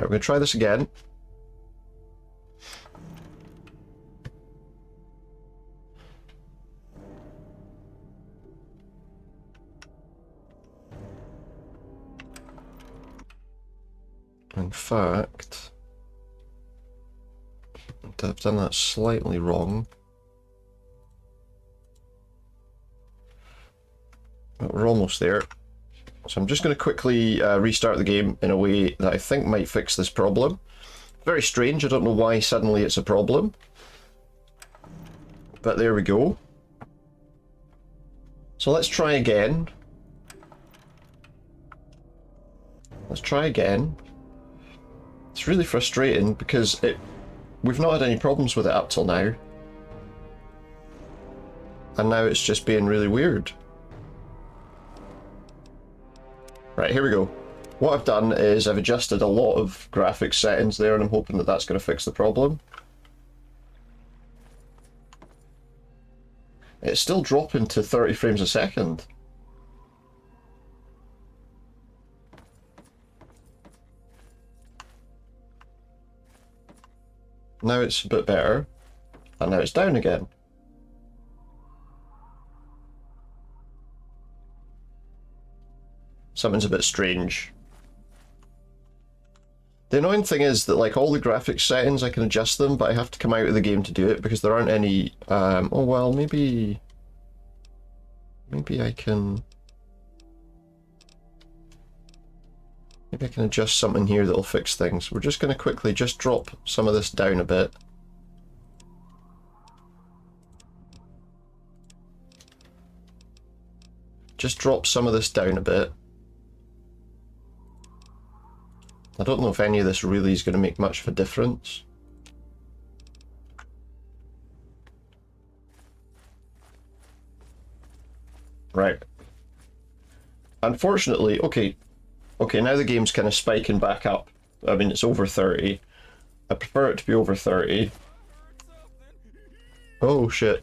we're going to try this again. In fact, I've done that slightly wrong. But we're almost there. So I'm just going to quickly restart the game in a way that I think might fix this problem. Very strange, I don't know why suddenly it's a problem. But there we go. So let's try again. Let's try again. It's really frustrating because we've not had any problems with it up till now. And now it's just being really weird. Right, here we go. What I've done is I've adjusted a lot of graphics settings there, and I'm hoping that that's going to fix the problem. It's still dropping to 30 frames a second. Now it's a bit better, and now it's down again. Something's a bit strange. The annoying thing is that, like, all the graphics settings, I can adjust them, but I have to come out of the game to do it because there aren't any... oh, well, maybe I can... Maybe I can adjust something here that'll fix things. We're just going to quickly just drop some of this down a bit. Just drop some of this down a bit. I don't know if any of this really is going to make much of a difference. Right. Unfortunately, okay, now the game's kind of spiking back up. I mean, it's over 30. I prefer it to be over 30. Oh, shit.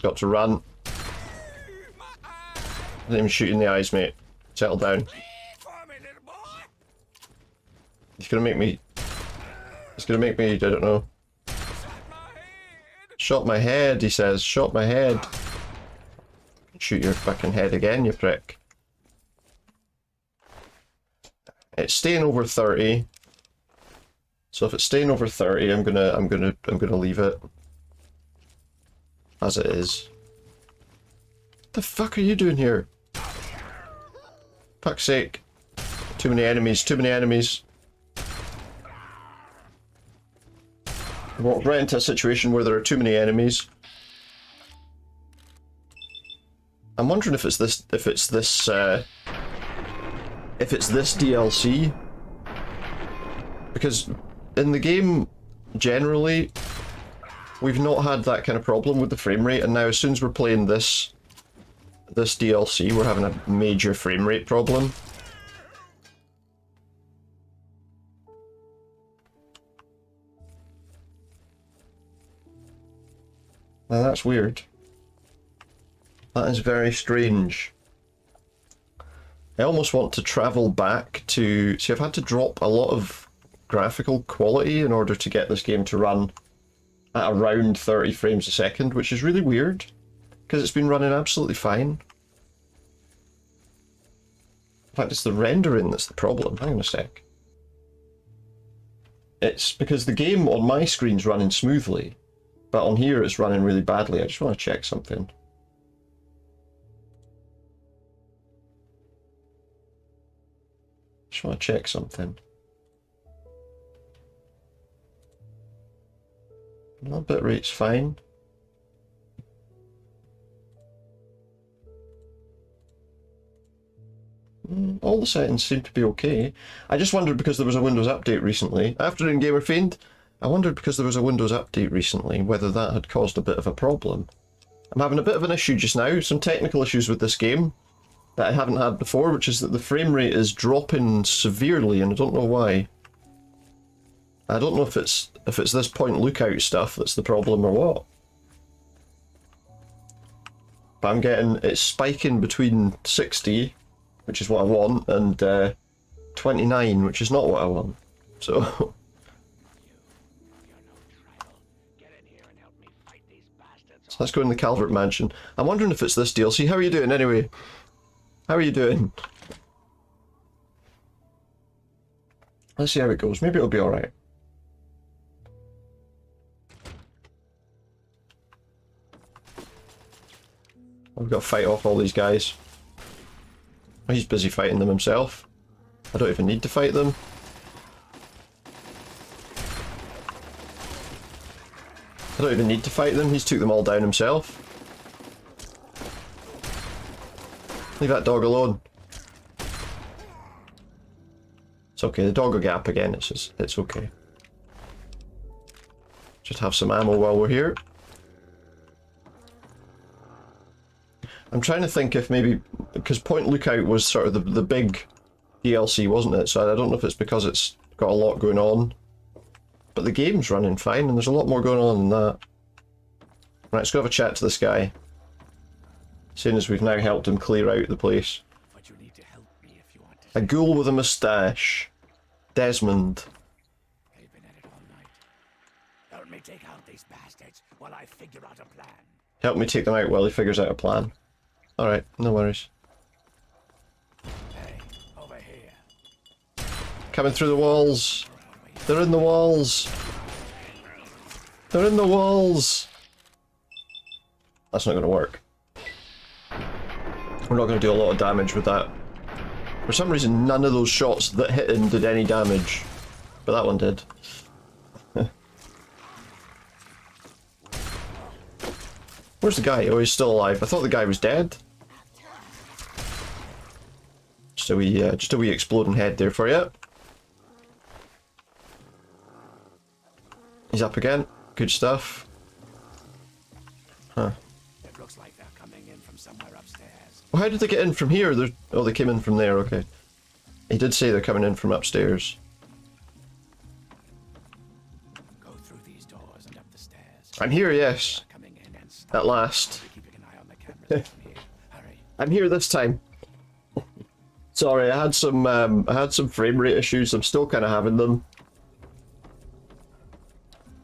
Got to run. I didn't even shoot you in the eyes, mate. Settle down. He's gonna make me... It's gonna make me, I don't know. Shot my head, he says. Shot my head. Shoot your fucking head again, you prick. It's staying over 30. So if it's staying over 30, I'm gonna leave it as it is. What the fuck are you doing here? Fuck's sake. Too many enemies, too many enemies. I walked right into a situation where there are too many enemies. I'm wondering if it's this DLC. Because in the game generally we've not had that kind of problem with the frame rate, and now as soon as we're playing this DLC, we're having a major frame rate problem. Now that's weird. That is very strange. I almost want to travel back to... See, I've had to drop a lot of graphical quality in order to get this game to run at around 30 frames a second, which is really weird, because it's been running absolutely fine. In fact, it's the rendering that's the problem. Hang on a sec. It's because the game on my screen's running smoothly, but on here it's running really badly. I just want to check something. Just want to check something. No, bitrate's fine. All the settings seem to be okay. I just wondered because there was a Windows update recently. After in Gamer Fiend, I wondered because there was a Windows update recently whether that had caused a bit of a problem. I'm having a bit of an issue just now, some technical issues with this game that I haven't had before, which is that the frame rate is dropping severely, and I don't know why. I don't know if it's this point lookout stuff that's the problem or what. But I'm getting, it's spiking between 60, which is what I want, and 29, which is not what I want. So... So let's go in the Calvert Mansion. I'm wondering if it's this DLC. How are you doing anyway? How are you doing? Let's see how it goes. Maybe it'll be alright. I've got to fight off all these guys. Oh, he's busy fighting them himself. I don't even need to fight them. I don't even need to fight them, he's took them all down himself. Leave that dog alone. It's okay, the dog will get up again, it's okay. Just have some ammo while we're here. I'm trying to think if maybe, because Point Lookout was sort of the big DLC, wasn't it? So I don't know if it's because it's got a lot going on. But the game's running fine, and there's a lot more going on than that. Right, let's go have a chat to this guy. Seeing as we've now helped him clear out the place. But you need to help me if you want to. A ghoul with a moustache. Desmond. They've been at it all night. Help me take out these bastards while I figure out a plan. Help me take them out while he figures out a plan. Alright, no worries. Hey, over here. Coming through the walls. They're in the walls. They're in the walls. That's not going to work. We're not going to do a lot of damage with that. For some reason, none of those shots that hit him did any damage. But that one did. Where's the guy? Oh, he's still alive. I thought the guy was dead. Just a wee exploding head there for you. He's up again. Good stuff. Huh. It looks like they're coming in from somewhere upstairs. Well, how did they get in from here? Oh, they came in from there, okay. He did say they're coming in from upstairs. Go through these doors and up the stairs. I'm here, yes. They're coming in and stop. At last. Keeping an eye on the cameras from here. Hurry. I'm here this time. Sorry, I had some frame rate issues. I'm still kind of having them.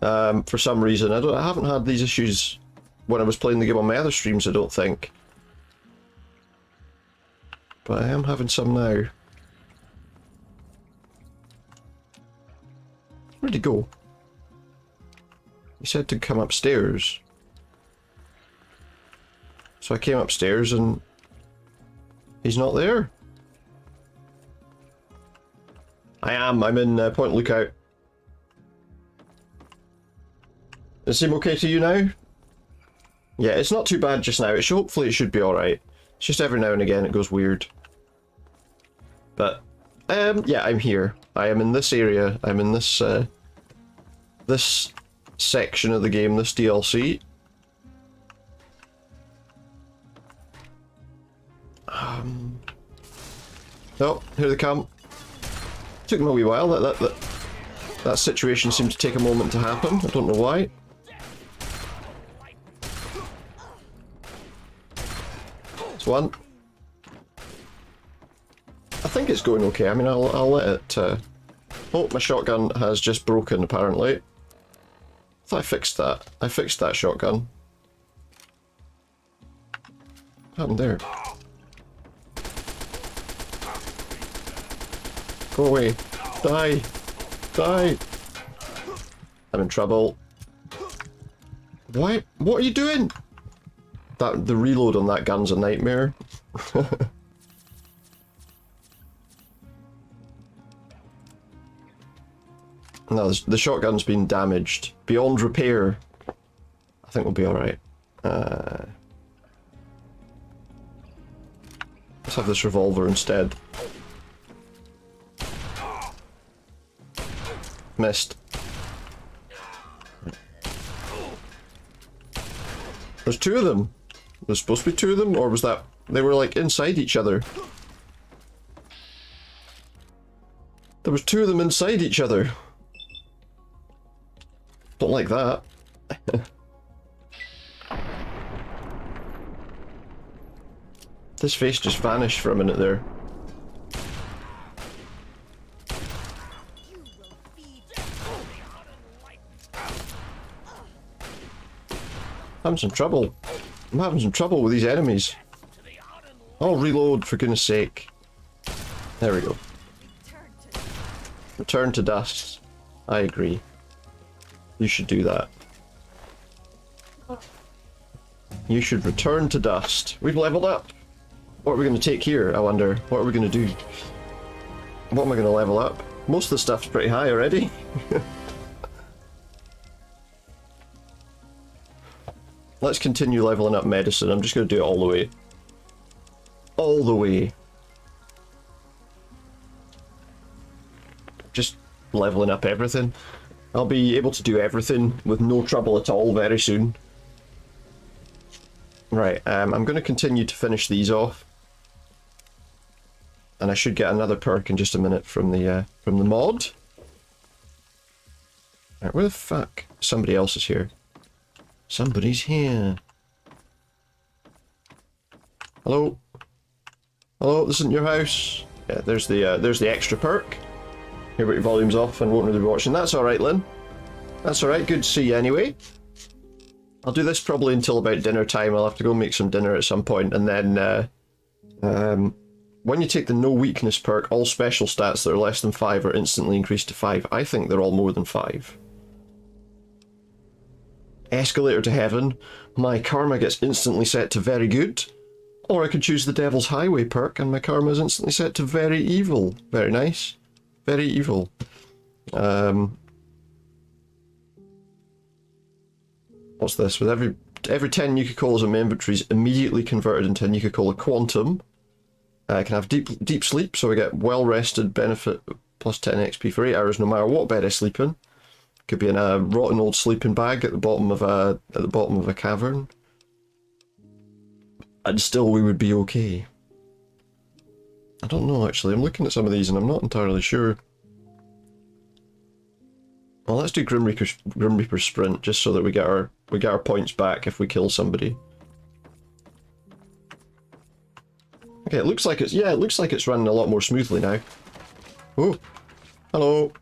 For some reason, I haven't had these issues when I was playing the game on my other streams, I don't think. But I am having some now. Where'd he go? He said to come upstairs. So I came upstairs and he's not there. I'm in Point Lookout. Does it seem okay to you now? Yeah, it's not too bad just now. Hopefully it should be alright. It's just every now and again it goes weird. But, yeah, I'm here. I am in this area. I'm in this, this section of the game, this DLC. Oh, here they come. Took them a wee while. That situation seemed to take a moment to happen. I don't know why. It's one. I think it's going okay. I mean, I'll let it... Oh, my shotgun has just broken, apparently. I thought I fixed that. I fixed that shotgun. What happened there? Go away. Die. Die. I'm in trouble. Why? What are you doing? The reload on that gun's a nightmare. No, the shotgun's been damaged. Beyond repair. I think we'll be alright. Let's have this revolver instead. Missed. There's two of them. There's supposed to be two of them, or was that... They were like inside each other. There was two of them inside each other. Don't like that. This face just vanished for a minute there. Having some trouble. I'm having some trouble with these enemies. Oh, reload, for goodness sake. There we go. Return to dust. I agree. You should do that. You should return to dust. We've leveled up. What are we going to take here, I wonder? What are we going to do? What am I going to level up? Most of the stuff's pretty high already. Let's continue leveling up medicine. I'm just going to do it all the way. All the way. Just leveling up everything. I'll be able to do everything with no trouble at all very soon. Right, I'm going to continue to finish these off. And I should get another perk in just a minute from the mod. Right, where the fuck? Somebody else is here. Somebody's here. Hello? Hello, this isn't your house? Yeah, there's the extra perk. Here, put your volumes off and won't really be watching. That's alright, Lynn. That's alright, good to see you anyway. I'll do this probably until about dinner time. I'll have to go make some dinner at some point, and then when you take the no weakness perk, all special stats that are less than 5 are instantly increased to 5. I think they're all more than 5. Escalator to heaven. My karma gets instantly set to very good. Or I could choose the Devil's Highway perk and my karma is instantly set to very evil. Very nice. Very evil. What's this? With every 10 Nuka-Colas in my inventory is immediately converted into a Nuka-Cola Quantum. I can have deep sleep, so I get well rested, benefit plus 10 XP for 8 hours no matter what bed I sleep in. Could be in a rotten old sleeping bag at the bottom of a cavern. And still we would be okay. I don't know actually, I'm looking at some of these and I'm not entirely sure. Well, let's do Grim Reaper Sprint just so that we get our points back if we kill somebody. Okay, it looks like it's running a lot more smoothly now. Oh, hello.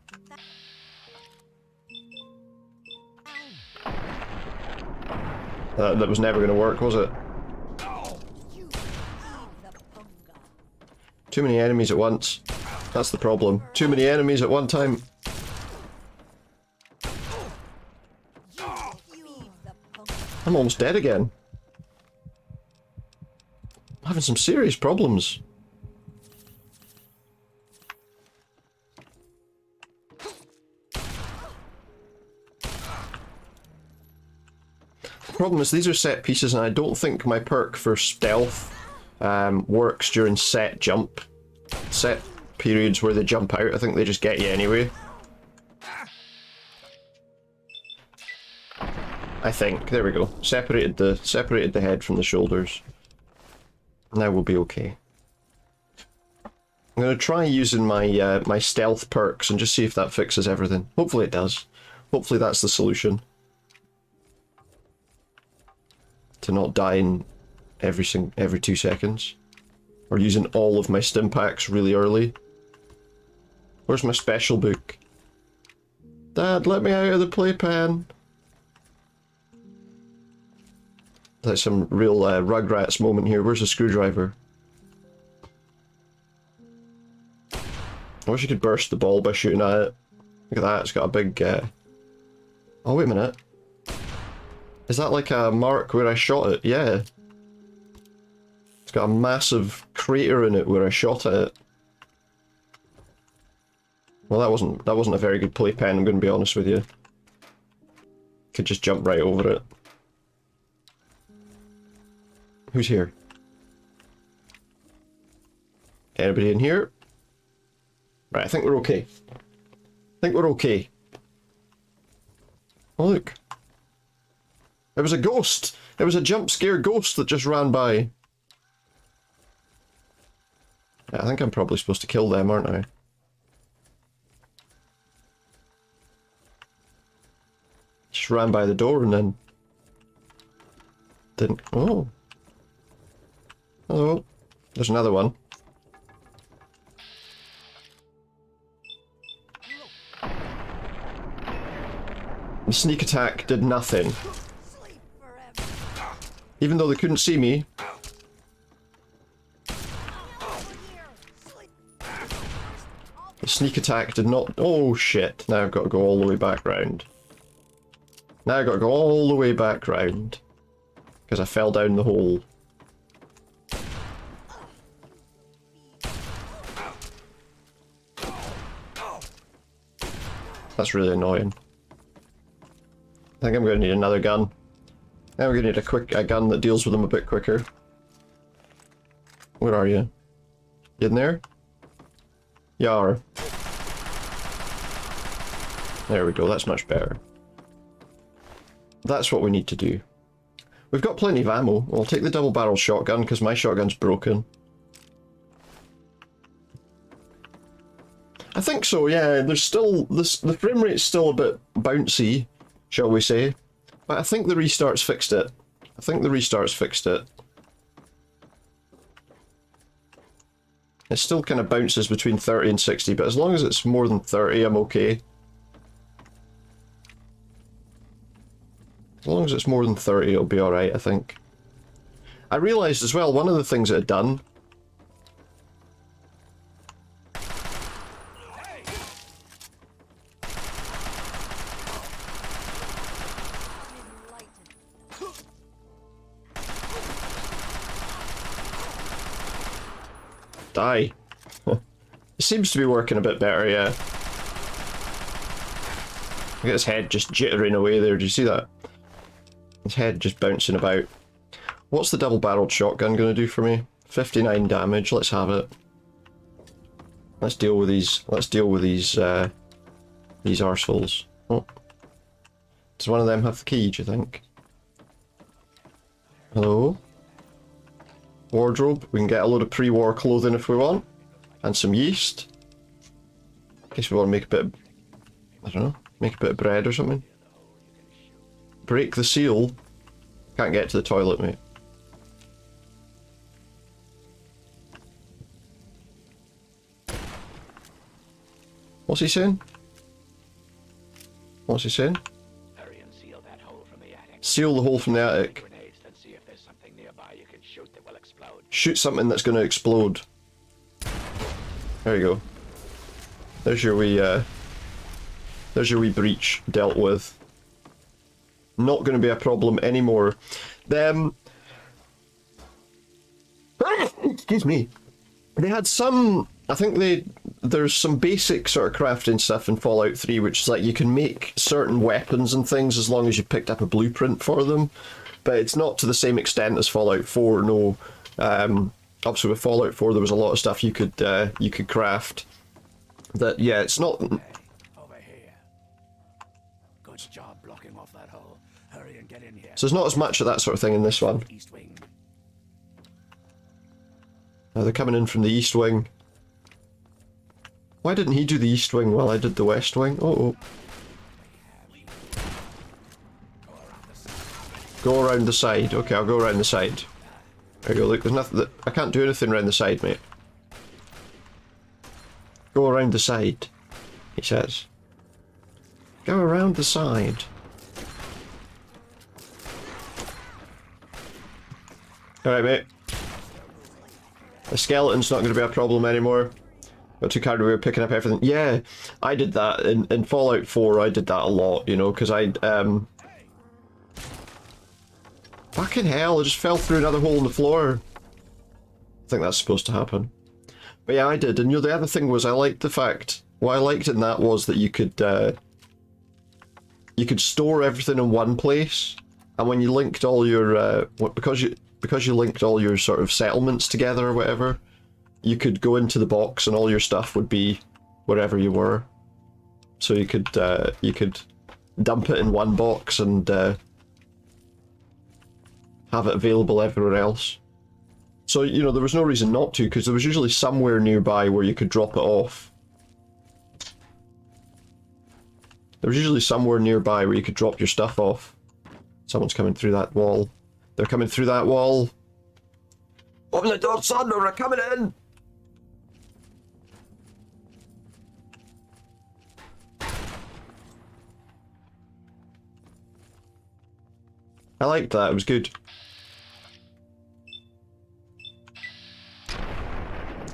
That was never going to work, was it? Too many enemies at once. That's the problem. Too many enemies at one time. I'm almost dead again. I'm having some serious problems. The problem is these are set pieces and I don't think my perk for stealth works during set periods where they jump out. I think they just get you anyway. I think. There we go. Separated the head from the shoulders. Now we'll be okay. I'm going to try using my my stealth perks and just see if that fixes everything. Hopefully it does. Hopefully that's the solution. To not die in every 2 seconds. Or using all of my stim packs really early. Where's my special book? Dad, let me out of the playpen. That's some real Rugrats moment here. Where's the screwdriver? I wish I could burst the ball by shooting at it. Look at that, it's got a big... Oh, wait a minute. Is that like a mark where I shot it? Yeah. It's got a massive crater in it where I shot at it. Well, that wasn't a very good playpen, I'm going to be honest with you. Could just jump right over it. Who's here? Anybody in here? Right, I think we're okay. I think we're okay. Oh, look. There was a ghost! There was a jump scare ghost that just ran by. Yeah, I think I'm probably supposed to kill them, aren't I? Just ran by the door and then... didn't... Oh. Hello. There's another one. The sneak attack did nothing. Sleep forever. Even though they couldn't see me. Over here. Sleep. The sneak attack did not... Oh shit, now I've got to go all the way back round. Now I've got to go all the way back round. Because I fell down the hole. That's really annoying. I think I'm going to need another gun. Now we're going to need a gun that deals with them a bit quicker. Where are you? You in there? You are. There we go, that's much better. That's what we need to do. We've got plenty of ammo. We'll take the double barrel shotgun because my shotgun's broken. I think so, yeah. There's still the frame rate's still a bit bouncy, shall we say. But I think the restarts fixed it. I think the restarts fixed it. It still kind of bounces between 30 and 60, but as long as it's more than 30, I'm okay. As long as it's more than 30, it'll be alright, I think. I realised as well, one of the things it had done... Die. It seems to be working a bit better, yeah. Look at his head just jittering away there, do you see that? His head just bouncing about. What's the double-barreled shotgun going to do for me? 59 damage, let's have it. Let's deal with these arseholes. Oh. Does one of them have the key, do you think? Hello? Wardrobe. We can get a load of pre-war clothing if we want. And some yeast. In case we want to make a bit of, I don't know, make a bit of bread or something. Break the seal. Can't get to the toilet, mate. What's he saying? What's he saying? Hurry and seal that hole from the attic. Seal the hole from the attic. Grenades, then see if there's something nearby you can shoot that will explode. Shoot something that's going to explode. There you go. There's your wee breach dealt with. Not going to be a problem anymore. Excuse me. They had some... I think there's some basic sort of crafting stuff in Fallout 3, which is like you can make certain weapons and things as long as you picked up a blueprint for them. But it's not to the same extent as Fallout 4, no. Obviously with Fallout 4 there was a lot of stuff you could craft. That, yeah, it's not... Over here. Good job blocking off that hole. Hurry and get in here. So there's not as much of that sort of thing in this one. East wing. Now they're coming in from the east wing. Why didn't he do the east wing while I did the west wing? Oh. Go around the side. Okay, I'll go around the side. There you go, look, there's nothing that... I can't do anything around the side, mate. Go around the side, he says. Go around the side. Alright, mate. The skeleton's not going to be a problem anymore. Got too carried away with picking up everything. Yeah, I did that in Fallout 4. I did that a lot, you know, because I fucking hell! I just fell through another hole in the floor. I think that's supposed to happen. But yeah, I did. And you know, the other thing was I liked the fact. What I liked in that was that you could store everything in one place, and when you linked all your because you linked all your sort of settlements together or whatever. You could go into the box and all your stuff would be wherever you were. So you could dump it in one box and have it available everywhere else. So, you know, there was no reason not to, because there was usually somewhere nearby where you could drop it off. There was usually somewhere nearby where you could drop your stuff off. Someone's coming through that wall. They're coming through that wall. Open the door, son, or we're coming in! I liked that, it was good.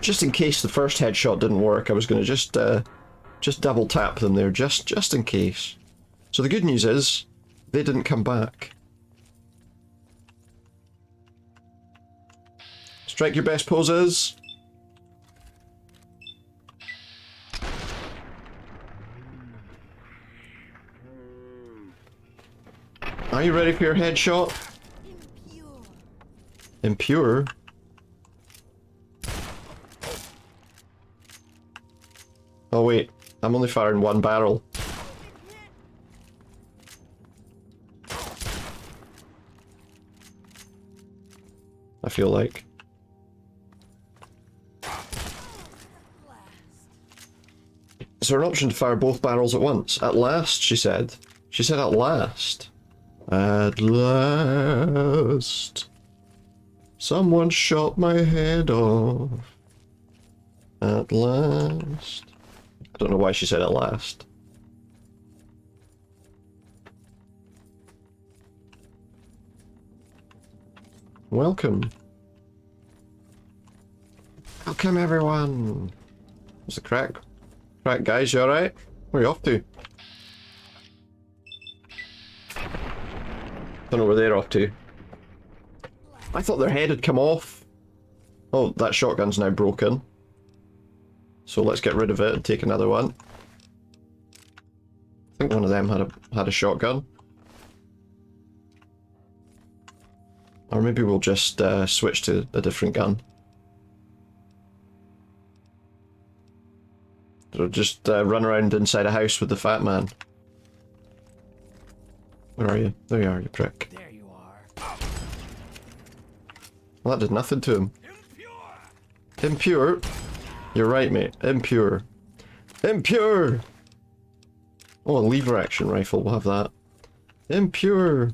Just in case the first headshot didn't work, I was going to just double tap them there, just in case. So the good news is, they didn't come back. Strike your best poses. Are you ready for your headshot? Impure. Impure? Oh wait, I'm only firing one barrel. I feel like. Is there an option to fire both barrels at once? At last, she said. She said at last. At last. Someone shot my head off. At last. I don't know why she said at last. Welcome. Welcome everyone. What's the crack? Crack guys, you alright? Where are you off to? Don't know where they're off to. I thought their head had come off. Oh, that shotgun's now broken. So let's get rid of it and take another one. I think one of them had a shotgun. Or maybe we'll just switch to a different gun. So just run around inside a house with the fat man. Where are you? There you are, you prick. There you are. Well, that did nothing to him. Impure. Impure? You're right, mate. Impure. Impure! Oh, a lever action rifle. We'll have that. Impure!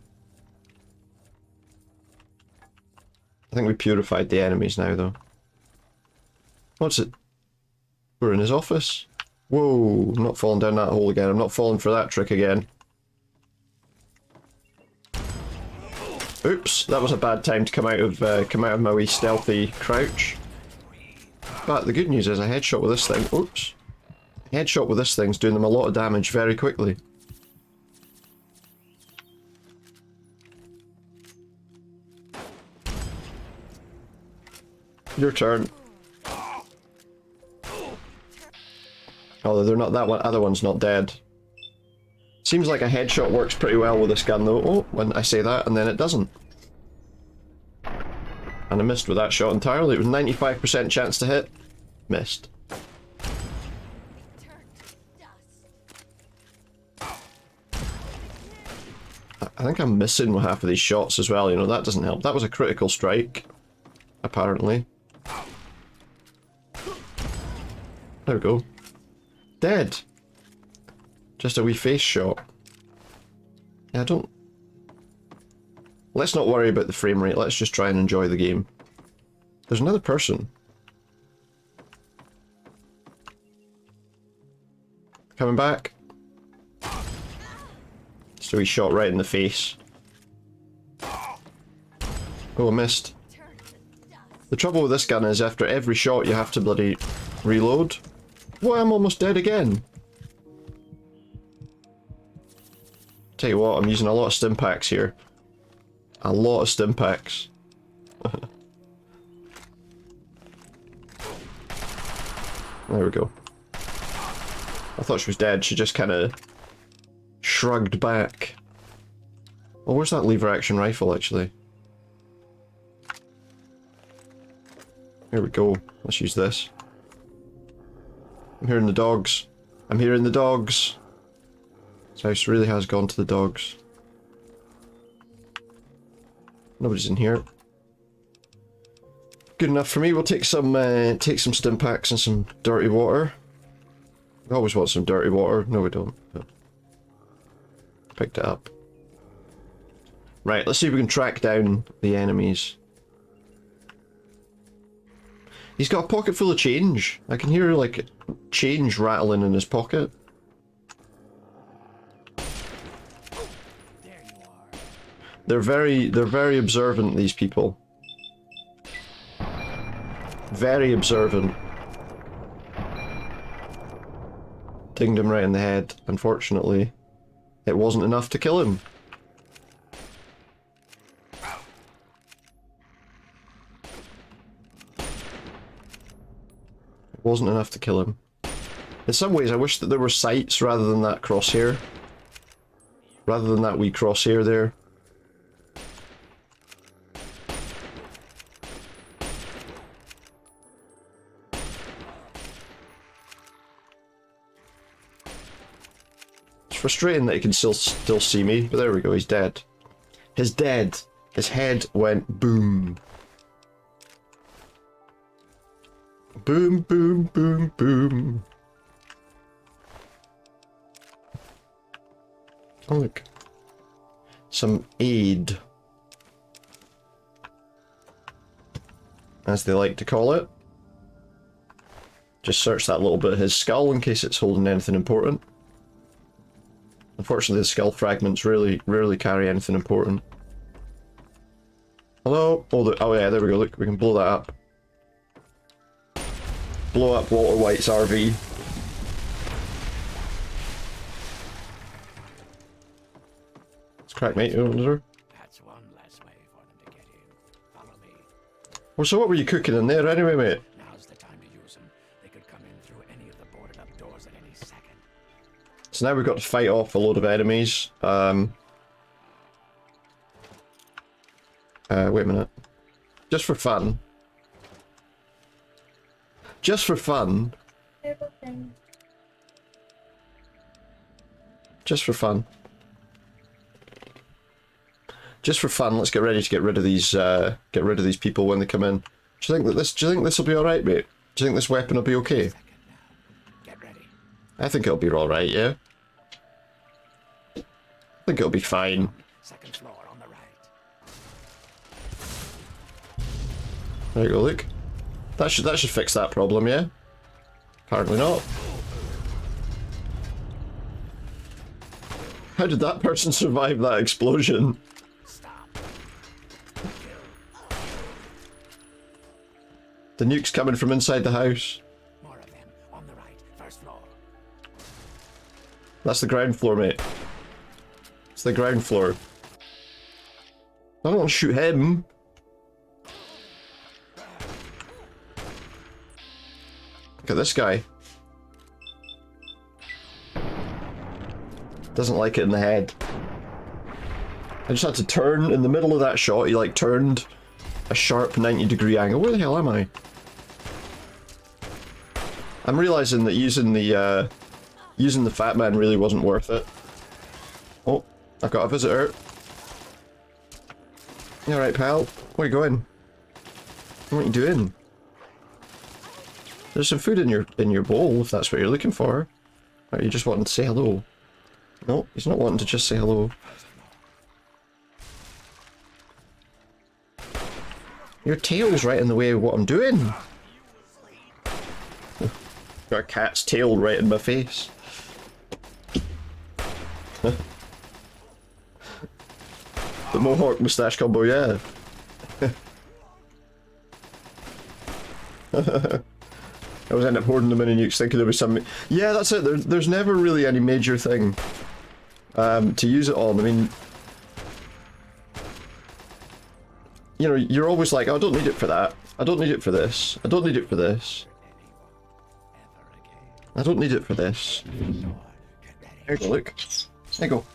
I think we purified the enemies now, though. What's it? We're in his office. Whoa, I'm not falling down that hole again. I'm not falling for that trick again. Oops, that was a bad time to come out of my wee stealthy crouch. But the good news is a headshot with this thing. Oops. A headshot with this thing's doing them a lot of damage very quickly. Your turn. Although they're not, that one, other one's not dead. Seems like a headshot works pretty well with this gun though. Oh, when I say that and then it doesn't. And I missed with that shot entirely. It was 95% chance to hit. Missed. I think I'm missing with half of these shots as well, you know, that doesn't help. That was a critical strike, apparently. There we go. Dead! Just a wee face shot. Yeah, I don't... Let's not worry about the frame rate, let's just try and enjoy the game. There's another person. Coming back. So he shot right in the face. Oh, I missed. The trouble with this gun is after every shot you have to bloody reload. Well, I'm almost dead again. Tell you what, I'm using a lot of stim packs here. A lot of stim packs. There we go. I thought she was dead, she just kind of shrugged back. Oh, where's that lever action rifle actually? Here we go. Let's use this. I'm hearing the dogs. I'm hearing the dogs. This house really has gone to the dogs. Nobody's in here. Good enough for me. We'll take some stim packs and some dirty water. We always want some dirty water. No, we don't. But picked it up. Right, let's see if we can track down the enemies. He's got a pocket full of change. I can hear like change rattling in his pocket. There you are. They're very observant, these people. Very observant. Dinged him right in the head. Unfortunately, it wasn't enough to kill him. It wasn't enough to kill him. In some ways, I wish that there were sights rather than that crosshair. Rather than that wee crosshair there. It's frustrating that he can still see me, but there we go, he's dead. He's dead. His head went boom. Boom, boom, boom, boom. Oh look. Some aid. As they like to call it. Just search that little bit of his skull in case it's holding anything important. Unfortunately, the skull fragments rarely carry anything important. Hello? Oh yeah, there we go. Look, we can blow that up. Blow up Walter White's RV. Let's crack, mate. You open the door. That's one less way for them to get in. Follow me. Well, so what were you cooking in there anyway, mate? Now's the time to use them. They could come in through any of the boarded up doors at any second. So now we've got to fight off a load of enemies. Wait a minute. Just for fun. Just for fun. Just for fun. Just for fun, let's get ready to get rid of these people when they come in. Do you think this will be alright, mate? Do you think this weapon will be okay? Second now. Get ready. I think it'll be alright, yeah? I think it'll be fine. Second floor on the right. There you go, look. That should fix that problem, yeah? Apparently not. How did that person survive that explosion? Stop. The nuke's coming from inside the house. More of them on the right. First floor. That's the ground floor, mate. It's the ground floor. I don't want to shoot him. Look at this guy. Doesn't like it in the head. I just had to turn in the middle of that shot. He like turned a sharp 90-degree angle. Where the hell am I? I'm realizing that using the Fat Man really wasn't worth it. Oh, I've got a visitor. You alright, pal? Where are you going? What are you doing? There's some food in your bowl, if that's what you're looking for. Or are you just wanting to say hello? No, he's not wanting to just say hello. Your tail's right in the way of what I'm doing. Got a cat's tail right in my face. The Mohawk moustache combo, yeah. I was end up hoarding the mini nukes thinking there was some... Yeah, that's it. There's never really any major thing to use it on. I mean... You know, you're always like, oh, I don't need it for that. I don't need it for this. I don't need it for this. I don't need it for this. There you go, look. There you go.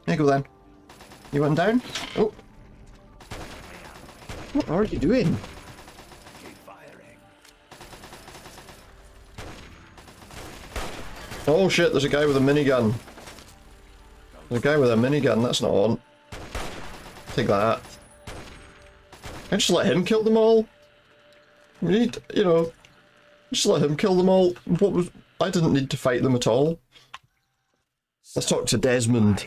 There you go then. You went down? Oh. What are you doing? Keep firing. Oh shit, there's a guy with a minigun. There's a guy with a minigun, that's not on. Take that. I just let him kill them all. We need, you know, just let him kill them all. I didn't need to fight them at all. Let's talk to Desmond.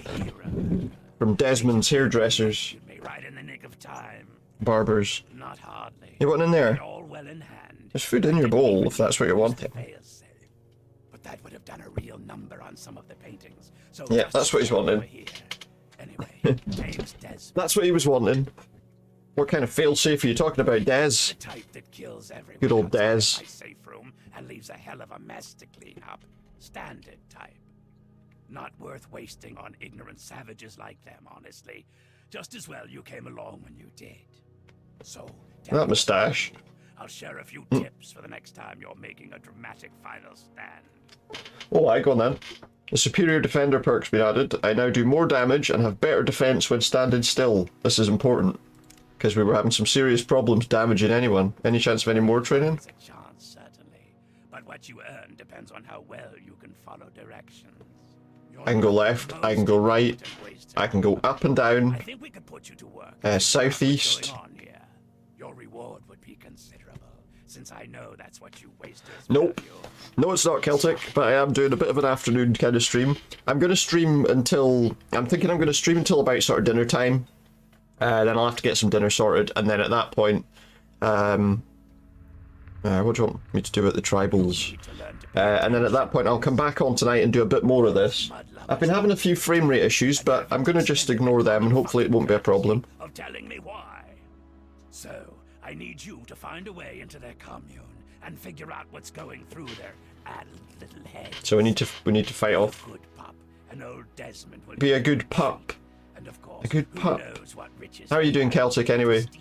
From Desmond's Hairdressers. Shoot me right in the nick of time. Barbers. Not hardly. You want in there? All well in hand. There's food in your bowl, if that's what you're wanting. Fail-safe. But that would have done a real number on some of the paintings. So Yeah, just that's what he's over wanting. here. Anyway, name's Des. That's what he was wanting. What kind of failsafe are you talking about, Des? The type that kills everyone Good old outside Des. my safe room and leaves a hell of a mess to clean up. Standard type. Not worth wasting on ignorant savages like them, honestly. Just as well you came along when you did. So, tell That me moustache. what to do. I'll share a few tips for the next time you're making a dramatic final stand. Oh, I go on then. The superior defender perk's been added. I now do more damage and have better defense when standing still. This is important, because we were having some serious problems damaging anyone. Any chance of any more training? There's a chance, certainly. But what you earn depends on how well you can follow directions. You're I can go not the left, I can most go right, important waster. I can go up and I down. think we could put you to work. Southeast. What's going on here? Your reward would be considerable, since I know that's what you wasters Nope. value. No, it's not Celtic, but I am doing a bit of an afternoon kind of stream. I'm going to stream until... I'm thinking I'm going to stream until about sort of dinner time. Then I'll have to get some dinner sorted, and then at that point... what do you want me to do at the tribals? Need to learn to be And then at that point I'll come back on tonight and do a bit more of this. I've been having a few frame rate issues, but I'm going to just ignore them and hopefully it won't be a problem. of telling me why. So, I need you to find a way into their commune and figure out what's going through their addled little heads. So we need to fight off. Good pup, an old Desmond will Be a good pup. And of course, A good who pup. knows what riches How are you they doing, have Celtic, to anyway? steal.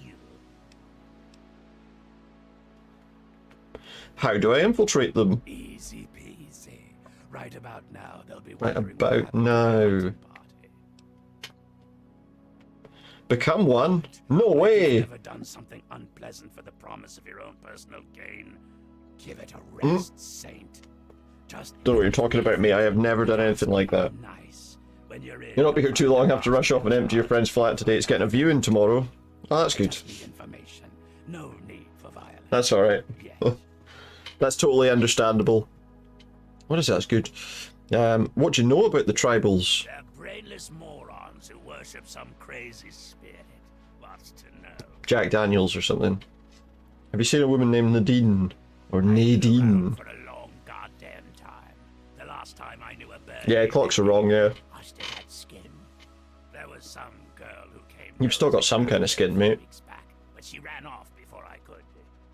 How do I infiltrate them? Easy peasy. Right about now, they'll be Right wondering about what happened to now. the Mountain Party. Become one? No If way! you've ever done something unpleasant for the promise of your own personal gain, give it a rest, Saint. Just Don't know what you're talking about, me. I have never done anything like that. nice. When you're in, You'll not be here too long. Have to rush off and empty your friend's flat today. It's getting a viewing tomorrow. Oh, that's good. Just the information. No need for violence. That's alright. Yes. That's totally understandable. What is that? That's good. What do you know about the tribals? They're brainless morons who worship some crazy spirit. What's to know? Jack Daniels or something. Have you seen a woman named Nadine? Or Been Nadine? around for a long goddamn time. The last time I knew a bird. Yeah, clocks are wrong, yeah. I still had skin. There was some girl who came. You've still got some kind of skin, mate. Weeks back, but she ran off before I could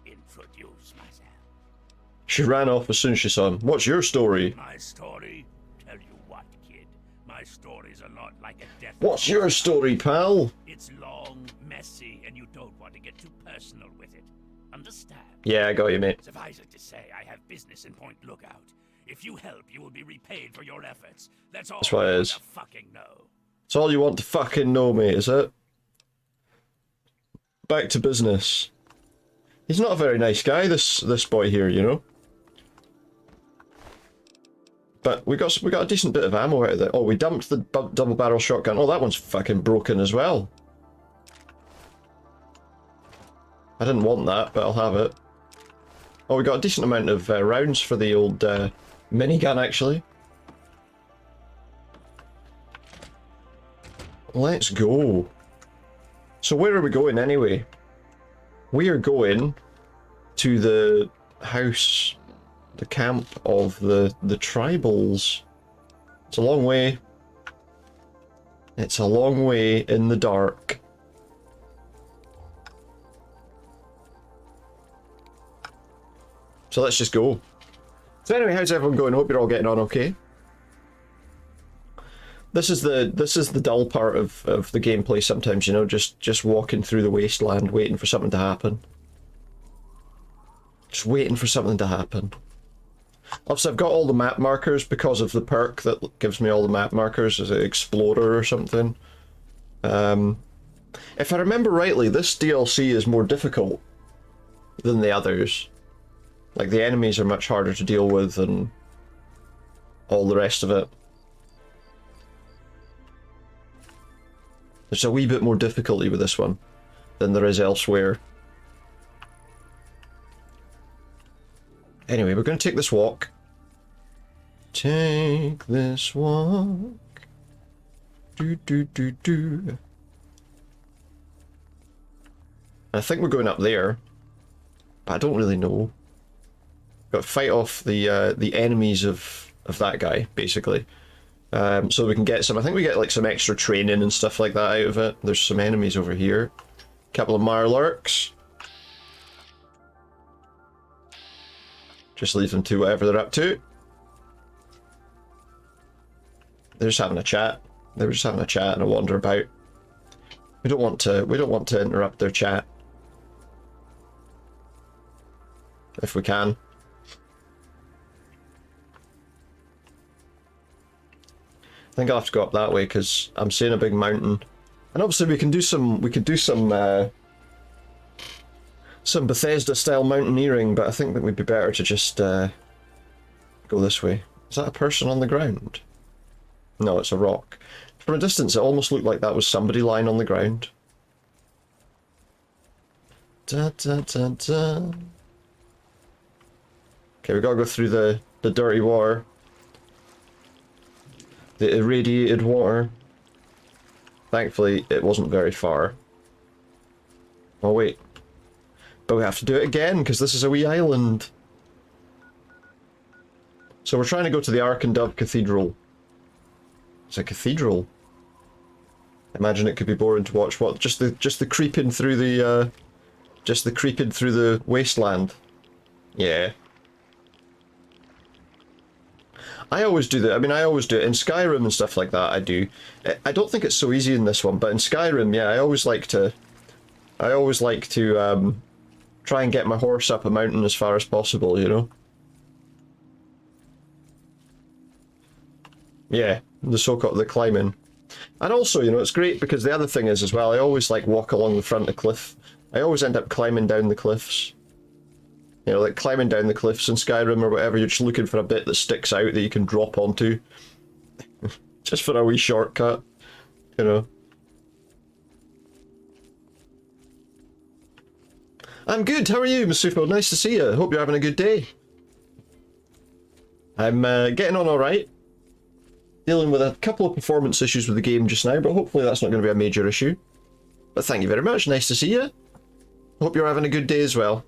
introduce myself. She ran off as soon as she saw him. What's your story? My story? Tell you what, kid. My story's a lot like a death. What's your story, pal? It's long, messy, and you don't want to get too personal with it. Understand? Yeah, I got you, mate. Suffice it to say, I have business in Point Lookout. If you help, you will be repaid for your efforts. That's all That's what it I want is. to fucking know. It's all you want to fucking know, mate, is it? Back to business. He's not a very nice guy, this boy here, you know? But we got a decent bit of ammo out of it. Oh, we dumped the double barrel shotgun. Oh, that one's fucking broken as well. I didn't want that, but I'll have it. Oh, we got a decent amount of rounds for the old minigun, actually. Let's go. So where are we going anyway? We are going to the house, the camp of the tribals. It's a long way. It's a long way in the dark. So let's just go. So anyway, how's everyone going? Hope you're all getting on okay. This is the dull part of the gameplay sometimes, you know, just walking through the wasteland waiting for something to happen. Just waiting for something to happen. Obviously I've got all the map markers because of the perk that gives me all the map markers as an explorer or something. If I remember rightly, this DLC is more difficult than the others. Like, the enemies are much harder to deal with and all the rest of it. There's a wee bit more difficulty with this one than there is elsewhere. Anyway, we're going to take this walk. Take this walk. Do do do do. I think we're going up there, but I don't really know. Got to fight off the enemies of that guy, basically. So we can get some. I think we get like some extra training and stuff like that out of it. There's some enemies over here. Couple of Mirelurks. Just leave them to whatever they're up to. They're just having a chat. They were just having a chat and a wander about. We don't want to interrupt their chat. If we can. I think I'll have to go up that way because I'm seeing a big mountain. And obviously we can do some Bethesda style mountaineering, but I think that we'd be better to just go this way. Is that a person on the ground? No, it's a rock. From a distance it almost looked like that was somebody lying on the ground. Da, da, da, da. Okay, we gotta go through the dirty water. The irradiated water. Thankfully, it wasn't very far. Oh wait. But we have to do it again, because this is a wee island. So we're trying to go to the Arkandub Cathedral. It's a cathedral. Imagine it could be boring to watch. What? Just the creeping through the wasteland. Yeah. I always do that. I mean, I always do it in Skyrim and stuff like that. I do. I don't think it's so easy in this one, but in Skyrim, yeah, I always like to try and get my horse up a mountain as far as possible, you know? Yeah, the climbing. And also, you know, it's great because the other thing is as well, I always like walk along the front of the cliff. I always end up climbing down the cliffs. You know, like climbing down the cliffs in Skyrim or whatever, you're just looking for a bit that sticks out that you can drop onto. Just for a wee shortcut, you know. I'm good, how are you, Masupo? Nice to see you. Hope you're having a good day. I'm getting on alright. Dealing with a couple of performance issues with the game just now, but hopefully that's not going to be a major issue. But thank you very much, nice to see you. Hope you're having a good day as well.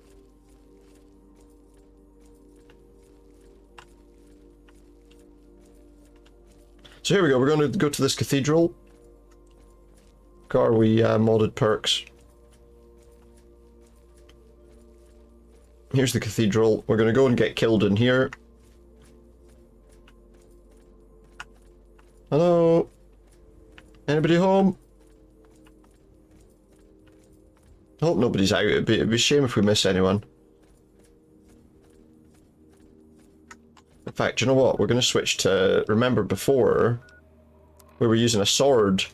So here we go, we're going to go to this cathedral. Got our wee modded perks. Here's the cathedral. We're going to go and get killed in here. Hello? Anybody home? I hope nobody's out. It'd be a shame if we miss anyone. In fact, you know what? We're going to switch to... Remember before, we were using a sword,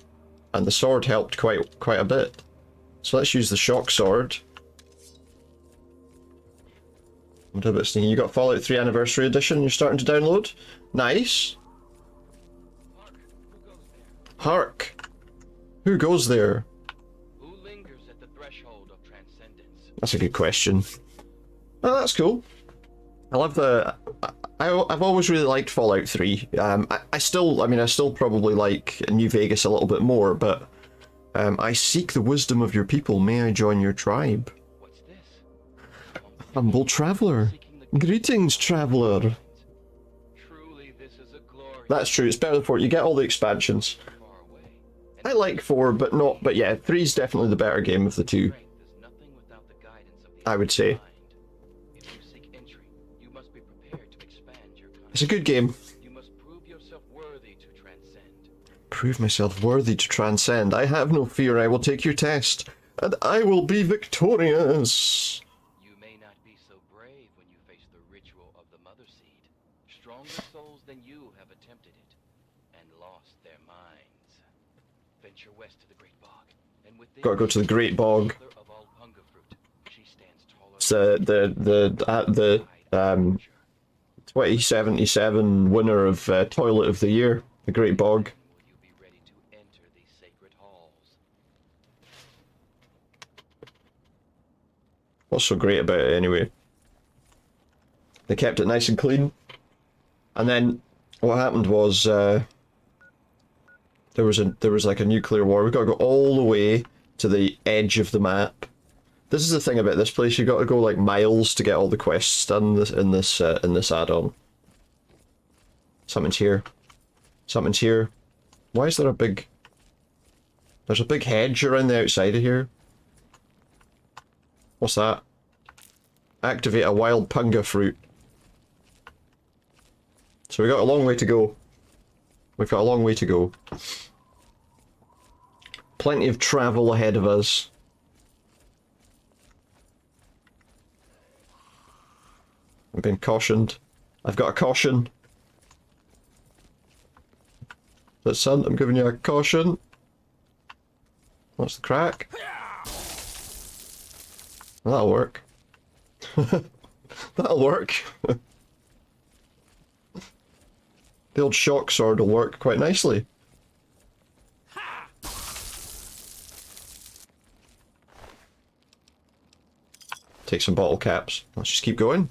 and the sword helped quite a bit. So let's use the shock sword. What a bit sneaky. You got Fallout 3 Anniversary Edition you're starting to download? Nice. Hark! Who goes there? Who lingers at the threshold of transcendence? That's a good question. Oh, that's cool. I love the... I've always really liked Fallout 3. I still probably like New Vegas a little bit more, but I seek the wisdom of your people. May I join your tribe? What's this? Humble traveler. Greetings, traveler. Truly, this is a glorious. That's true. It's better than 4. You get all the expansions. Far away. I like 4, but not. But yeah, 3's definitely the better game of the two. Strength is nothing without the guidance of the I would say. mind. If you seek entry, you must be prepared to expand your It's a good game. You must prove yourself worthy to transcend. Prove myself worthy to transcend. I have no fear. I will take your test, and I will be victorious. You may not be so brave when you face the ritual of the Mother Seed. Stronger souls than you have attempted it and lost their minds. Venture west to the Great Bog, and with Gotta go to the Great Bog. Mother of all hunger fruit, she stands taller It's the 2077 winner of Toilet of the Year, the Great Bog. Will you be ready to enter these sacred halls? What's so great about it anyway? They kept it nice and clean. And then what happened was there was like a nuclear war. We've got to go all the way to the edge of the map This is the thing about this place. You got to go like miles to get all the quests done in this add-on. Something's here. Something's here. Why is there a big... There's a big hedge around the outside of here. What's that? Activate a wild punga fruit. So we got a long way to go. We've got a long way to go. Plenty of travel ahead of us. I've been cautioned. I've got a caution. But son, I'm giving you a caution. What's the crack? That'll work. That'll work. The old shock sword will work quite nicely. Take some bottle caps. Let's just keep going.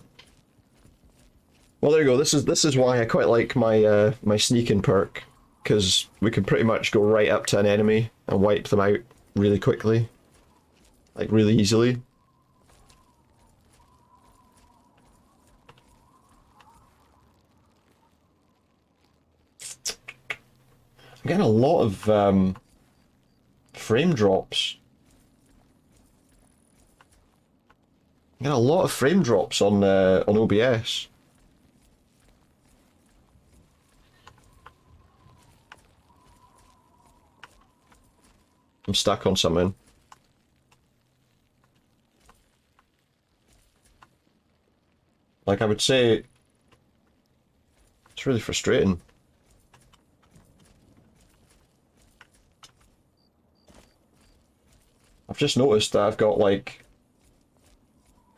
Well, there you go. This is why I quite like my my sneaking perk, because we can pretty much go right up to an enemy and wipe them out really quickly, like really easily. I'm getting a lot of frame drops. I'm getting a lot of frame drops on OBS. I'm stuck on something. Like, I would say it's really frustrating. I've just noticed that I've got like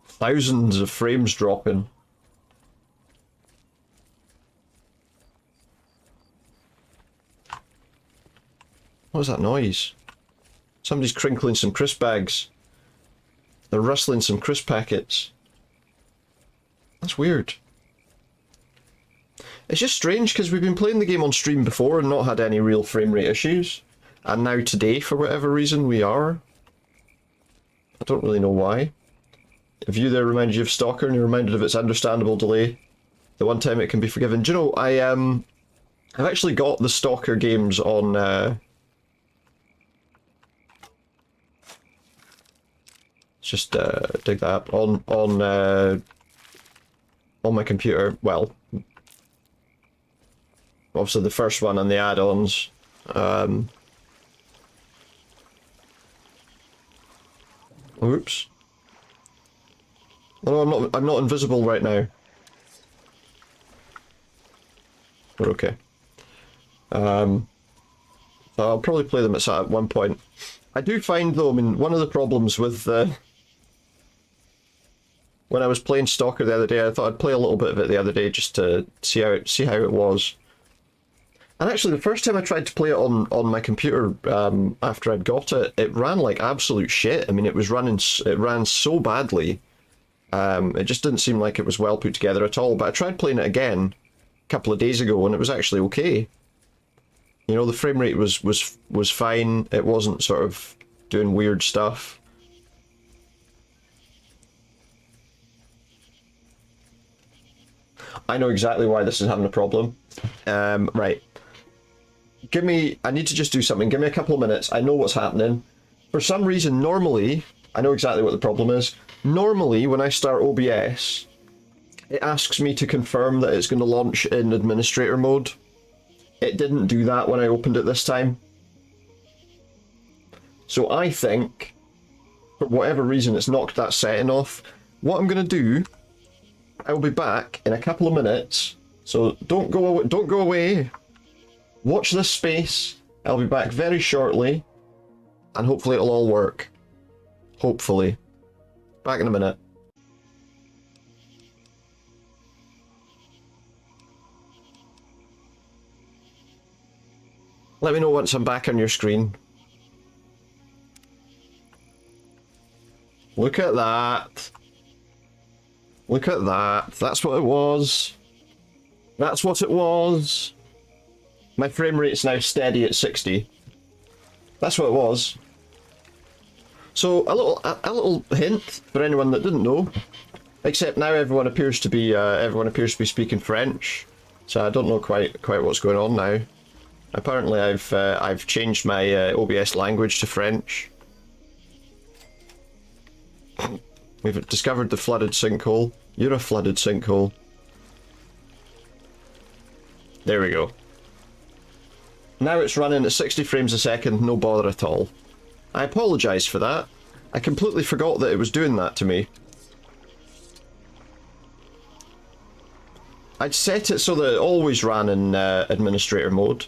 thousands of frames dropping. What was that noise? Somebody's crinkling some crisp bags. They're rustling some crisp packets. That's weird. It's just strange because we've been playing the game on stream before and not had any real frame rate issues. And now today, for whatever reason, we are. I don't really know why. If you there reminded you of Stalker and you're reminded of its understandable delay, the one time it can be forgiven. Do you know, I've actually got the Stalker games on... Just dig that up on my computer. Well, obviously the first one and the add-ons. Oops. No, I'm not invisible right now. We're okay. I'll probably play them at one point. I do find though, I mean, one of the problems with when I was playing Stalker the other day, I thought I'd play a little bit of it the other day just to see how it was. And actually, the first time I tried to play it on my computer after I'd got it, it ran like absolute shit. I mean, it ran so badly. It just didn't seem like it was well put together at all. But I tried playing it again a couple of days ago, and it was actually okay. You know, the frame rate was fine. It wasn't sort of doing weird stuff. I know exactly why this is having a problem. Right. I need to just do something. Give me a couple of minutes. I know what's happening. For some reason, normally, I know exactly what the problem is. Normally, when I start OBS, it asks me to confirm that it's going to launch in administrator mode. It didn't do that when I opened it this time. So I think, for whatever reason, it's knocked that setting off. What I'm going to do, I will be back in a couple of minutes. So don't go away. Watch this space. I'll be back very shortly. And hopefully it'll all work. Hopefully. Back in a minute. Let me know once I'm back on your screen. Look at that. Look at that. That's what it was. That's what it was. My frame rate's now steady at 60. That's what it was. So a little hint for anyone that didn't know. Except now everyone appears to be speaking French. So I don't know quite what's going on now. Apparently I've changed my OBS language to French. We've discovered the flooded sinkhole. You're a flooded sinkhole. There we go. Now it's running at 60 frames a second, no bother at all. I apologise for that. I completely forgot that it was doing that to me. I'd set it so that it always ran in administrator mode,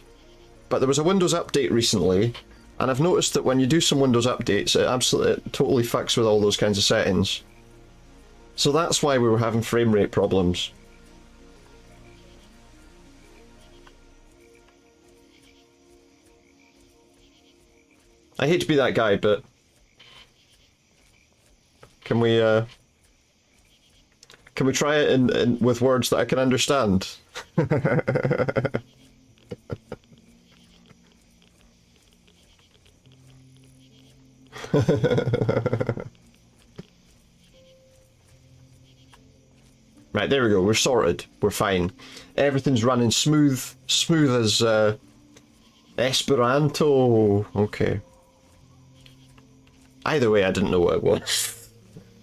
but there was a Windows update recently, and I've noticed that when you do some Windows updates, it totally fucks with all those kinds of settings. So that's why we were having frame rate problems. I hate to be that guy, but can we try it in with words that I can understand? Right, there we go. We're sorted. We're fine. Everything's running smooth as Esperanto. Okay. Either way, I didn't know what it was.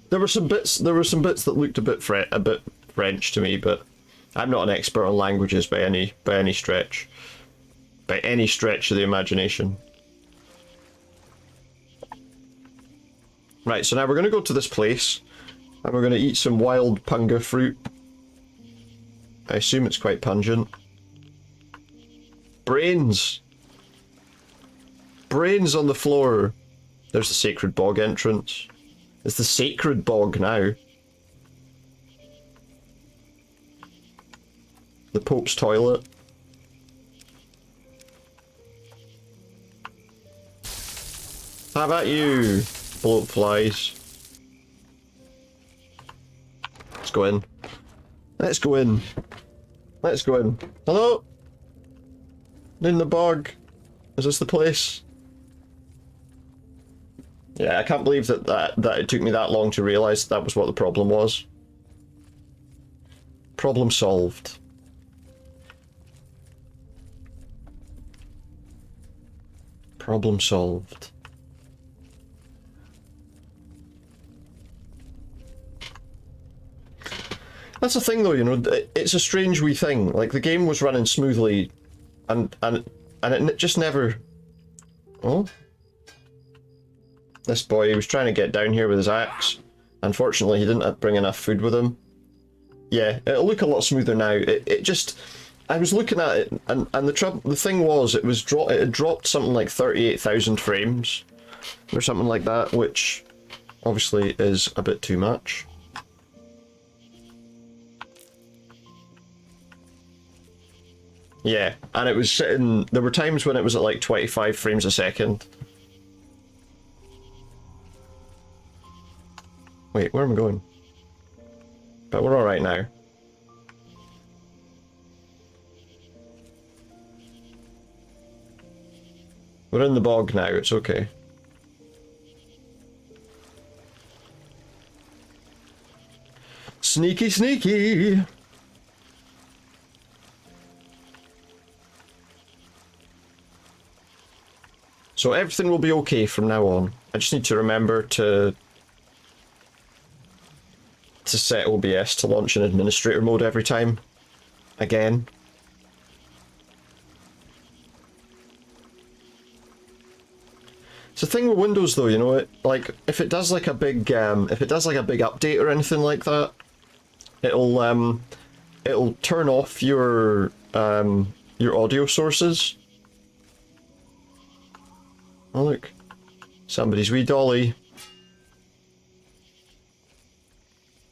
There were some bits that looked a bit French to me, but I'm not an expert on languages by any stretch. By any stretch of the imagination. Right, so now we're going to go to this place, and we're going to eat some wild punga fruit. I assume it's quite pungent. Brains! Brains on the floor! There's the Sacred Bog entrance. It's the Sacred Bog now. The Pope's toilet. How about you, bloat flies? Let's go in. Let's go in. Let's go in. Hello? In the bog. Is this the place? Yeah, I can't believe that it took me that long to realise that was what the problem was. Problem solved. Problem solved. That's the thing though, you know, it's a strange wee thing. Like, the game was running smoothly, and it just never... Oh? This boy, he was trying to get down here with his axe. Unfortunately, he didn't bring enough food with him. Yeah, it'll look a lot smoother now. It just... I was looking at it, and the thing was, it had dropped something like 38,000 frames, or something like that, which obviously is a bit too much. Yeah, and it was sitting... There were times when it was at like 25 frames a second. Wait, where am I going? But we're alright now. We're in the bog now, it's okay. Sneaky, sneaky! So everything will be okay from now on. I just need to remember to set OBS to launch in administrator mode every time. Again. It's the thing with Windows though, you know, if it does like a big update or anything like that, it'll turn off your audio sources. Oh look, somebody's wee dolly.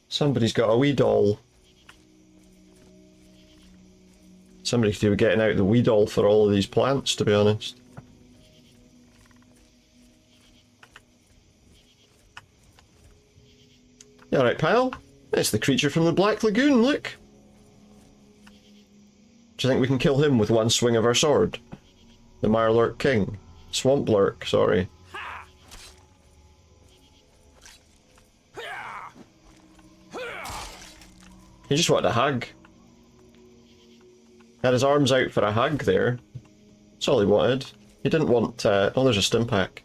Somebody's got a wee doll. Somebody could do with getting out the wee doll for all of these plants, to be honest. You alright, pal? It's the creature from the Black Lagoon, look! Do you think we can kill him with one swing of our sword? The Mirelurk King. Swamp Lurk, sorry. He just wanted a hug. Had his arms out for a hug there. That's all he wanted. He didn't want, oh, there's a stim pack.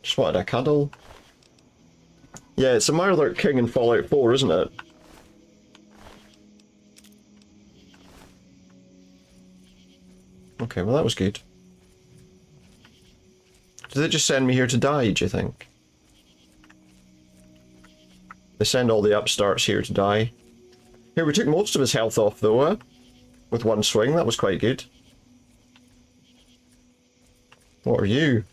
Just wanted a cuddle. Yeah, it's a Mirelurk King in Fallout 4, isn't it? Okay, well that was good. Did they just send me here to die, do you think? They send all the upstarts here to die. Here, we took most of his health off though, with one swing. That was quite good. What are you?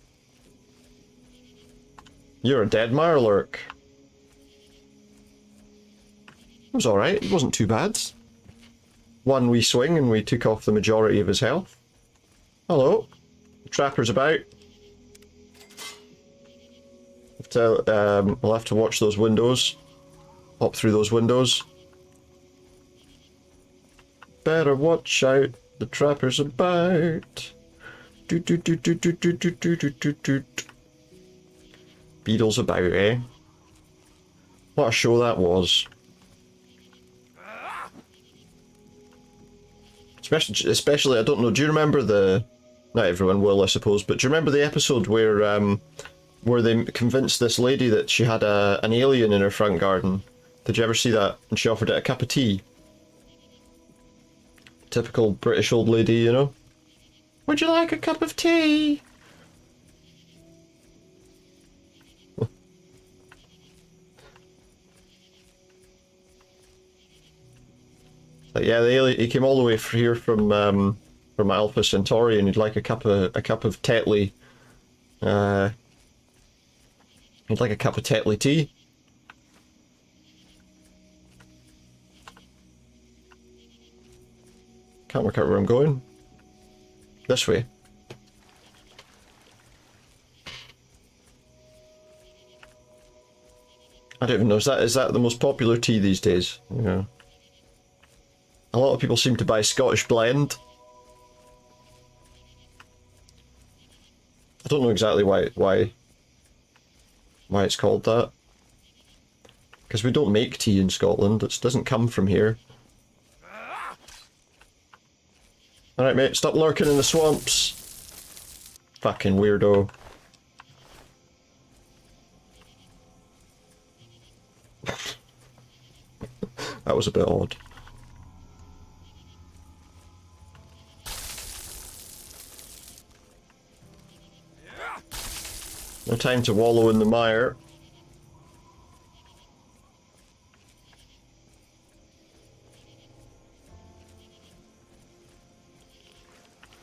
You're a dead Mirelurk. It was alright, it wasn't too bad. One wee swing and we took off the majority of his health. Hello. The trapper's about. We'll have to watch those windows. Hop through those windows. Better watch out, the trapper's about. Doot doot doot doot doot doot doot doot doot doot doot. Beetle's about, eh? What a show that was. Especially, I don't know, do you remember the... Not everyone will, I suppose, but do you remember the episode where they convinced this lady that she had an alien in her front garden? Did you ever see that? And she offered it a cup of tea. Typical British old lady, you know? Would you like a cup of tea? But yeah, the alien, he came all the way here from Alpha Centauri, and he'd like a cup of Tetley. He'd like a cup of Tetley tea. Can't work out where I'm going. This way. I don't even know. Is that the most popular tea these days? Yeah. A lot of people seem to buy Scottish Blend. I don't know exactly why it's called that. Because we don't make tea in Scotland. It doesn't come from here. Alright mate, stop lurking in the swamps. Fucking weirdo. That was a bit odd. No time to wallow in the mire.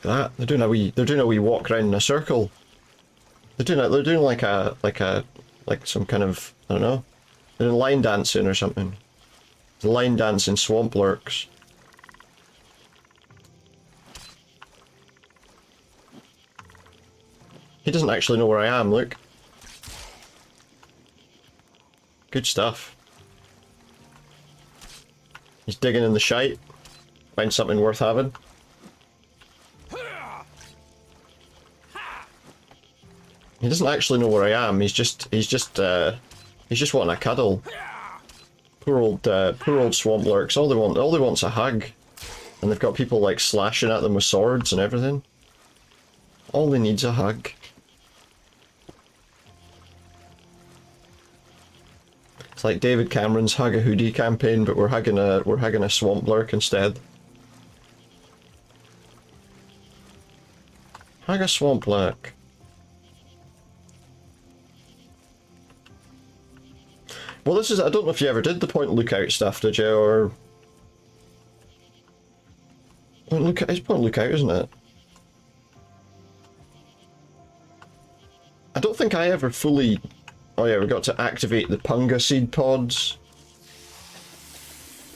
That they're doing a wee walk around in a circle. They're doing like some kind of, I don't know. They're doing line dancing or something. The line dancing swamp lurks. He doesn't actually know where I am, look. Good stuff. He's digging in the shite. Find something worth having. He doesn't actually know where I am. He's just wanting a cuddle. Poor old swamp lurks. All they want's a hug. And they've got people like slashing at them with swords and everything. All they need's a hug. It's like David Cameron's Hug a Hoodie campaign, but we're hugging a swamp lurk instead. Hug a swamp lurk. Well, this is, I don't know if you ever did the point lookout stuff, did you, or... It's point lookout, isn't it? I don't think I ever fully... Oh yeah, we got to activate the Punga seed pods.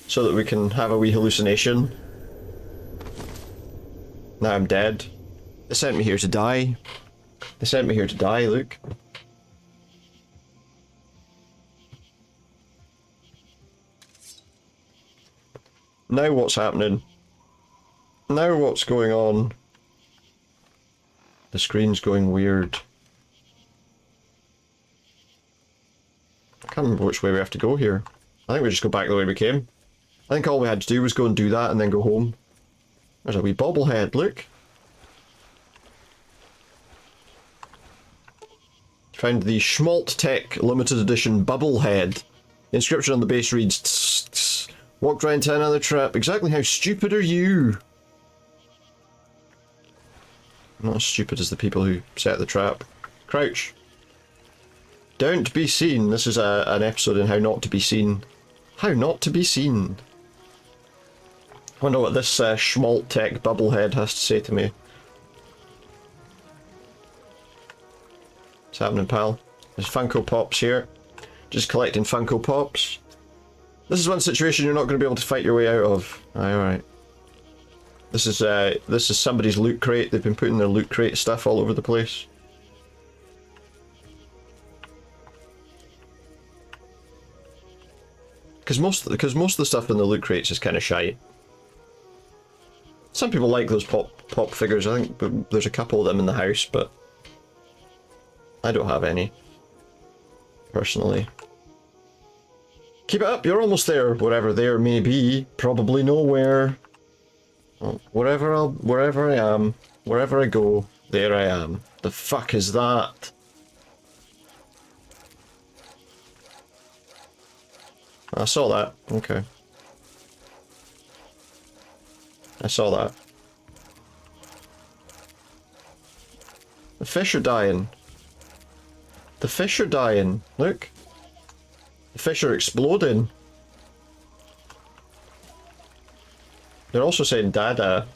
So that we can have a wee hallucination. Now I'm dead. They sent me here to die. They sent me here to die, look. Now what's happening? Now what's going on? The screen's going weird. I can't remember which way we have to go here. I think we just go back the way we came. I think all we had to do was go and do that and then go home. There's a wee bobblehead, look. Found the Schmaltech limited edition bubblehead. The inscription on the base reads, "Tss, tss. Walked around town on the trap. Exactly how stupid are you?" Not as stupid as the people who set the trap. Crouch. Don't be seen. This is an episode in how not to be seen. How not to be seen. I wonder what this Schmaltech bubblehead has to say to me. What's happening, pal? There's Funko Pops here. Just collecting Funko Pops. This is one situation you're not going to be able to fight your way out of. Aye, alright. This is somebody's loot crate. They've been putting their loot crate stuff all over the place. Because most of the stuff in the loot crates is kind of shite. Some people like those pop figures. I think there's a couple of them in the house, but I don't have any personally. Keep it up. You're almost there. Wherever there may be, probably nowhere. Well, wherever I am, wherever I go, there I am. The fuck is that? I saw that. Okay. I saw that. The fish are dying. The fish are dying. Look. The fish are exploding. They're also saying "Dada."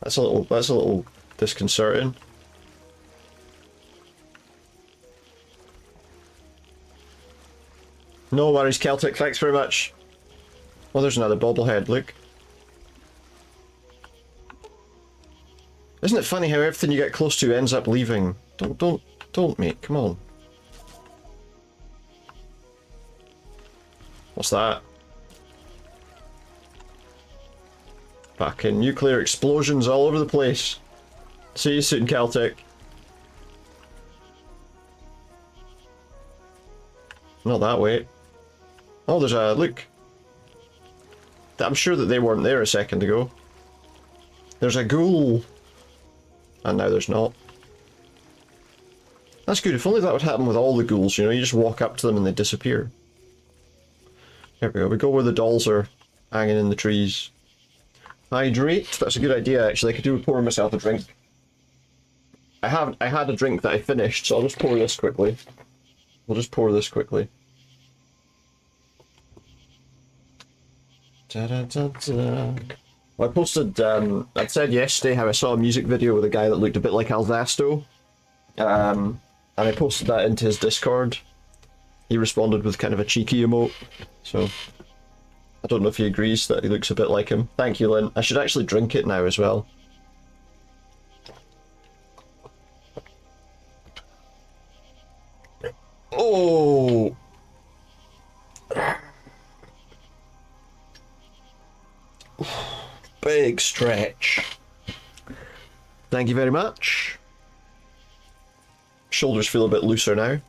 That's a little disconcerting. No worries, Celtic. Thanks very much. Well, there's another bobblehead. Look. Isn't it funny how everything you get close to ends up leaving? Don't, mate. Come on. What's that? Fucking nuclear explosions all over the place. See you soon, Celtic. Not that way. Oh, there's a... look. I'm sure that they weren't there a second ago. There's a ghoul. And now there's not. That's good. If only that would happen with all the ghouls, you know, you just walk up to them and they disappear. There we go. We go where the dolls are hanging in the trees. Hydrate. That's a good idea, actually. I could do pour myself a drink. I had a drink that I finished, so I'll just pour this quickly. We'll just pour this quickly. Da, da, da, da. Well, I posted, I'd said yesterday how I saw a music video with a guy that looked a bit like Alvasto. And I posted that into his Discord. He responded with kind of a cheeky emote. So, I don't know if he agrees that he looks a bit like him. Thank you, Lynn. I should actually drink it now as well. Oh! Big stretch. Thank you very much. Shoulders feel a bit looser now.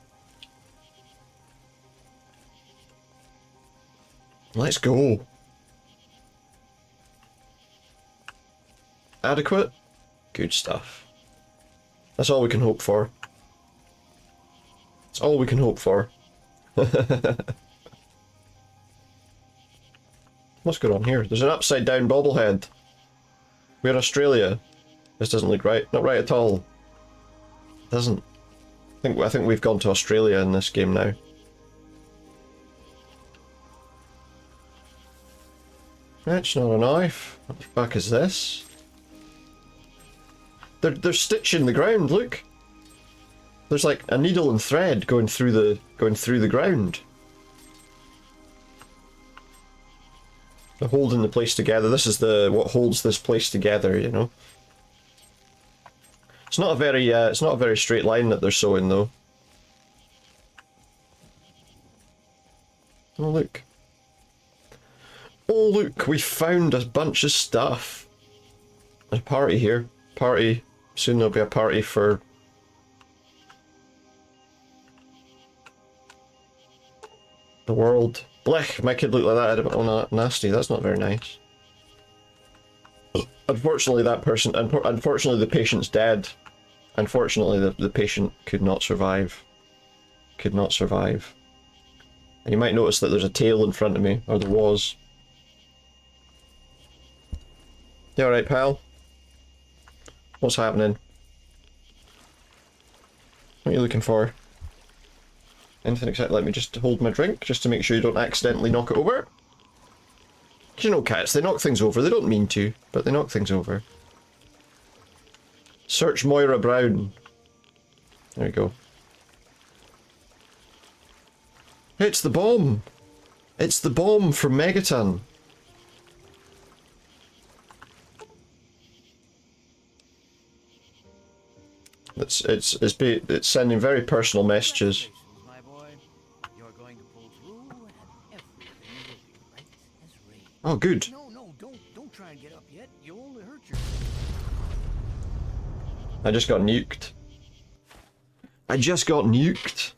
Let's go. Adequate? Good stuff. That's all we can hope for. That's all we can hope for. What's going on here? There's an upside down bobblehead. We're in Australia. This doesn't look right. Not right at all. It doesn't. I think we've gone to Australia in this game now. That's not a knife. What the fuck is this? They're stitching the ground. Look. There's like a needle and thread going through the ground. They're holding the place together. This is what holds this place together, you know. It's not a very straight line that they're sewing though. Oh look. Oh look, we found a bunch of stuff. There's a party here. Party. Soon there'll be a party for... the world. Blech, my kid looked like that. Oh, nasty. That's not very nice. Unfortunately, that person. Unfortunately, the patient's dead. Unfortunately, the patient could not survive. Could not survive. And you might notice that there's a tail in front of me, or there was. You alright, pal? What's happening? What are you looking for? Anything except let me just hold my drink, just to make sure you don't accidentally knock it over. 'Cause you know cats, they knock things over. They don't mean to, but they knock things over. Search Moira Brown. There we go. It's the bomb! It's the bomb from Megaton. It's sending very personal messages. My boy, you're going to pull through and everything will be right as rain. Oh, good. No, don't try and get up yet. You'll only hurt yourself. I just got nuked. I just got nuked.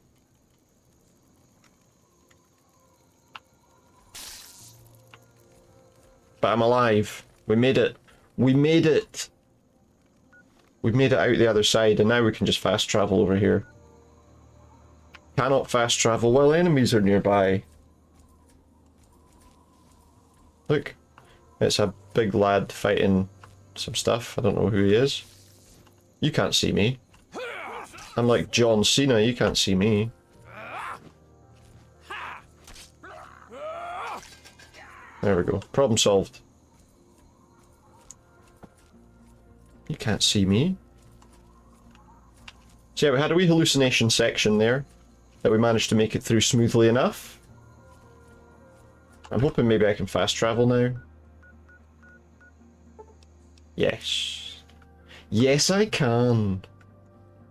But I'm alive. We made it. We made it. We've made it out the other side, and now we can just fast travel over here. Cannot fast travel while enemies are nearby. Look. It's a big lad fighting some stuff. I don't know who he is. You can't see me. I'm like John Cena, you can't see me. There we go. Problem solved. You can't see me. So yeah, we had a wee hallucination section there that we managed to make it through smoothly enough. I'm hoping maybe I can fast travel now. Yes. Yes, I can.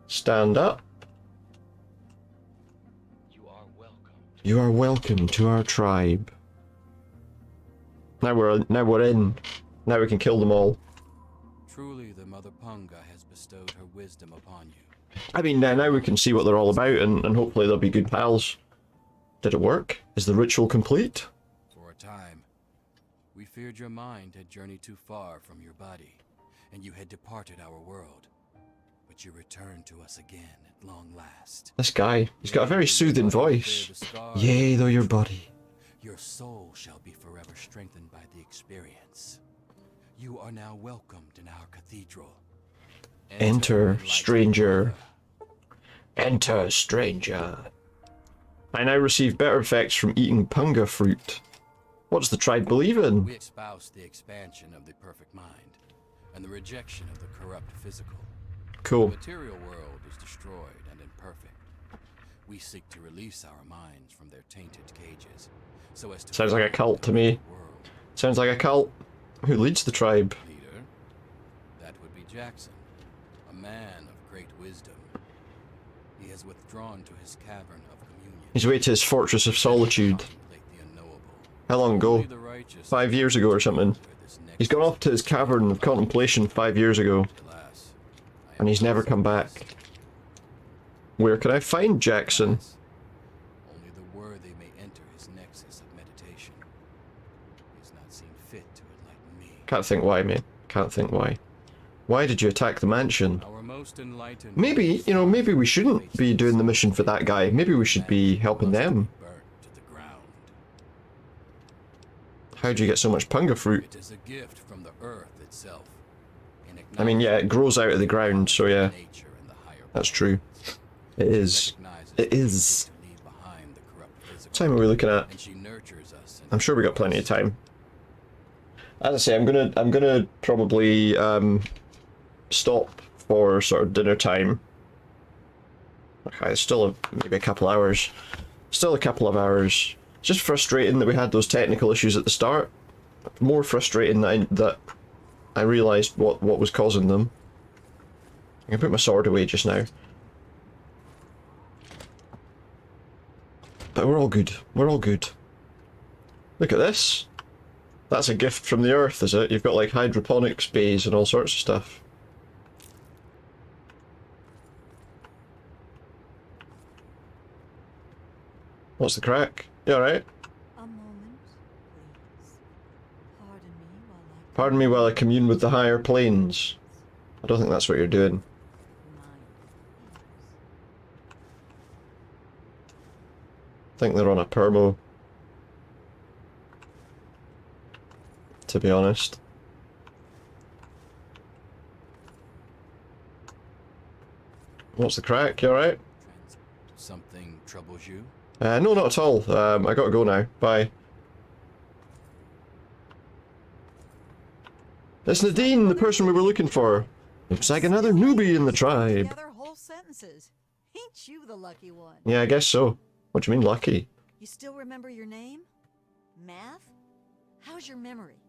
Stand up. You are welcome. You are welcome to our tribe. Now we're in. Now we can kill them all. Truly, the Mother Punga has bestowed her wisdom upon you. I mean, now we can see what they're all about, and hopefully they'll be good pals. Did it work? Is the ritual complete? For a time, we feared your mind had journeyed too far from your body, and you had departed our world. But you returned to us again at long last. This guy, he's got a very soothing voice. Bear the scars Yea, though your body. Your soul shall be forever strengthened by the experience. You are now welcomed in our cathedral. Enter, enlightened stranger. brother. Enter, stranger. I now receive better effects from eating punga fruit. What does the tribe believe in? We espouse the expansion of the perfect mind and the rejection of the corrupt physical. Cool. The material world is destroyed and imperfect. We seek to release our minds from their tainted cages, so as to Sounds like a cult to me. the world. Sounds like a cult. Who leads the tribe? Leader, that would be Jackson, a man of great wisdom. He has withdrawn to his cavern of communion. He's away to his fortress of solitude. Contemplate the unknowable. How long ago? Only the righteous 5 years ago or something. where this He's gone off to his cavern of contemplation 5 years ago, Alas, I and he's am never come back. Where can I find Jackson? Only the worthy may enter his nexus of meditation. He has not seen fit to enlighten me. Can't think why, mate. Can't think why. Why did you attack the mansion? Our most enlightened Maybe, you know, maybe we shouldn't be doing the mission for that guy. Maybe we should be helping them. burnt to the ground. How'd you get so much punga fruit? It is a gift from the earth itself. in I mean, yeah, it grows out of the ground, so yeah, nature and the higher that's true. It is. recognizes It the is. need to leave behind the corrupt physical, What time are we looking at? and she nurtures us in I'm sure we got plenty of us. time. As I say, I'm gonna probably stop for sort of dinner time. Okay, it's still maybe a couple hours. Still a couple of hours. It's just frustrating that we had those technical issues at the start. More frustrating that I realised what was causing them. I can put my sword away just now. But we're all good. We're all good. Look at this. That's a gift from the earth, is it? You've got like hydroponics bays and all sorts of stuff. What's the crack? You alright? A Pardon me while I commune with the higher planes. I don't think that's what you're doing. I think they're on a permo. To be honest. What's the crack? You alright? Something troubles you? No, not at all. I gotta go now. Bye. It's Nadine, the person we were looking for. Looks like another newbie in the tribe. Together whole sentences. Ain't you the lucky one? Yeah, I guess so. What do you mean, lucky? You still remember your name? Math? How's your memory?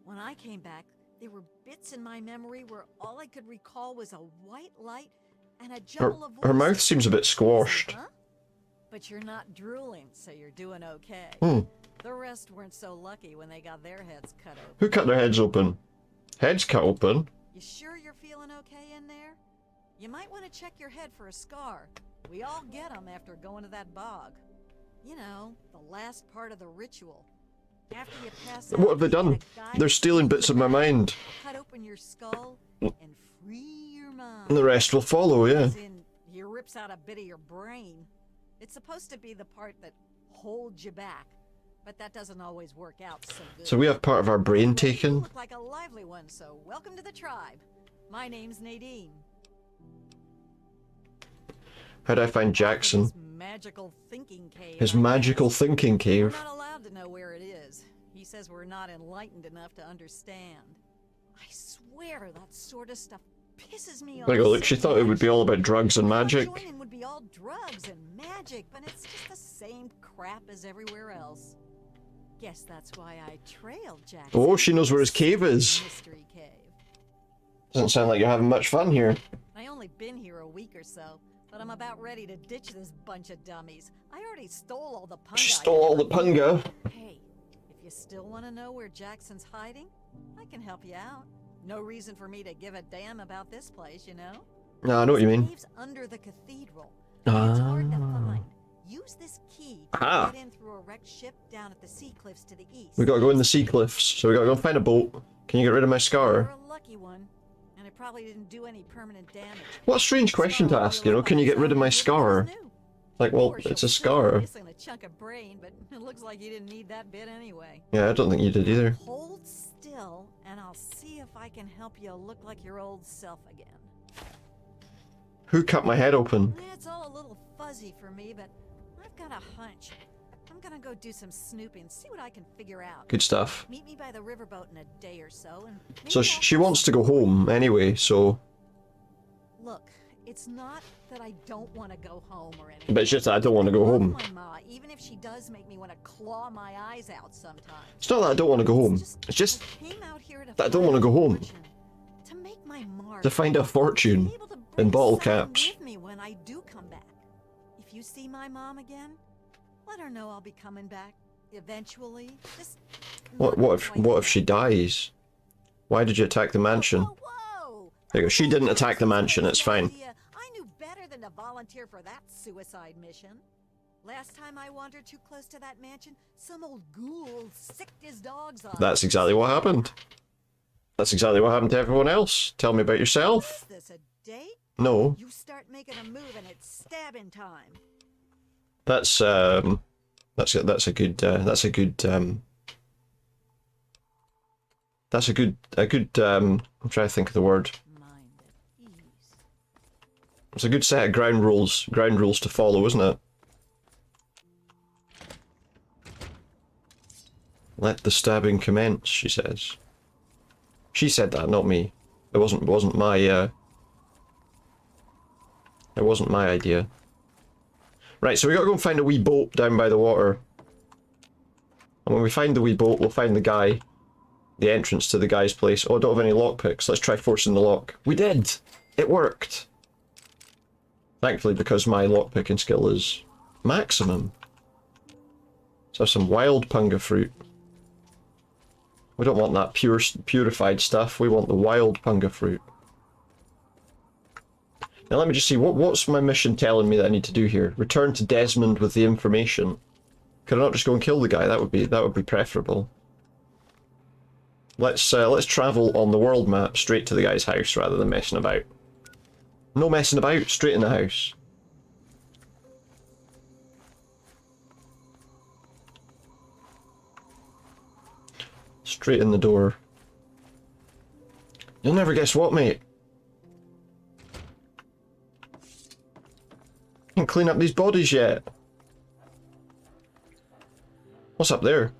When I came back, there were bits in my memory where all I could recall was a white light and a jumble of voices. Her mouth seems a bit squashed. Huh? But you're not drooling, so you're doing okay. Hmm. The rest weren't so lucky when they got their heads cut open. Who cut their heads open? Heads cut open? You sure you're feeling okay in there? You might want to check your head for a scar. We all get 'em after going to that bog. You know, the last part of the ritual. After you pass out, What have they done? a guy They're stealing bits of my mind. cut open your skull and free your mind. And the rest will follow, yeah. As in, he rips out a bit of your brain. It's supposed to be the part that holds you back, but that doesn't always work out so good. So we have part of our brain You taken? look like a lively one, so welcome to the tribe. My name's Nadine. How do I find Jackson? His magical thinking cave. His I magical guess. thinking We're cave. not allowed to know where it is. He says we're not enlightened enough to understand. I swear that sort of stuff pisses me off. There you go, look, she so thought it would be much. all about drugs and I thought magic. joining would be all drugs and magic, but it's just the same crap as everywhere else. Guess that's why I trailed Jackson. Oh, she knows where his cave is. Mystery cave. Doesn't sound like you're having much fun here. I only been here a week or so, but I'm about ready to ditch this bunch of dummies. I already stole all the punga. She I stole all the could. punga. Hey, if you still want to know where Jackson's hiding, I can help you out. No reason for me to give a damn about this place, you know? No, I know what you This mean. cave's under the cathedral. It's hard to Ah. find. Use this key to Ah. get in through a wrecked ship down at the sea cliffs to the east. We gotta go in the sea cliffs, so we gotta go find a boat. Can you get rid of my You're scar? a lucky one, and it probably didn't do any permanent damage. What a strange question to ask, you know? Can you get rid of my scar? Like, well, it's a scar. Missing a chunk of brain, but it looks like you didn't need that bit anyway. Yeah, I don't think you did either. Hold still, and I'll see if I can help you look like your old self again. Who cut my head open? It's all a little fuzzy for me, but I've got a hunch. I'm gonna go do some snooping, see what I can figure out. Good stuff. Meet me by the riverboat in a day or so, and maybe So I'll she have wants to go something. home anyway, so... Look, it's not that I don't want to go home or anything. But it's just that I don't want to go love home. my ma, even if she does make me want to claw my eyes out sometimes. It's not that I don't want to go home. It's just I came out here to that I don't find want to go a home. fortune, to make my mark, To find a fortune be able to in bring bottle someone caps. with me when I do come back. If you see my mom again, let her know I'll be coming back eventually. Just not What quite if she dies? Why did you attack the mansion? Whoa, whoa. There you go, she didn't attack the mansion, it's fine. Idea. I knew better than to volunteer for that suicide mission. Last time I wandered too close to that mansion, some old ghoul sicked his dogs on. That's exactly what happened. That's exactly what happened to everyone else. Tell me about yourself. Is this a date? No, You start making a move and it's stabbing time. that's a good I'm trying to think of the word. Mind at ease. It's a good set of ground rules to follow, isn't it? Let the stabbing commence, she says. She said that, not me. It wasn't my idea. Right, so we gotta go and find a wee boat down by the water. And when we find the wee boat, we'll find the guy. The entrance to the guy's place. Oh, I don't have any lockpicks. Let's try forcing the lock. We did! It worked! Thankfully, because my lockpicking skill is maximum. Let's have some wild punga fruit. We don't want that purified stuff. We want the wild punga fruit. Now let me just see, what's my mission telling me that I need to do here? Return to Desmond with the information. Could I not just go and kill the guy? That would be preferable. Let's travel on the world map straight to the guy's house rather than messing about. No messing about, straight in the house. Straight in the door. You'll never guess what, mate. Can't clean up these bodies yet. What's up there?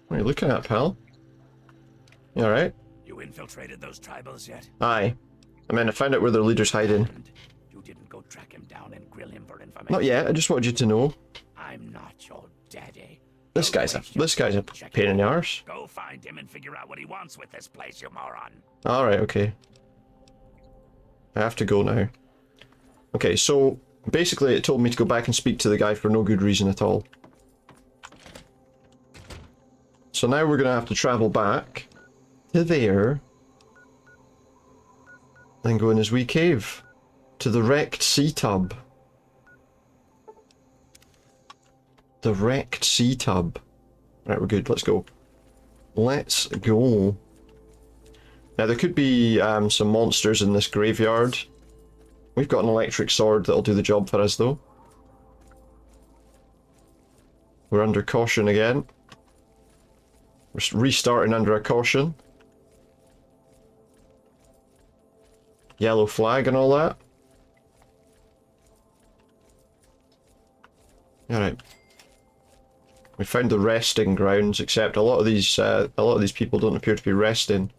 What are you looking at, pal? You alright? You infiltrated those tribals yet? Aye. I mean, I found out where their leader's hiding. And you didn't go track him down and grill him for information? Not yet, I just wanted you to know. I'm not your daddy. This Don't guy's a waste your time pain in the arse. Go find him and figure out what he wants with this place, you moron. Alright, okay. I have to go now. Okay, so basically it told me to go back and speak to the guy for no good reason at all. So now we're going to have to travel back to there. Then go in his wee cave. To the wrecked sea tub. The wrecked sea tub. Right, we're good. Let's go. Let's go. Now there could be some monsters in this graveyard. We've got an electric sword that'll do the job for us though. We're under caution again. We're restarting under a caution. Yellow flag and all that. Alright. We found the resting grounds, except a lot of these people don't appear to be resting.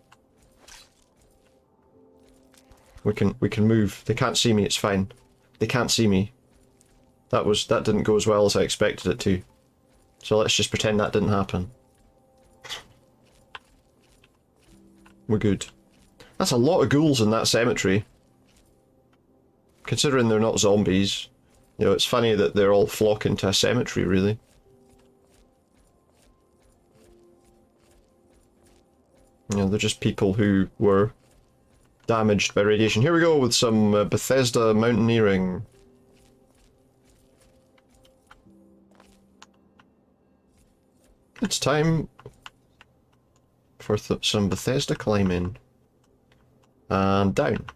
We can move. They can't see me, it's fine. They can't see me. That didn't go as well as I expected it to. So let's just pretend that didn't happen. We're good. That's a lot of ghouls in that cemetery. Considering they're not zombies. You know, it's funny that they're all flocking to a cemetery, really. You know, they're just people who were damaged by radiation. Here we go with some Bethesda mountaineering. It's time for some Bethesda climbing. And down.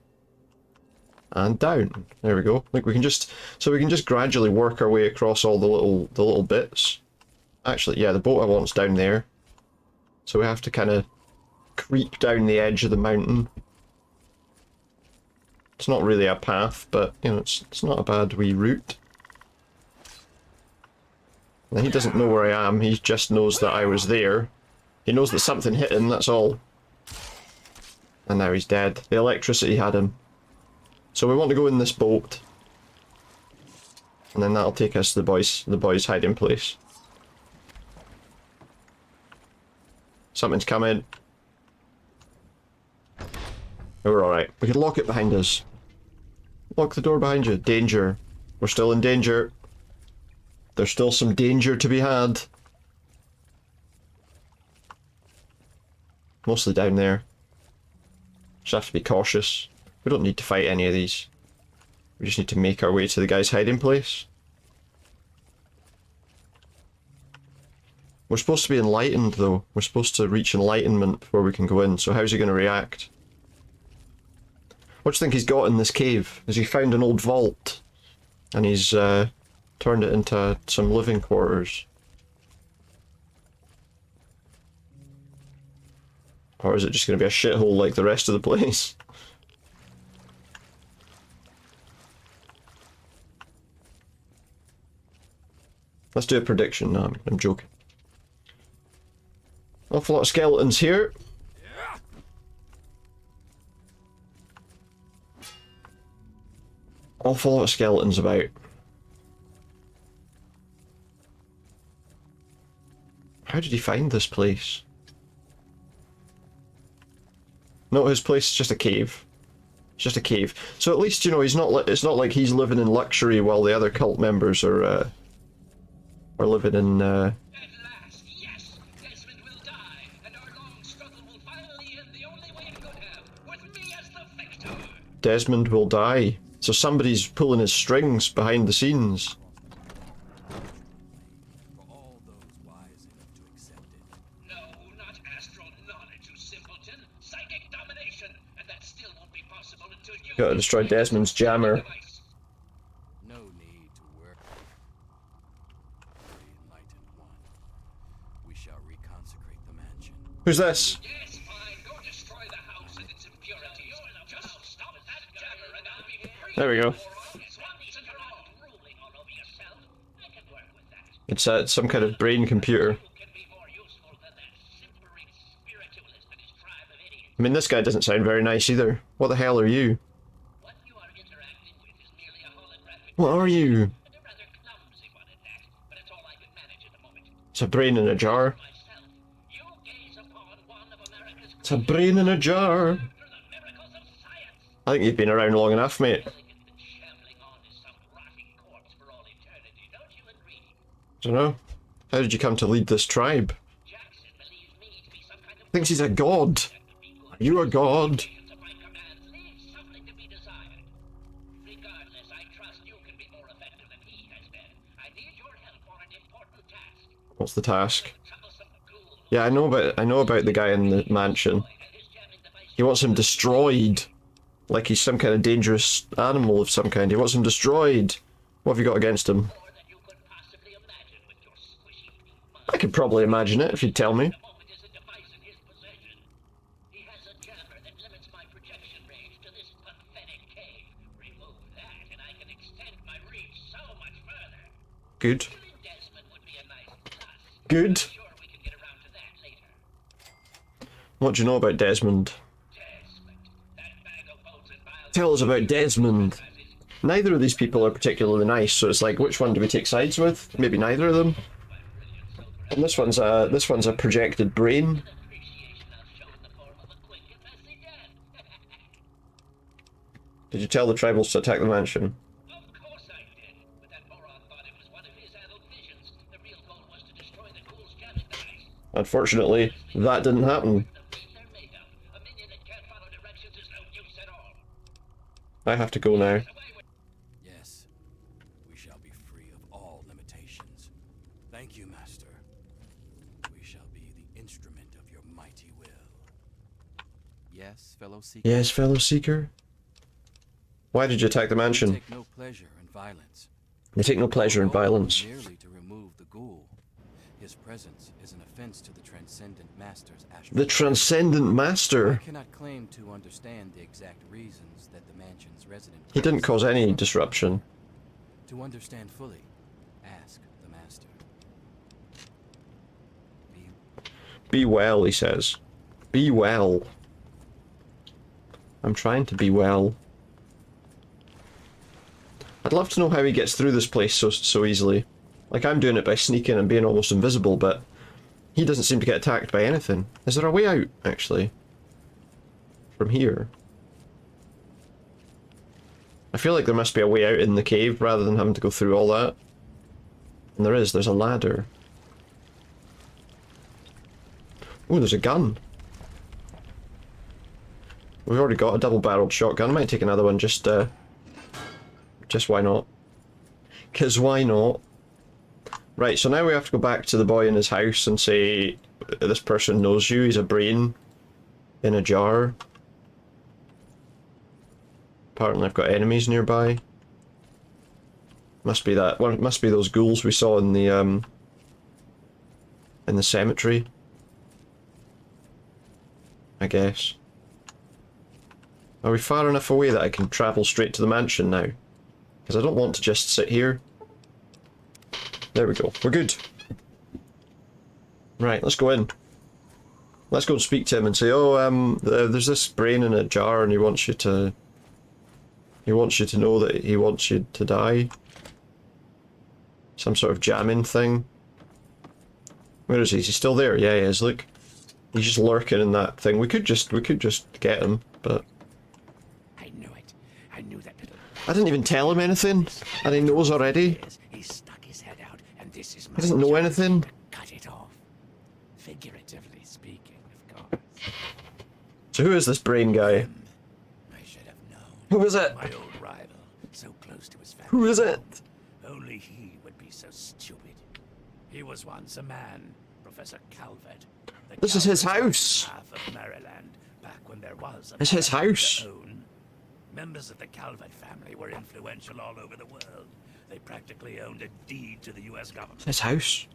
And down. There we go. Like we can just gradually work our way across all the little bits. Actually, yeah, the boat I want's down there. So we have to kind of creep down the edge of the mountain. It's not really a path, but you know, it's not a bad wee route. And he doesn't know where I am, he just knows that I was there. He knows that something hit him, that's all. And now he's dead. The electricity had him. So we want to go in this boat. And then that'll take us to the boys' hiding place. Something's coming. We're alright. We can lock it behind us. Lock the door behind you. Danger. We're still in danger. There's still some danger to be had. Mostly down there. Just have to be cautious. We don't need to fight any of these. We just need to make our way to the guy's hiding place. We're supposed to be enlightened though. We're supposed to reach enlightenment before we can go in, so how's he going to react? What do you think he's got in this cave? Has he found an old vault? And he's turned it into some living quarters? Or is it just going to be a shithole like the rest of the place? Let's do a prediction. No, I'm joking. Awful lot of skeletons here. Awful lot of skeletons about. How did he find this place? No, his place is just a cave. It's just a cave. So at least, you know, he's not. It's not like he's living in luxury while the other cult members are living in. At last, yes, Desmond will die, and our long struggle will finally end the only way it could have, with me as the victor. Desmond will die. So somebody's pulling his strings behind the scenes. For all those wise enough to accept it. No, not as psychic domination, and that still won't be possible until you Gotta destroy Desmond's jammer. device. No need to worry. Very enlightened one. We shall reconsecrate the mansion. Who's this? Yes, fine. Go destroy the house and its impurities. Just stop that jammer and I'll be free. There we go. As long as you're not drooling all over yourself, I can work with that. It's some kind of brain computer. You can be more useful than that simpering spiritualist and his tribe of idiots. I mean, this guy doesn't sound very nice either. What the hell are you? What you are interacting with is merely a holographic What are you? and a rather clumsy one at that, but it's all I can manage at the moment. It's a brain in a jar. Myself, you gaze upon one of America's It's a brain in a jar. through the miracles of science. I think you've been around long enough, mate. Elegant and shambling on as some rotting corpse for all eternity, don't you agree? Dunno. How did you come to lead this tribe? Jackson believes me to be some kind of Thinks he's a god. that would be good. Are you a god? Of my commands leaves something to be desired. Regardless, I trust you can be more effective than he has been. I need your help on an important task. What's the task? Troublesome ghoul Yeah, I know about the guy in the mansion. and his jamming device. He wants him destroyed. Like he's some kind of dangerous animal of some kind. He wants him destroyed. What have you got against him? More than you could possibly imagine with your squishy pink mind. I could probably imagine it if you'd tell me. The moment is a device in his possession. He has a jammer that limits my projection range to this pathetic cave. Remove that, and I can extend my reach so much further. Good. Killing Desmond would be a nice plus. Good. Sure, we can get around to that later. What do you know about Desmond? Desmond, that bag of bones and bile. Tell us about Desmond. Neither of these people are particularly nice, so it's like, which one do we take sides with? Maybe neither of them. And this one's a projected brain. Appreciation I'll show in the form of a quick and messy death. Did you tell the tribals to attack the mansion? Of course I did, but that moron thought it was one of his adult visions. The real goal was to destroy the ghoul's jamming device. Unfortunately, that didn't happen. The meat they're made of. A minion that can't follow directions is no use at all. I have to go now. Away with Yes, we shall be free of all limitations. Thank you, Master. We shall be the instrument of your mighty will. Yes, fellow seeker. Yes, fellow seeker. Why did you attack the mansion? Take no pleasure in violence. They take no pleasure in Our goal violence. is merely to remove the ghoul. His presence is an offense to the Transcendent Master's astral. The Transcendent I Master. cannot claim to understand the exact reasons that the mansion's resident. He didn't cause any disruption. To understand fully, ask the Master. Be well, he says. Be well. I'm trying to be well. I'd love to know how he gets through this place so easily. Like, I'm doing it by sneaking and being almost invisible, but he doesn't seem to get attacked by anything. Is there a way out, actually? From here? I feel like there must be a way out in the cave rather than having to go through all that. And there is, there's a ladder. Oh, there's a gun. We've already got a double-barreled shotgun. I might take another one just why not? 'Cause why not? Right, so now we have to go back to the boy in his house and say, this person knows you, he's a brain in a jar. Apparently I've got enemies nearby. Must be that, well, it must be those ghouls we saw in the cemetery. I guess. Are we far enough away that I can travel straight to the mansion now? Because I don't want to just sit here. There we go. We're good. Right, let's go in. Let's go and speak to him and say, oh, there's this brain in a jar and he wants you to... He wants you to know that he wants you to die. Some sort of jamming thing. Where is he? Is he still there? Yeah, he is, look. He's just lurking in that thing. We could just get him, but... I knew it. I knew that little... I didn't even tell him anything, and he knows already. He stuck his head out, and this is my He doesn't know chance anything. to cut it off. Figuratively speaking, of course. So who is this brain guy? I should have known. Who is it? My old rival, so close to his family. Who is it? Only he would be so stupid. He was once a man, Professor Calvert. The This is his Calvert house. Half of Maryland, Back when there was It's his America house. to own. Members of the Calvert family were influential all over the world. They practically owned a deed to the U.S. government. His house.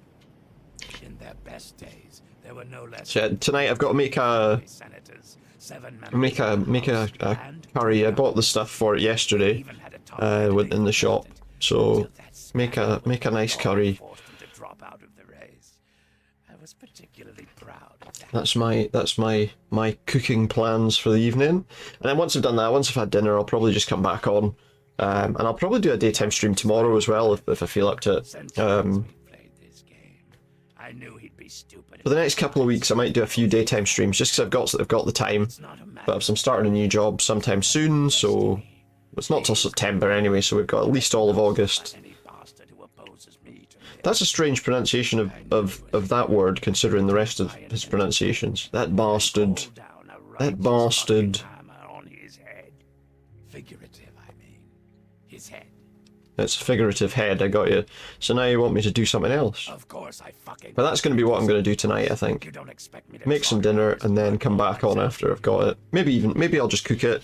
In their best days, there were no less. So tonight I've got to make a senators, 7 make a members of the House, a and curry. I bought the stuff for it yesterday, even had a top in the shop. candidate So until that make a nice scandal curry. forced him to drop out of the race. I was particularly proud of that. That's my cooking plans for the evening. And then once I've done that, once I've had dinner, I'll probably just come back on, and I'll probably do a daytime stream tomorrow as well if I feel up to it. Since we played this game, I knew he'd be stupid. For the next couple of weeks, I might do a few daytime streams just because I've got the time. It's not a matter But I'm starting a new job sometime soon, so it's not till September anyway. So we've got at least all of August. any bastard who opposes me to live. That's a strange pronunciation of that word, considering the rest of his pronunciations. That bastard. Pull down a That righteous bastard. fucking hammer on his head. Figurative, I mean. His head. It's a figurative head, I got you. So now you want me to do something else. Of course I fucking. But that's going to be what I'm going to do tonight, I think. You don't expect me to Make some slaughter dinner this and then blood come back on after I've got it. Maybe I'll just cook it,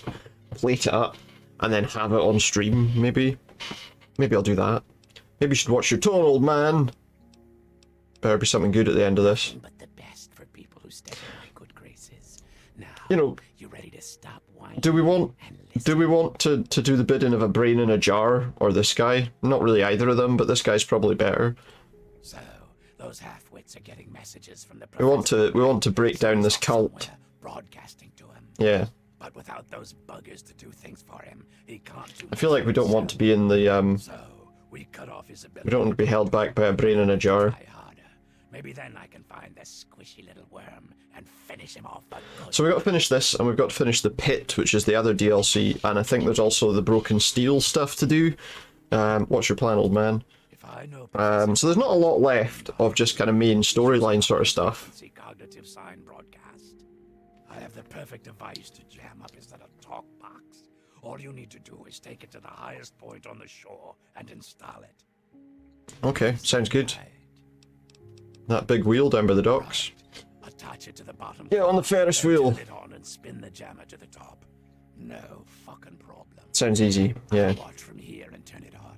plate it up, and then have it on stream, maybe. Maybe I'll do that. Maybe you should watch your tone, old man. Better be something good at the end of this. but the best for people who stay in my good graces. Now, You know, you ready to stop whining? do we want to do the bidding of a brain in a jar or this guy? Not really either of them, but this guy's probably better. So, those half-wits are getting messages from the We want to break down this cult. somewhere, broadcasting to him. Yeah. But without those buggers to do things for him, he can't do I feel like we don't want to be in the So, we cut off his ability. we don't want to be held back by a brain in a jar. Try harder. Maybe then I can find this squishy little worm and finish him off for good. So we've got to finish this, and we've got to finish the pit, which is the other DLC, and I think there's also the broken steel stuff to do. What's your plan, old man? If I know So there's not a lot left of just kind of main storyline sort of stuff. frequency cognitive sign broadcast, I have the perfect device to jam up his little talk box. All you need to do is take it to the highest point on the shore and install it. Okay, sounds good. Right. That big wheel down by the docks. Attach it to the bottom. Get on the Ferris then wheel. Turn it on and spin the jammer to the top. No fucking problem. Sounds easy, yeah. I'll watch from here and turn it on.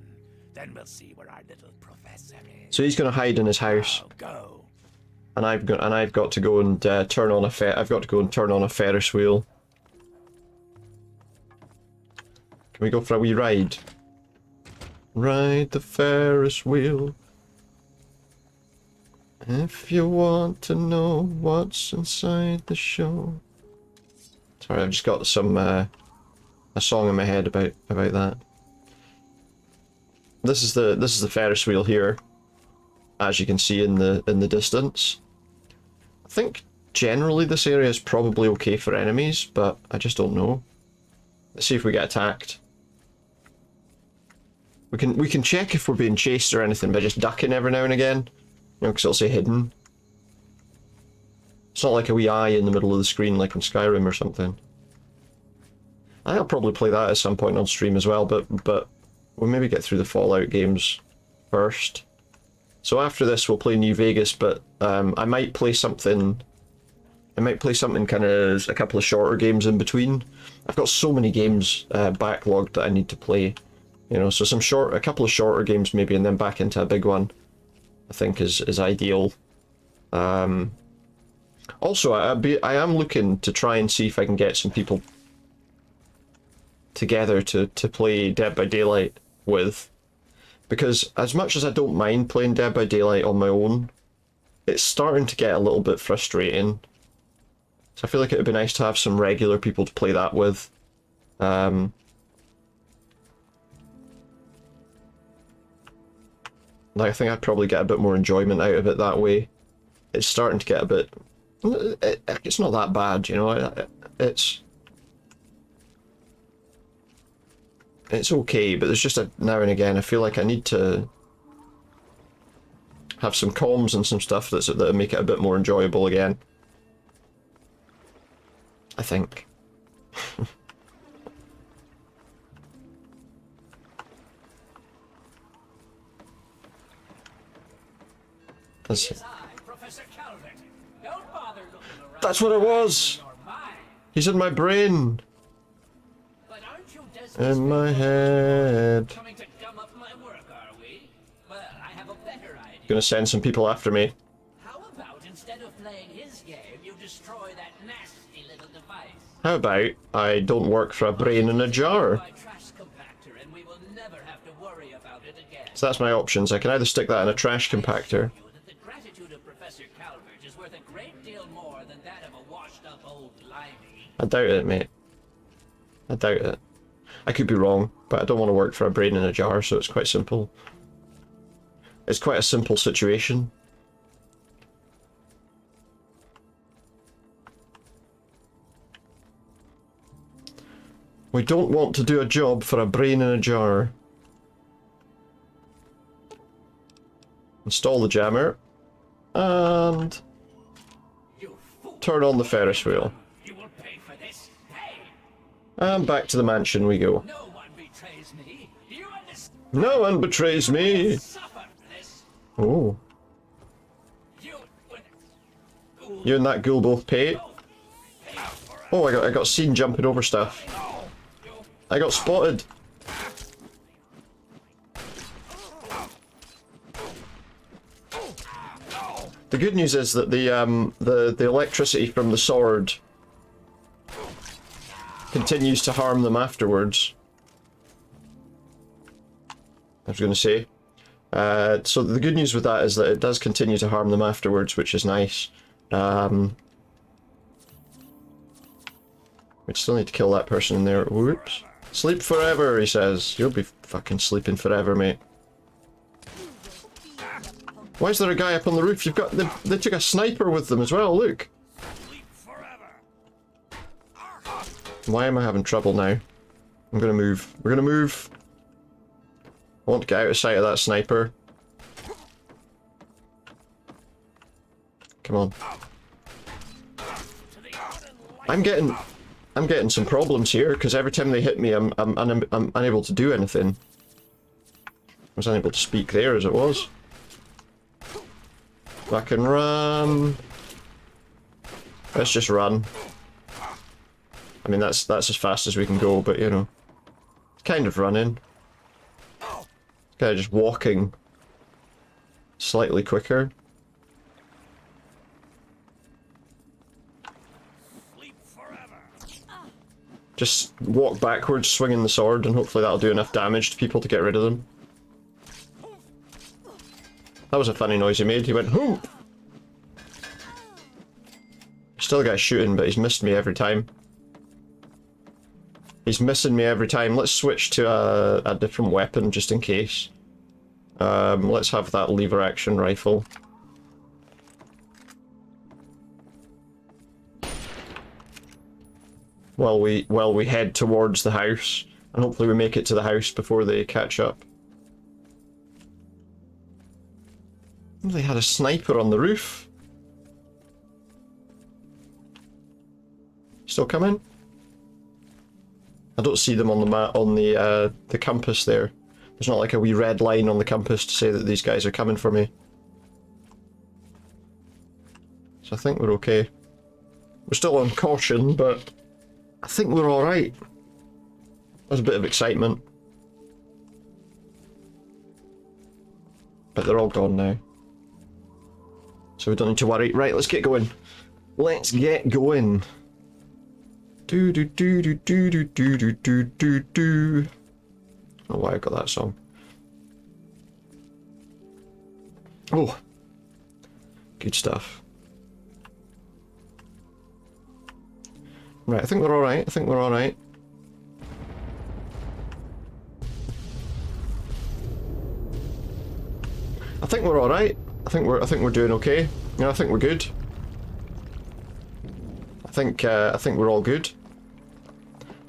Then we'll see where our little professor is. So he's going to hide in his house, Now go. and I've got to go and turn on a Ferris wheel. Can we go for a wee ride? Ride the Ferris wheel. If you want to know what's inside the show. Sorry, I've just got some a song in my head about that. This is the Ferris wheel here, as you can see in the distance. I think generally this area is probably okay for enemies, but I just don't know. Let's see if we get attacked. We can check if we're being chased or anything by just ducking every now and again. You know, because it'll say hidden. It's not like a wee eye in the middle of the screen like in Skyrim or something. I'll probably play that at some point on stream as well, but we'll maybe get through the Fallout games first. So after this we'll play New Vegas, but I might play something kind of a couple of shorter games in between. I've got so many games backlogged that I need to play. You know, so a couple of shorter games maybe, and then back into a big one, I think is ideal. Also, I am looking to try and see if I can get some people together to play Dead by Daylight with, because as much as I don't mind playing Dead by Daylight on my own, it's starting to get a little bit frustrating. So I feel like it would be nice to have some regular people to play that with. Like, I think I'd probably get a bit more enjoyment out of it that way. It's starting to get a bit... It's not that bad, you know. It's okay, but there's just now and again I feel like I need to have some comms and some stuff that make it a bit more enjoyable again. I think. Professor Calvert. Don't bother looking around. That's what it was! Your mind. He's in my brain. But aren't you desperate In my for head. coming to gum up my work, are we? Well, I have a better idea. Gonna send some people after me. How about instead of playing his game, you destroy that nasty little device? How about I don't work for a brain in a jar? My trash compactor, and we will never have to worry about it again. So that's my options. I can either stick that in a trash compactor. You that the gratitude of Professor Calvert is worth a great deal more than that of a washed-up old limey. I doubt it, mate. I doubt it. I could be wrong, but I don't want to work for a brain in a jar, so it's quite simple. It's quite a simple situation. We don't want to do a job for a brain in a jar. Install the jammer. And You fool! turn on the Ferris wheel. You will pay for this. Hey! And back to the mansion we go. No one betrays me. You understand? No one betrays me. Suffer for this. Oh. You would. You and that ghoul both pay. Pay for it. Oh, I got seen jumping over stuff. I got spotted. The good news is that the electricity from the sword continues to harm them afterwards. I was going to say. So the good news with that is that it does continue to harm them afterwards, which is nice. We still need to kill that person in there. Whoops. Sleep forever, he says. You'll be fucking sleeping forever, mate. Why is there a guy up on the roof? You've got... They took a sniper with them as well, look. Why am I having trouble now? I'm gonna move. We're gonna move. I want to get out of sight of that sniper. Come on. I'm getting some problems here because every time they hit me, I'm unable to do anything. I was unable to speak there as it was. Back and run. Let's just run. I mean that's as fast as we can go, but you know, kind of running. Kind of just walking. Slightly quicker. Just walk backwards, swinging the sword, and hopefully that'll do enough damage to people to get rid of them. That was a funny noise he made. He went, "Hoo!" Still a guy shooting, but he's missed me every time. He's missing me every time. Let's switch to a different weapon, just in case. Let's have that lever action rifle. While we head towards the house, and hopefully we make it to the house before they catch up. They had a sniper on the roof. Still coming? I don't see them on the map on the compass there. There's not like a wee red line on the compass to say that these guys are coming for me. So I think we're okay. We're still on caution, but I think we're alright. There's a bit of excitement. But they're all gone now. So we don't need to worry. Right, let's get going. Let's get going. Do do do do do do do do do do do. I don't know why I got that song. Oh. Good stuff. Right, I think we're alright. I think we're alright. I think we're alright. I think we're doing okay. Yeah, I think we're good. I think we're all good.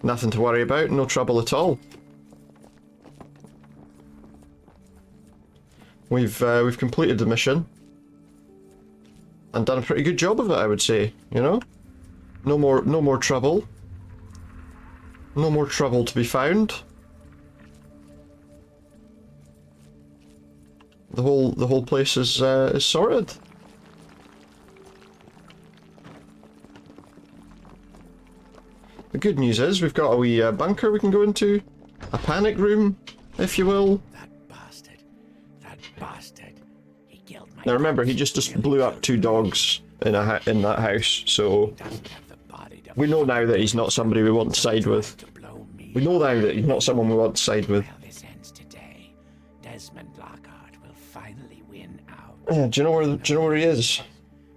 Nothing to worry about, no trouble at all. We've completed the mission. And done a pretty good job of it, I would say, you know? No more trouble. No more trouble to be found. The whole place is sorted. The good news is we've got a wee bunker we can go into. A panic room, if you will. That bastard. That bastard. He killed my... Now remember, he just blew up 2 dogs in in that house, so Doesn't have the body to we know now that he's not somebody we want to side with. to blow me. We know now that he's not someone we want to side with. Well, this ends today. Desmond Lockhart will finally win out. Yeah, do you know where he is?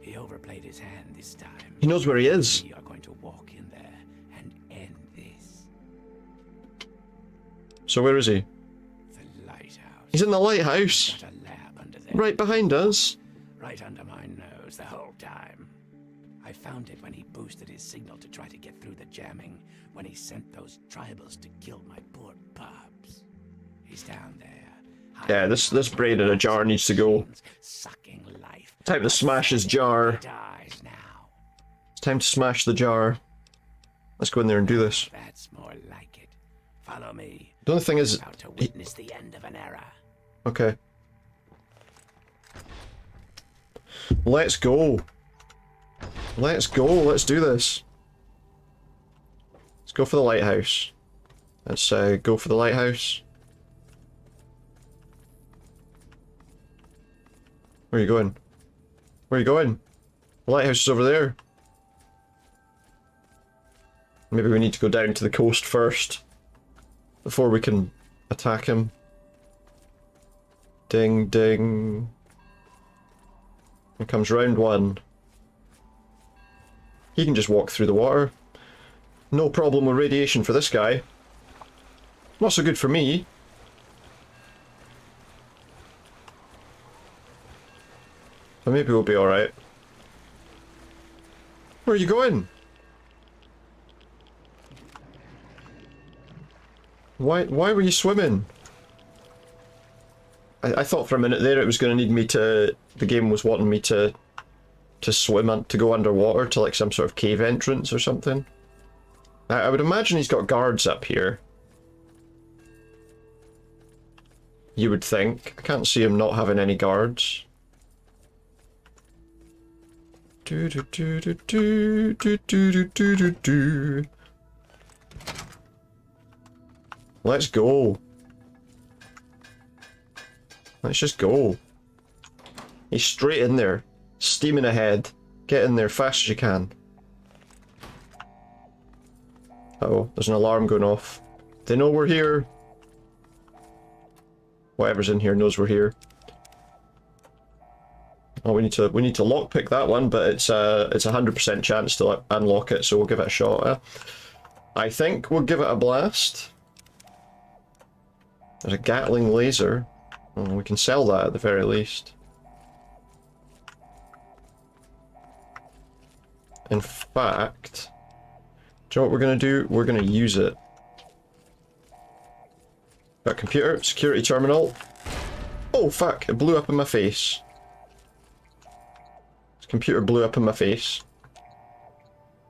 He overplayed his hand this time. He knows where he is. We are going to walk in there and end this. So where is he? The lighthouse. He's in the lighthouse. Got a lab under there. Right behind us. Right under my nose the whole time. I found it when he boosted his signal to try to get through the jamming, when he sent those tribals to kill my poor pups. He's down there. Yeah, this brain in a jar needs to go. Sucking life. Time to smash his jar. Dies now. It's time to smash the jar. Let's go in there and do this. That's more like it. Follow me. The only thing is... About to witness the end of an era. Okay. Let's go. Let's go. Let's do this. Let's go for the lighthouse. Let's go for the lighthouse. Where are you going? Where are you going? The lighthouse is over there. Maybe we need to go down to the coast first before we can attack him. Ding ding. Here comes round 1. He can just walk through the water. No problem with radiation for this guy. Not so good for me. But maybe we'll be alright. Where are you going? Why were you swimming? I thought for a minute there it was going to need me to... The game was wanting me to swim and to go underwater to like some sort of cave entrance or something. I would imagine he's got guards up here. You would think. I can't see him not having any guards. Do do do do do do do do do do. Let's go. Let's just go. He's straight in there. Steaming ahead. Get in there fast as you can. Uh-oh, there's an alarm going off. They know we're here. Whatever's in here knows we're here. Oh, we need to lockpick that one, but it's a 100% chance to unlock it, so we'll give it a shot. I think we'll give it a blast. There's a Gatling laser. Oh, we can sell that at the very least. In fact, do you know what we're going to do? We're going to use it. Got computer, security terminal. Oh fuck, it blew up in my face. This computer blew up in my face.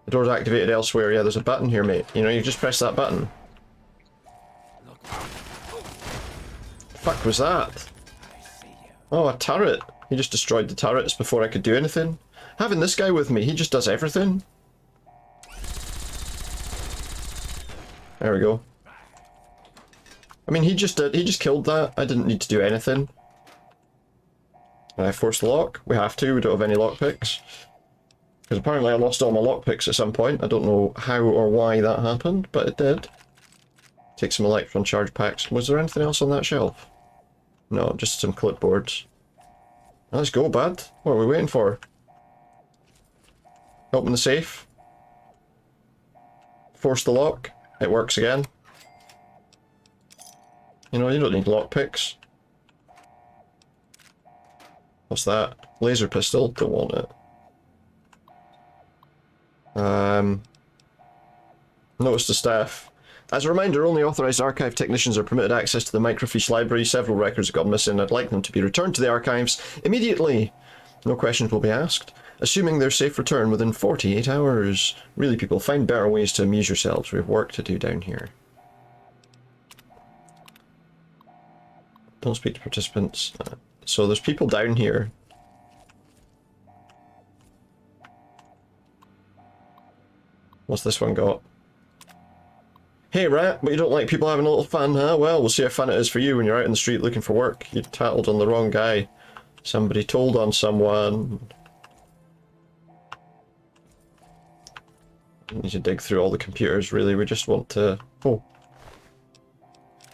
The door's activated elsewhere. Yeah, there's a button here, mate. You know, you just press that button. Fuck was that? Oh, a turret. He just destroyed the turrets before I could do anything. Having this guy with me, he just does everything. There we go. I mean, he just killed that. I didn't need to do anything. Force lock. We have to. We don't have any lockpicks. Because apparently I lost all my lockpicks at some point. I don't know how or why that happened, but it did. Take some electron charge packs. Was there anything else on that shelf? No, just some clipboards. Let's go, bud. What are we waiting for? Open the safe. Force the lock. It works again. You know, you don't need lockpicks. What's that? Laser pistol? Don't want it. Notice to staff. As a reminder, only authorised archive technicians are permitted access to the microfiche library. Several records have gone missing. I'd like them to be returned to the archives immediately. No questions will be asked, assuming their safe return within 48 hours. Really, people, find better ways to amuse yourselves. We have work to do down here. Don't speak to participants. So there's people down here. What's this one got? Hey rat, but you don't like people having a little fun, huh? Well, we'll see how fun it is for you when you're out in the street looking for work. You tattled on the wrong guy. Somebody told on someone. We need to dig through all the computers, really. We just want to... Oh.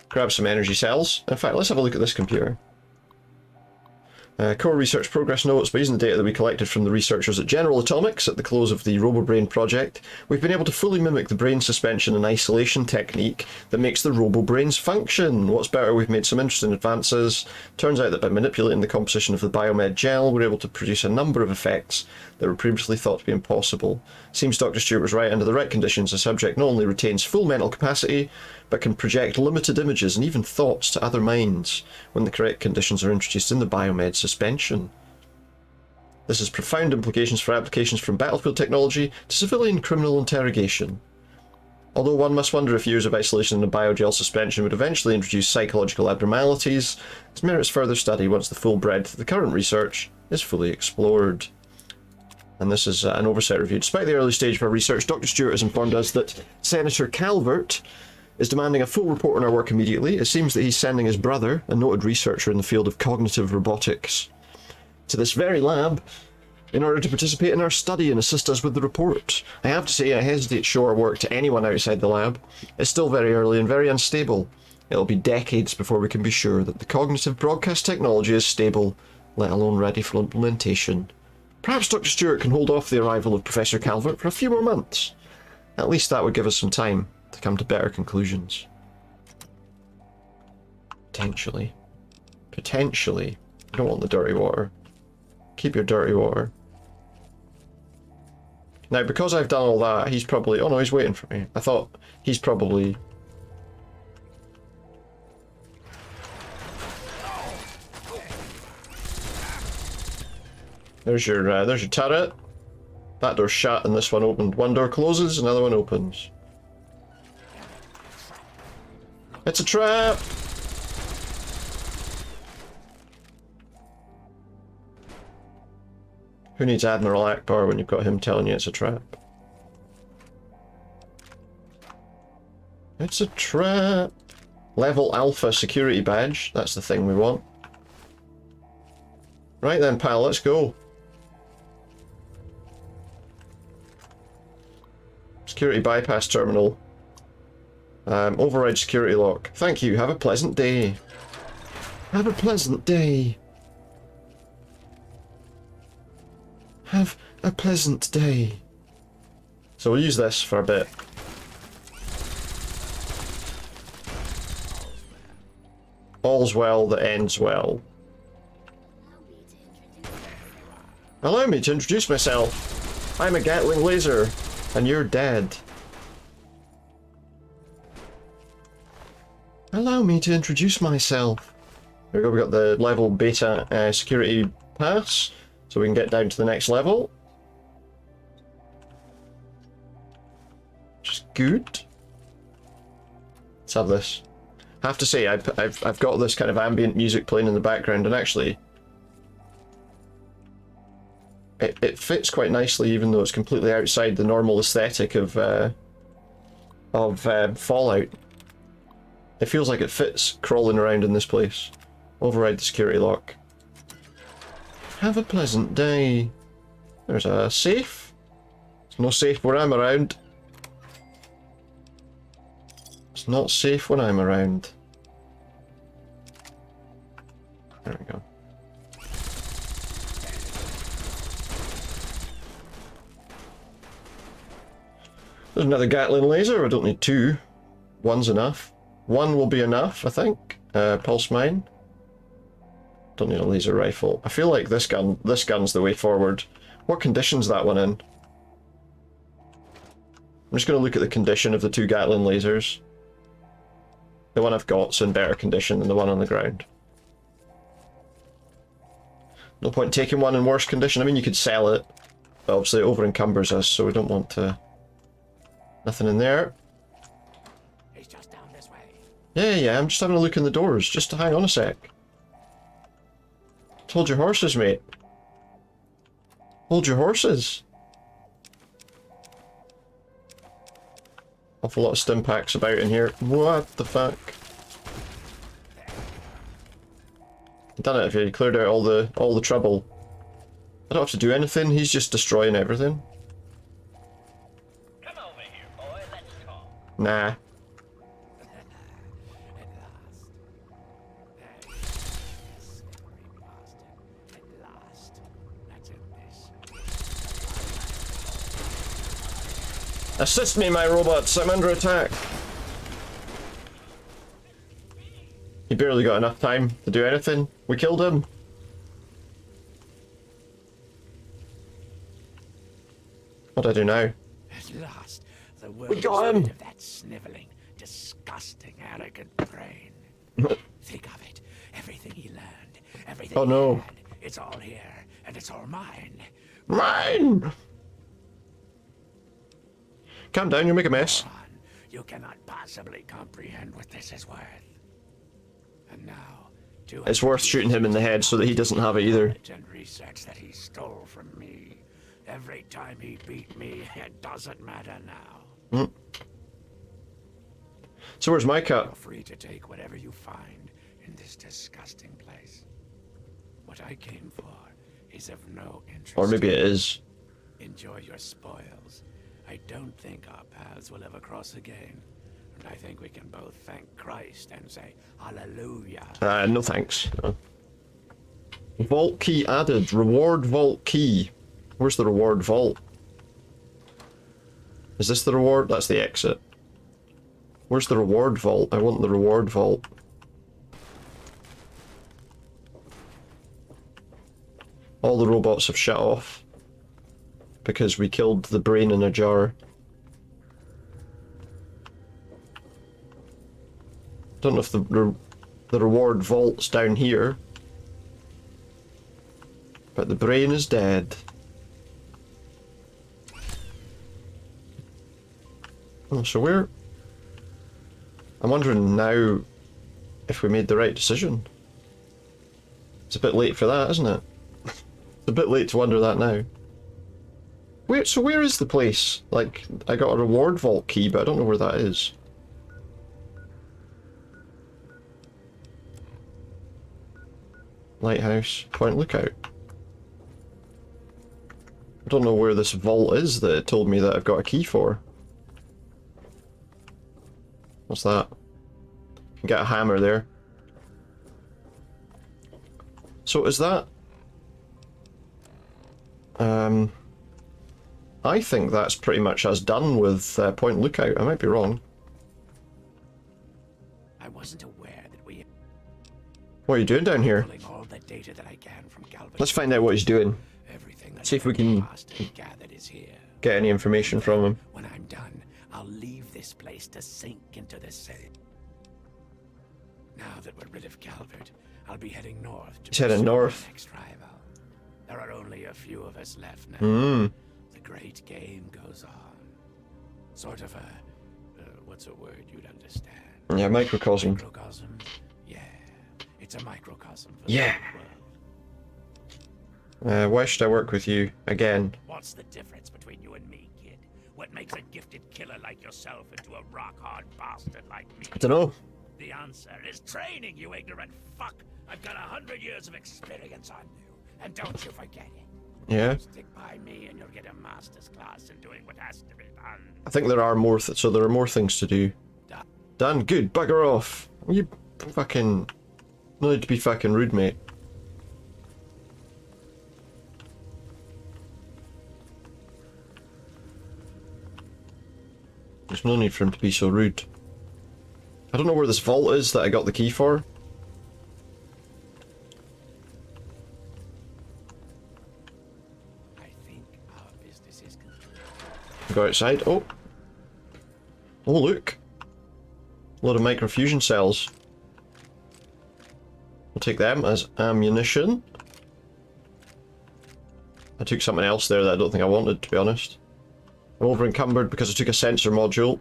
Grab some energy cells. In fact, let's have a look at this computer. Core research progress notes. By using the data that we collected from the researchers at General Atomics at the close of the RoboBrain project, we've been able to fully mimic the brain suspension and isolation technique that makes the RoboBrains function. What's better, we've made some interesting advances. Turns out that by manipulating the composition of the biomed gel, we're able to produce a number of effects that were previously thought to be impossible. Seems Dr. Stewart was right. Under the right conditions, the subject not only retains full mental capacity, but can project limited images and even thoughts to other minds when the correct conditions are introduced in the biomed suspension. This has profound implications for applications from battlefield technology to civilian criminal interrogation. Although one must wonder if years of isolation in a biogel suspension would eventually introduce psychological abnormalities, it merits further study once the full breadth of the current research is fully explored. And this is an oversight review. Despite the early stage of our research, Dr. Stewart has informed us that Senator Calvert is demanding a full report on our work immediately. It seems that he's sending his brother, a noted researcher in the field of cognitive robotics, to this very lab in order to participate in our study and assist us with the report. I have to say I hesitate to show our work to anyone outside the lab. It's still very early and very unstable. It'll be decades before we can be sure that the cognitive broadcast technology is stable, let alone ready for implementation. Perhaps Dr. Stewart can hold off the arrival of Professor Calvert for a few more months. At least that would give us some time to come to better conclusions. Potentially. Potentially. You don't want the dirty water. Keep your dirty water. Now, because I've done all that, he's probably... Oh no, he's waiting for me. I thought he's probably... There's your turret. That door's shut and this one opened. One door closes, another one opens. It's a trap! Who needs Admiral Akbar when you've got him telling you it's a trap? It's a trap! Level Alpha security badge. That's the thing we want. Right then, pal, let's go. Security bypass terminal. Override security lock. Thank you. Have a pleasant day. Have a pleasant day. Have a pleasant day. So we'll use this for a bit. All's well that ends well. Allow me to introduce myself. I'm a Gatling laser, and you're dead. Allow me to introduce myself. There we go, we got the level beta security pass, so we can get down to the next level. Which is good. Let's have this. I have to say, I've got this kind of ambient music playing in the background, and actually, it fits quite nicely, even though it's completely outside the normal aesthetic of Fallout. It feels like it fits crawling around in this place. Override the security lock. Have a pleasant day. There's a safe. There's no safe where I'm around. It's not safe when I'm around. There we go. There's another Gatling laser. I don't need two. One's enough. One will be enough, I think. Pulse mine. Don't need a laser rifle. I feel like this gun's the way forward. What condition's that one in? I'm just going to look at the condition of the two Gatling lasers. The one I've got's in better condition than the one on the ground. No point taking one in worse condition. I mean, you could sell it, but obviously it over-encumbers us, so we don't want to... Nothing in there. He's just down this way. Yeah, I'm just having a look in the doors, just to hang on a sec. Hold your horses, mate. Hold your horses. Awful lot of stim packs about in here. What the fuck? Done it, if you cleared out all the trouble. I don't have to do anything, he's just destroying everything. Come over here, boy. Let's talk. Nah. At last. Yes, every bastard. At last. That's it, this. Assist me, my robots, I'm under attack. He barely got enough time to do anything. We killed him. What do I do now? At last, the world got is him. rid of that sniveling, disgusting, arrogant brain. Think of it. Everything he learned, everything Oh, no. he had, it's all here, and it's all mine. Mine! Calm down, you'll make a mess. Ron, you cannot possibly comprehend what this is worth. And now, to It's worth shooting him in the head so that he doesn't have it either. knowledge and research that he stole from me. Every time he beat me, it doesn't matter now. So where's my You're cut? free to take whatever you find in this disgusting place. What I came for is of no interest. Or maybe it is. Enjoy your spoils. I don't think our paths will ever cross again. And I think we can both thank Christ and say hallelujah. No thanks. No. Vault key added. Reward vault key. Where's the reward vault? Is this the reward? That's the exit. Where's the reward vault? I want the reward vault. All the robots have shut off. Because we killed the brain in a jar. Don't know if the reward vault's down here. But the brain is dead. Oh, so we're... I'm wondering now if we made the right decision. It's a bit late for that, isn't it? It's a bit late to wonder that now. So where is the place? Like, I got a reward vault key, but I don't know where that is. Lighthouse, Point Lookout. I don't know where this vault is that it told me that I've got a key for. What's that? Get a hammer there. So is that... I think that's pretty much as done with Point Lookout. I might be wrong. I wasn't aware that we What are you doing down here? pulling all the data that I can from Galvin. Let's find out what he's doing. Everything that See if we can gathered is here. get any information from him. When I'm done, I'll leave this place to sink into the sea. Now that we're rid of Calvert, I'll be heading north to He's heading pursue north. our next rival. There are only a few of us left now. Hmm. The great game goes on. Sort of a... what's a word you'd understand? Yeah, microcosm. Microcosm? Yeah. It's a microcosm for Yeah. the whole world. Why should I work with you again? What's the difference between you and me, kid? What makes a gifted killer like yourself into a rock-hard bastard like me? I don't know. The answer is training, you ignorant fuck! I've got 100 years of experience on you, and don't you forget it. Yeah. Stick by me and you'll get a master's class in doing what has to be done. I think there are more, so there are more things to do. Done. Done. Good. Bugger off. You fucking... No need to be fucking rude, mate. There's no need for him to be so rude. I don't know where this vault is that I got the key for. I think our business is complete. Go outside. Oh. Oh, look. A lot of microfusion cells. We'll take them as ammunition. I took something else there that I don't think I wanted, to be honest. I'm over encumbered because I took a sensor module.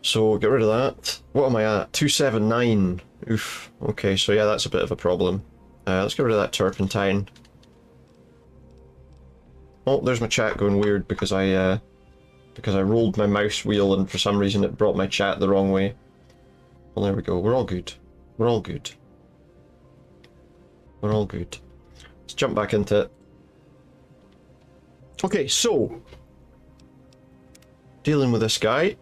So get rid of that. What am I at? 279. Oof. Okay, so yeah, that's a bit of a problem. Let's get rid of that turpentine. Oh, there's my chat going weird because I because I rolled my mouse wheel and for some reason it brought my chat the wrong way. Well, there we go. We're all good. We're all good. We're all good. Let's jump back into it. Okay, so dealing with this guy.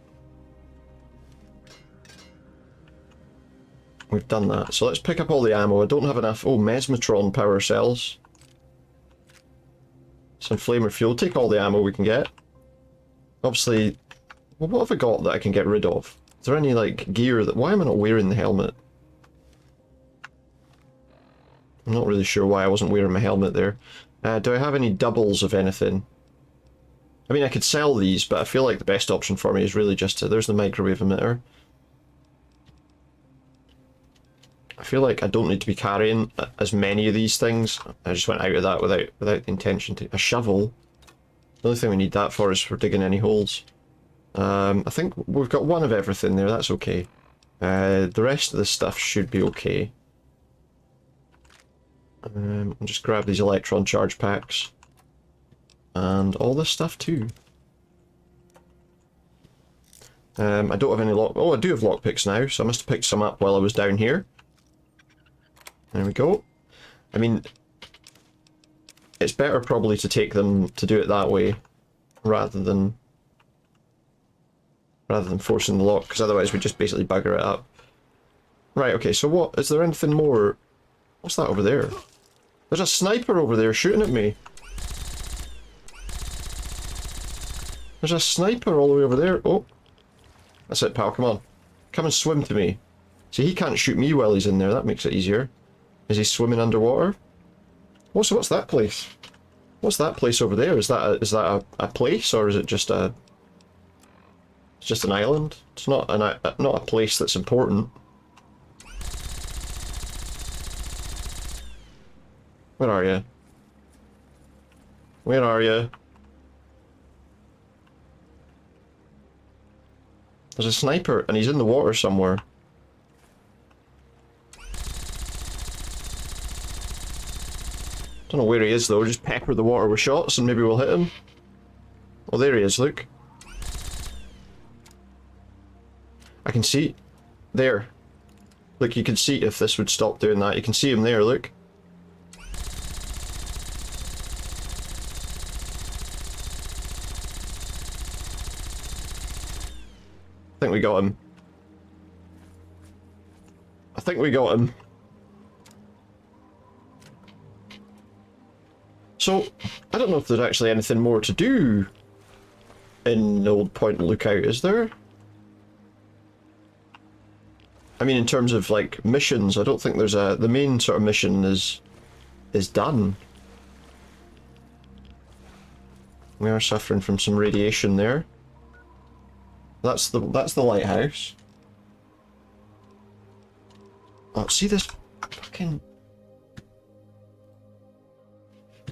We've done that. So let's pick up all the ammo. I don't have enough. Oh, Mesmetron power cells. Some flamer fuel. Take all the ammo we can get. Obviously, well, what have I got that I can get rid of? Is there any, like, gear that... Why am I not wearing the helmet? I'm not really sure why I wasn't wearing my helmet there. Do I have any doubles of anything? I mean, I could sell these, but I feel like the best option for me is really just to... There's the microwave emitter. I feel like I don't need to be carrying as many of these things. I just went out of that without the intention to... A shovel? The only thing we need that for is for digging any holes. I think we've got one of everything there, that's okay. The rest of the stuff should be okay. I'll just grab these electron charge packs. And all this stuff too. I don't have any lock... Oh, I do have lockpicks now, so I must have picked some up while I was down here. There we go. I mean, it's better probably to take them to do it that way, rather than forcing the lock, because otherwise we just basically bugger it up. Right, okay, so what? Is there anything more? What's that over there? There's a sniper over there shooting at me. There's a sniper all the way over there. Oh. That's it, pal, come on. Come and swim to me. See, he can't shoot me while he's in there, that makes it easier. Is he swimming underwater? What's that place? What's that place over there? Is that a place, or is it just a... It's just an island? It's not a place that's important. Where are you? Where are you? There's a sniper, and he's in the water somewhere. Don't know where he is though, just pepper the water with shots and maybe we'll hit him. Oh, there he is, look. I can see... There. Look, you can see if this would stop doing that. You can see him there, look. I think we got him. I think we got him. So, I don't know if there's actually anything more to do in Old Point Lookout, is there? I mean, in terms of, like, missions, I don't think there's a... The main sort of mission is done. We are suffering from some radiation there. That's the lighthouse. Oh, see this fucking...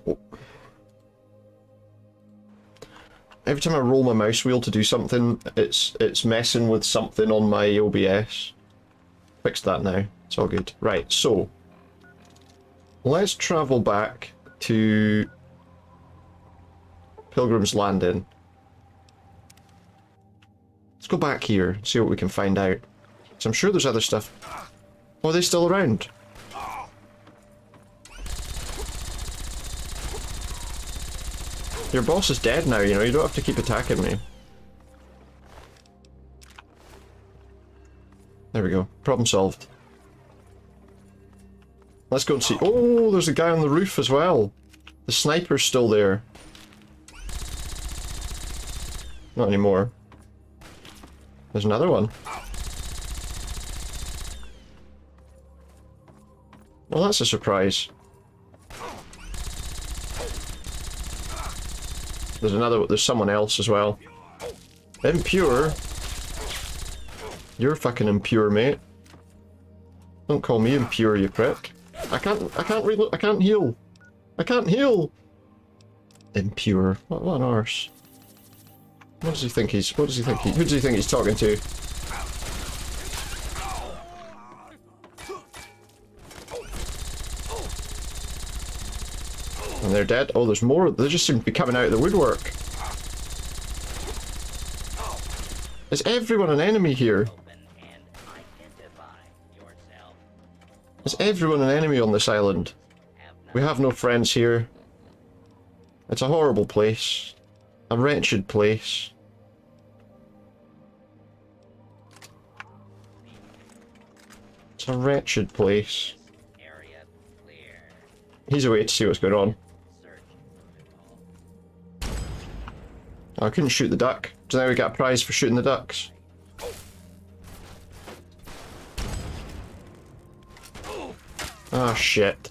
Oh. Every time I roll my mouse wheel to do something, it's messing with something on my OBS. Fixed that now. It's all good. Right, so let's travel back to Pilgrim's Landing. Let's go back here and see what we can find out. So I'm sure there's other stuff. Oh, are they still around? Your boss is dead now, you know, you don't have to keep attacking me. There we go. Problem solved. Let's go and see. Oh, there's a guy on the roof as well. The sniper's still there. Not anymore. There's another one. Well, that's a surprise. There's someone else as well. Impure? You're fucking impure, mate. Don't call me impure, you prick. I can't heal. I can't heal! Impure. What an arse. Who does he think he's talking to? And they're dead. Oh, there's more. They just seem to be coming out of the woodwork. Is everyone an enemy here? Open and identify yourself. Is everyone an enemy on this island? We have no friends here. It's a horrible place. A wretched place. It's a wretched place. Area clear. He's away to see what's going on. Search protocol. I couldn't shoot the duck. So now we get a prize for shooting the ducks. Ah, shit.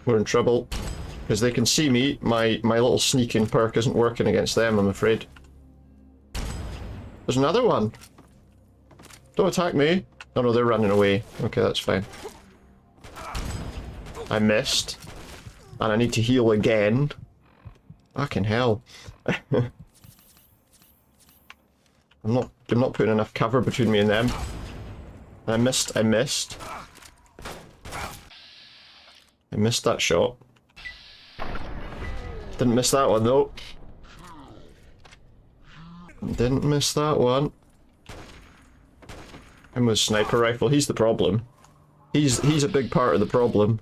We're in trouble. Because they can see me. My little sneaking perk isn't working against them, I'm afraid. There's another one. Don't attack me. Oh no, they're running away. Okay, that's fine. I missed. And I need to heal again. Fucking hell. I'm not putting enough cover between me and them. I missed. I missed that shot. Didn't miss that one though. Didn't miss that one. Him with sniper rifle, he's the problem. He's a big part of the problem.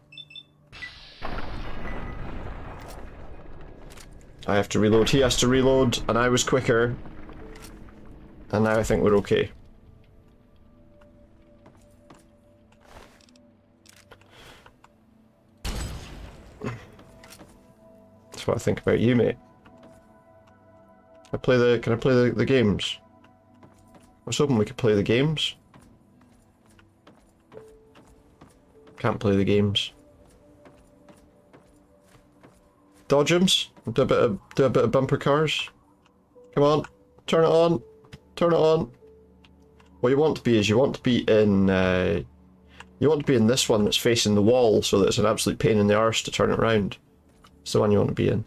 I have to reload, he has to reload, and I was quicker. And now I think we're okay. That's what I think about you, mate. Can I play the games? I was hoping we could play the games. Can't play the games. Dodgems? Do a bit of bumper cars. Come on, turn it on. Turn it on. What you want to be is you want to be in this one that's facing the wall, so that it's an absolute pain in the arse to turn it round. It's the one you want to be in.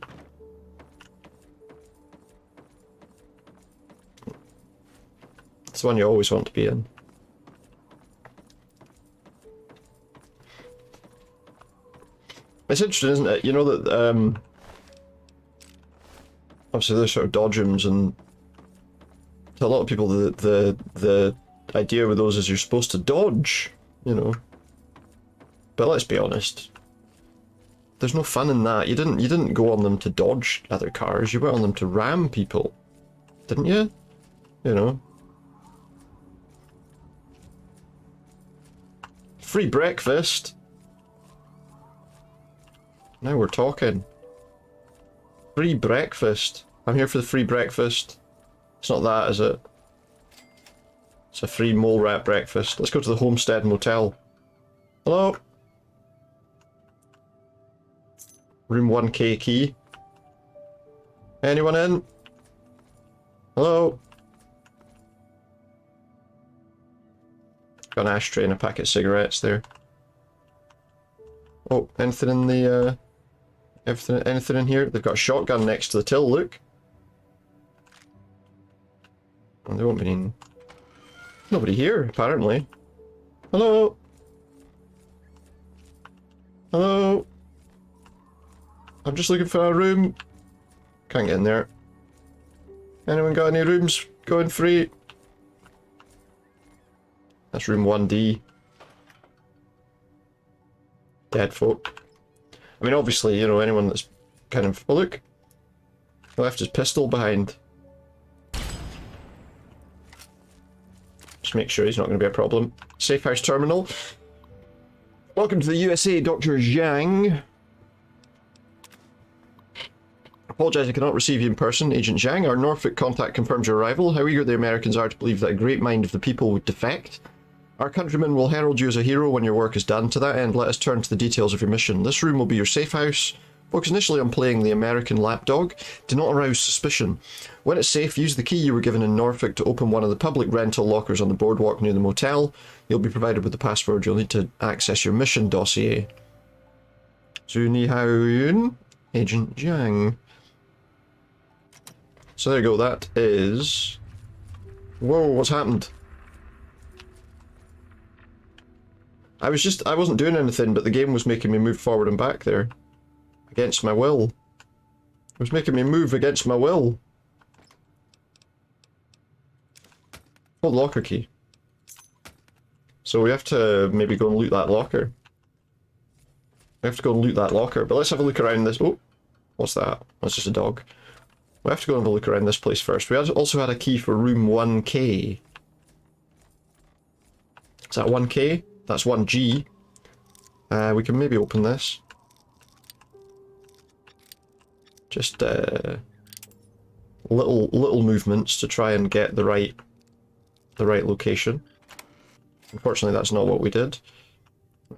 It's the one you always want to be in. It's interesting, isn't it? You know that obviously there's sort of dodgems, and to a lot of people the idea with those is you're supposed to dodge, you know. But let's be honest. There's no fun in that. You didn't go on them to dodge other cars, you went on them to ram people. Didn't you? You know. Free breakfast. Now we're talking. Free breakfast. I'm here for the free breakfast. It's not that, is it? It's a free mole rat breakfast. Let's go to the Homestead Motel. Hello? Room 1K key. Anyone in? Hello? Got an ashtray and a packet of cigarettes there. Oh, anything in the, anything in here? They've got a shotgun next to the till, look. Oh, there won't be any... Nobody here, apparently. Hello? Hello? I'm just looking for a room. Can't get in there. Anyone got any rooms going free? That's room 1D. Dead folk. I mean, obviously, you know, anyone that's kind of... Oh, look! He left his pistol behind. Just make sure he's not going to be a problem. Safe house terminal. Welcome to the USA, Dr. Zhang. Apologise, I cannot receive you in person. Agent Zhang, our Norfolk contact confirms your arrival. How eager the Americans are to believe that a great mind of the people would defect. Our countrymen will herald you as a hero when your work is done. To that end, let us turn to the details of your mission. This room will be your safe house. Focus initially on playing the American lapdog. Do not arouse suspicion. When it's safe, use the key you were given in Norfolk to open one of the public rental lockers on the boardwalk near the motel. You'll be provided with the password. You'll need to access your mission dossier. Zhu Ni Hao Yun, Agent Zhang. So there you go, that is... Whoa, what's happened? I wasn't doing anything, but the game was making me move forward and back there. Against my will. It was making me move against my will. Oh, locker key. So we have to maybe go and loot that locker. We have to go and loot that locker, but let's have a look around this. Oh, what's that? That's just a dog. We have to go and have a look around this place first. We also had a key for room 1K. Is that 1K? That's 1G. We can maybe open this. Just little movements to try and get the right location. Unfortunately, that's not what we did.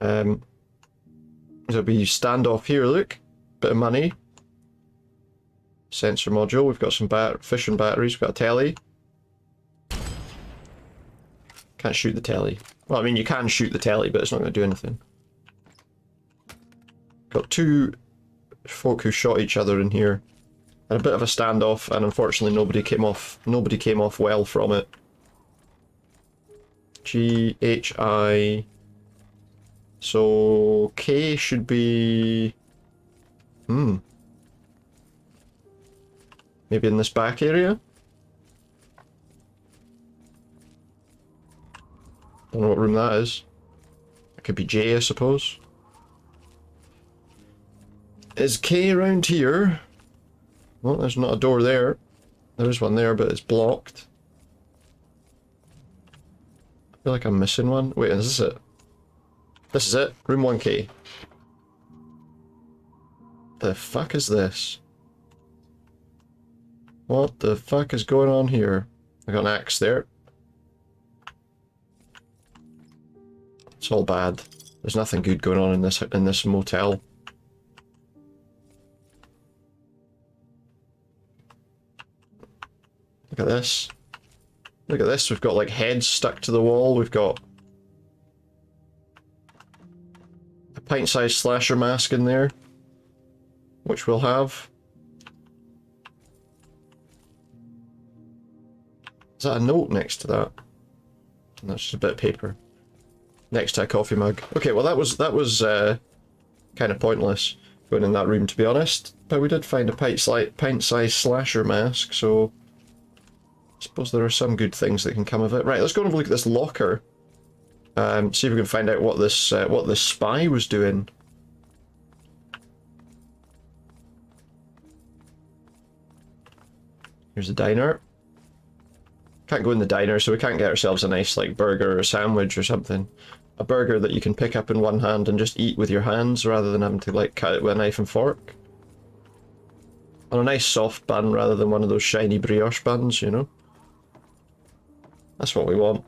So we stand off here. Look, bit of money. Sensor module. We've got some fission batteries. We've got a telly. Can't shoot the telly. Well, I mean, you can shoot the telly, but it's not going to do anything. Got two folk who shot each other in here. And a bit of a standoff, and unfortunately nobody came off well from it. GHI. So K should be maybe in this back area? Don't know what room that is. It could be J, I suppose. Is K around here? Well, there's not a door there. There is one there, but it's blocked. I feel like I'm missing one. Wait, is this it? This is it. Room 1K. The fuck is this? What the fuck is going on here? I got an axe there. It's all bad. There's nothing good going on in this motel. Look at this. Look at this. We've got like heads stuck to the wall. We've got a pint-sized slasher mask in there, which we'll have. Is that a note next to that? No, it's just a bit of paper. Next to a coffee mug. Okay, well that was kind of pointless going in that room, to be honest. But we did find a pint-sized slasher mask, so I suppose there are some good things that can come of it. Right, let's go and have a look at this locker. See if we can find out what this spy was doing. Here's a diner. Can't go in the diner, so we can't get ourselves a nice like burger or sandwich or something. A burger that you can pick up in one hand and just eat with your hands rather than having to like cut it with a knife and fork. On a nice soft bun rather than one of those shiny brioche buns, you know? That's what we want.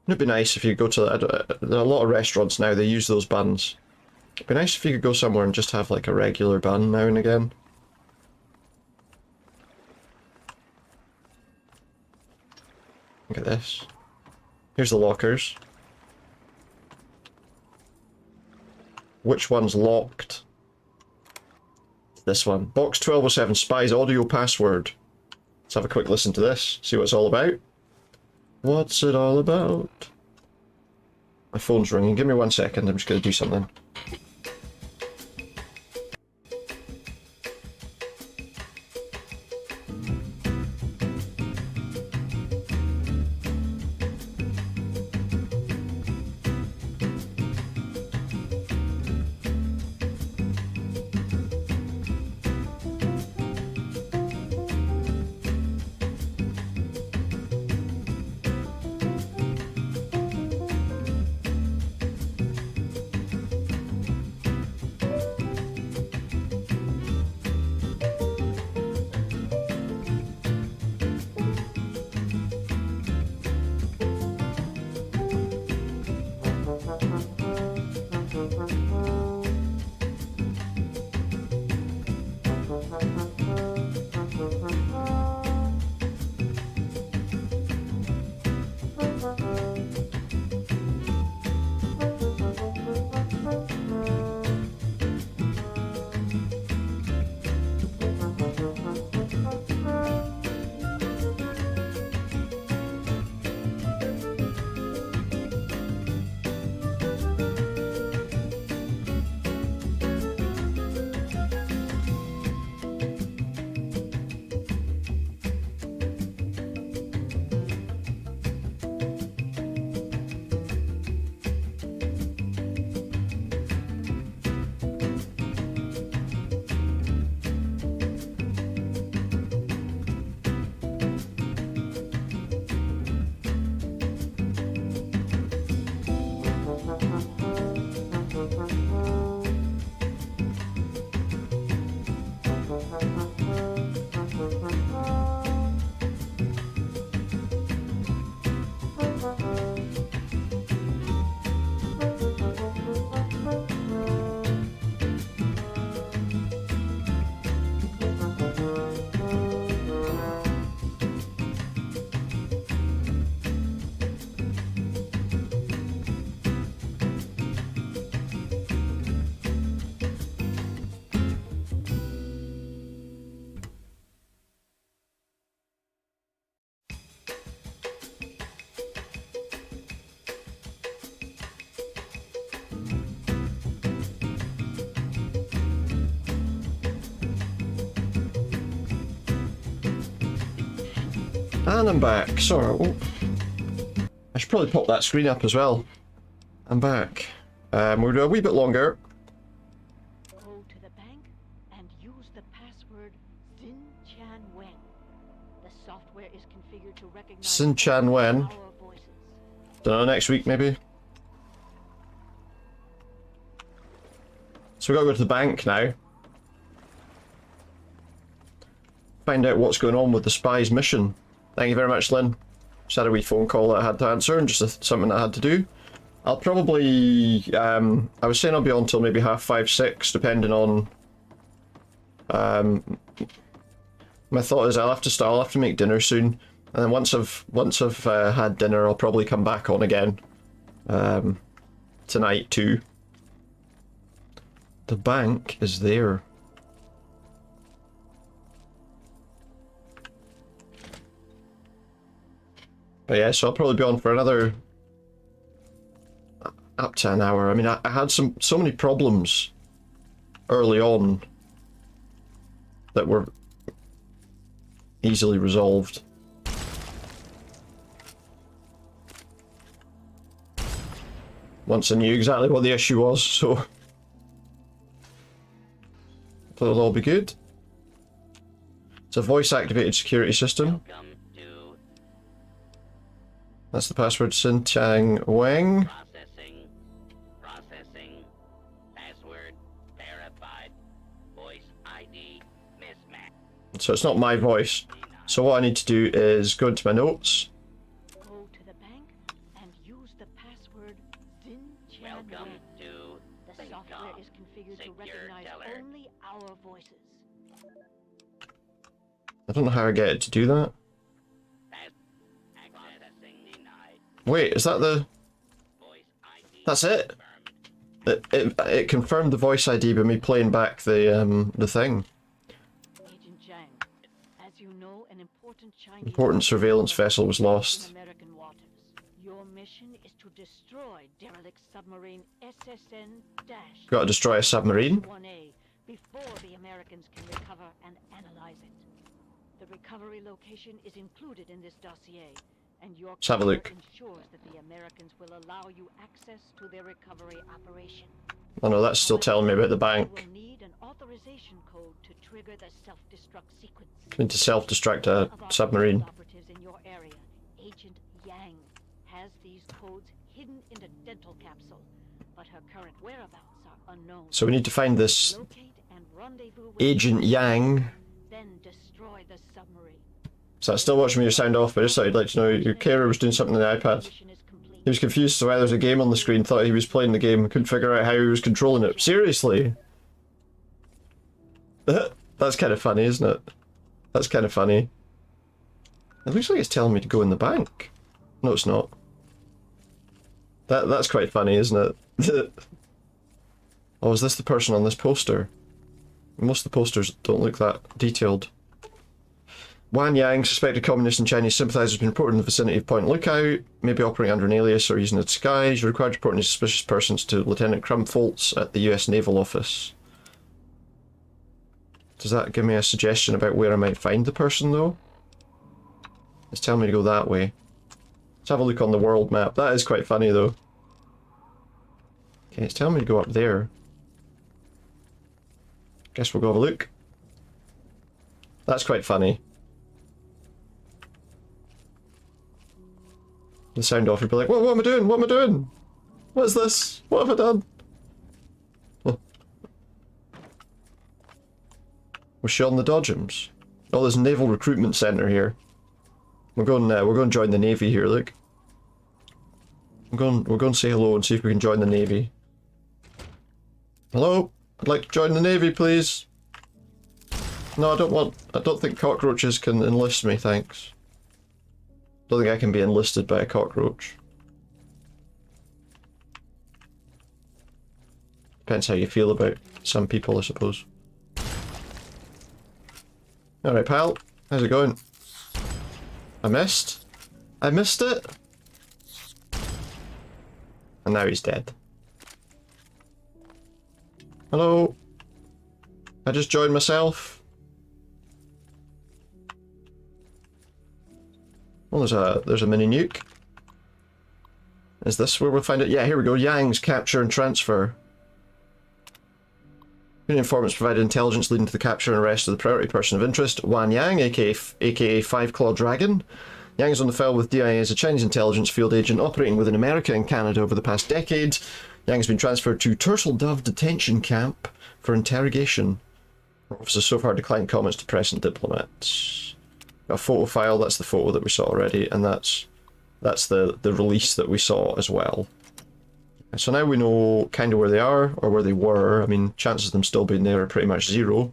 It'd be nice if you go to... there are a lot of restaurants now, they use those buns. It'd be nice if you could go somewhere and just have like a regular bun now and again. Look at this. Here's the lockers. Which one's locked? This one. Box 1207, Spy's audio password. Let's have a quick listen to this, see what it's all about. What's it all about? My phone's ringing. Give me 1 second. I'm just going to do something. And I'm back. Sorry. Oh. I should probably pop that screen up as well. I'm back. We'll do a wee bit longer. Go to the bank and use the password Xin Chan Wen. The software is configured to recognize Xin Chan Wen. our voices. Don't know, next week maybe. So we gotta go to the bank now. Find out what's going on with the spy's mission. Thank you very much, Lynn. Just had a wee phone call that I had to answer and just something I had to do. I'll probably, I was saying I'll be on till maybe 5:30, 6, depending on, my thought is I'll have to make dinner soon. And then once I've had dinner, I'll probably come back on again, tonight too. The bank is there. But yeah, so I'll probably be on for another up to an hour. I mean, I had so many problems early on that were easily resolved. Once I knew exactly what the issue was, so hopefully it'll all be good. It's a voice-activated security system. Welcome to That's the password, Xin Chang Wang. processing. Password verified. Voice ID mismatch. So it's not my voice. So what I need to do is go into my notes. Go to the bank and use the password Xin Chan Welcome Wen. to The software is configured to Secure recognize teller. only our voices. I don't know how I get it to do that. Accessing denied. Wait, is that the... Voice ID That's it? confirmed. It confirmed the voice ID by me playing back the thing. Agent Zhang, as you know, an important Chinese Important surveillance vessel was lost. in American waters. Your mission is to destroy derelict submarine SSN-. Gotta destroy a submarine? 1A before the Americans can recover and analyze it. The recovery location is included in this dossier, and your Let's have a cover look. ensures that the Americans will allow you access to their recovery operation. Oh no, that's still telling me about the You bank. will need an authorization code to trigger the self-destruct sequence. I need to self-destruct a Of our submarine. operatives in your area, Agent Yang has these codes hidden in a dental capsule, but her current whereabouts are unknown. So we need to find this Locate and rendezvous with Agent Yang. then destroy the submarine. So that's still watching me sound off, but I just thought I'd like to know your carer was doing something on the iPad. Mission is complete. He was confused as to why there was a game on the screen, thought he was playing the game, couldn't figure out how he was controlling it. Seriously? That's kind of funny, isn't it? That's kind of funny. It looks like it's telling me to go in the bank. No, it's not. That's quite funny, isn't it? Oh, is this the person on this poster? Most of the posters don't look that detailed. Wan Yang, suspected communist and Chinese sympathizer, has been reported in the vicinity of Point Lookout, maybe operating under an alias or using a disguise. You're required to report any suspicious persons to Lieutenant Krumfoltz at the US Naval Office. Does that give me a suggestion about where I might find the person, though? It's telling me to go that way. Let's have a look on the world map. That is quite funny, though. Okay, it's telling me to go up there. Guess we'll go have a look. That's quite funny. The sound off would be like, what am I doing? What am I doing? What is this? What have I done? Huh. Was she on the Dodgems? Oh, there's a naval recruitment center here. We're going to join the Navy here, look. We're going to say hello and see if we can join the Navy. Hello? I'd like to join the Navy, please. No, I don't think cockroaches can enlist me, thanks. Don't think I can be enlisted by a cockroach. Depends how you feel about some people, I suppose. Alright, pal. How's it going? I missed? I missed it? And now he's dead. Hello? I just joined myself. Oh, there's a mini nuke. Is this where we'll find it? Yeah, here we go. Yang's capture and transfer. Union informants provided intelligence leading to the capture and arrest of the priority person of interest, Wan Yang, aka Five Claw Dragon. Yang is on the file with DIA as a Chinese intelligence field agent operating within America and Canada over the past decade. Yang has been transferred to Turtle Dove Detention Camp for interrogation. Officers so far declined comments to press and diplomats. Got a photo file, that's the photo that we saw already, and that's the release that we saw as well. So now we know kind of where they are, or where they were. I mean, chances of them still being there are pretty much zero.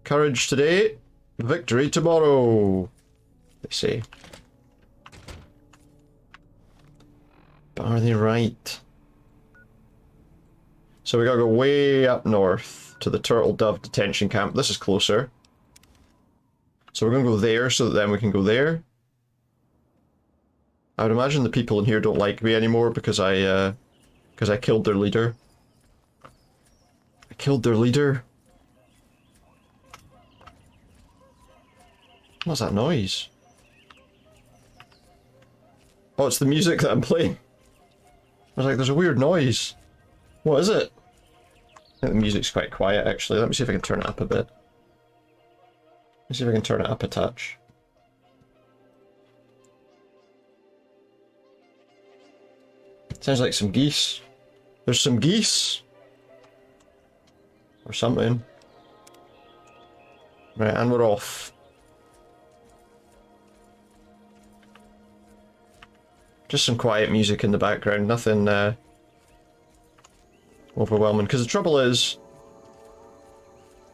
Courage today, victory tomorrow, they say. But are they right? So we gotta go way up north to the Turtle Dove Detention Camp. This is closer. So we're gonna go there so that then we can go there. I would imagine the people in here don't like me anymore because I killed their leader. I killed their leader. What's that noise? Oh, it's the music that I'm playing. I was like, there's a weird noise. What is it? I think the music's quite quiet actually. Let me see if I can turn it up a bit. Let me see if I can turn it up a touch. Sounds like some geese. There's some geese! Or something. Right, and we're off. Just some quiet music in the background, nothing overwhelming. Because the trouble is,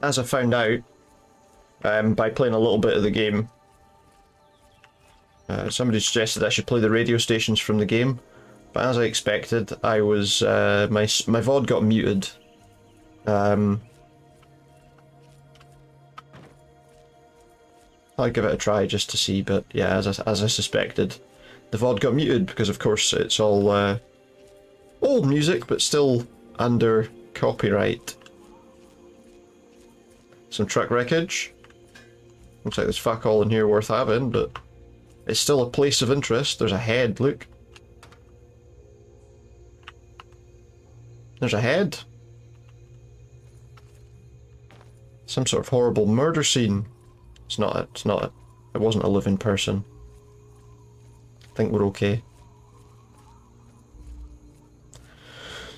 as I found out, by playing a little bit of the game, somebody suggested I should play the radio stations from the game. But as I expected, I was my VOD got muted. I'll give it a try just to see, but yeah, as I suspected, the VOD got muted because, of course, it's all old music, but still under copyright. Some truck wreckage. Looks like there's fuck all in here worth having, but it's still a place of interest. There's a head. Look. There's a head. Some sort of horrible murder scene. It wasn't a living person. I think we're okay.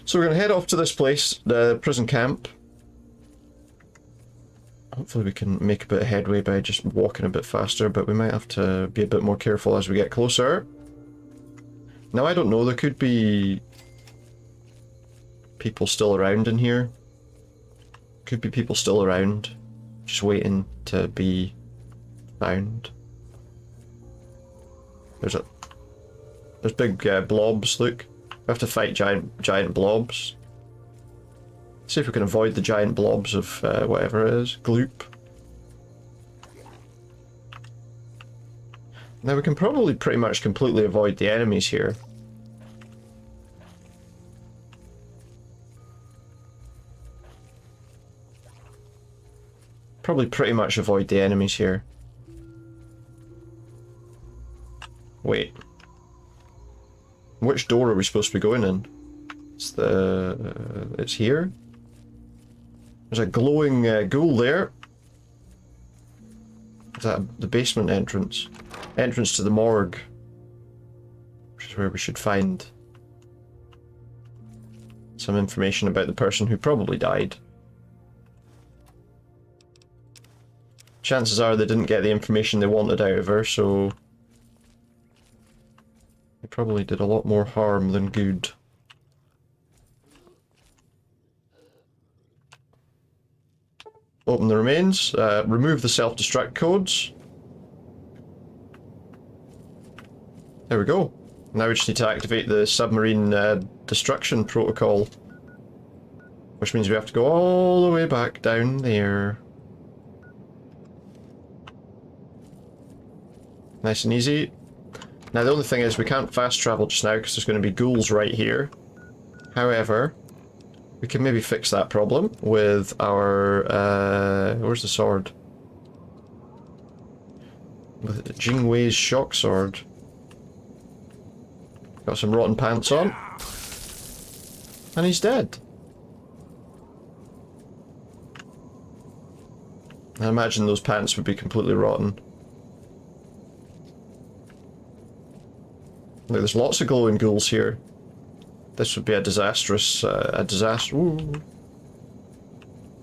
So we're gonna head off to this place, the prison camp. Hopefully we can make a bit of headway by just walking a bit faster, but we might have to be a bit more careful as we get closer. Now I don't know, there could be people still around in here. Could be people still around, just waiting to be found. There's big blobs, look. We have to fight giant blobs. See if we can avoid the giant blobs of whatever it is. Gloop. Now we can probably pretty much completely avoid the enemies here. Probably pretty much avoid the enemies here. Wait. Which door are we supposed to be going in? It's here? There's a glowing ghoul there. Is that the basement entrance? Entrance to the morgue. Which is where we should find some information about the person who probably died. Chances are they didn't get the information they wanted out of her, so they probably did a lot more harm than good. Open the remains, remove the self-destruct codes. There we go. Now we just need to activate the submarine destruction protocol. Which means we have to go all the way back down there. Nice and easy. Now the only thing is we can't fast travel just now because there's going to be ghouls right here. However, we can maybe fix that problem with our... where's the sword? with Jingwei's shock sword. Got some rotten pants on. And he's dead. I imagine those pants would be completely rotten. Look, there's lots of glowing ghouls here. This would be a disastrous, a disaster. Ooh.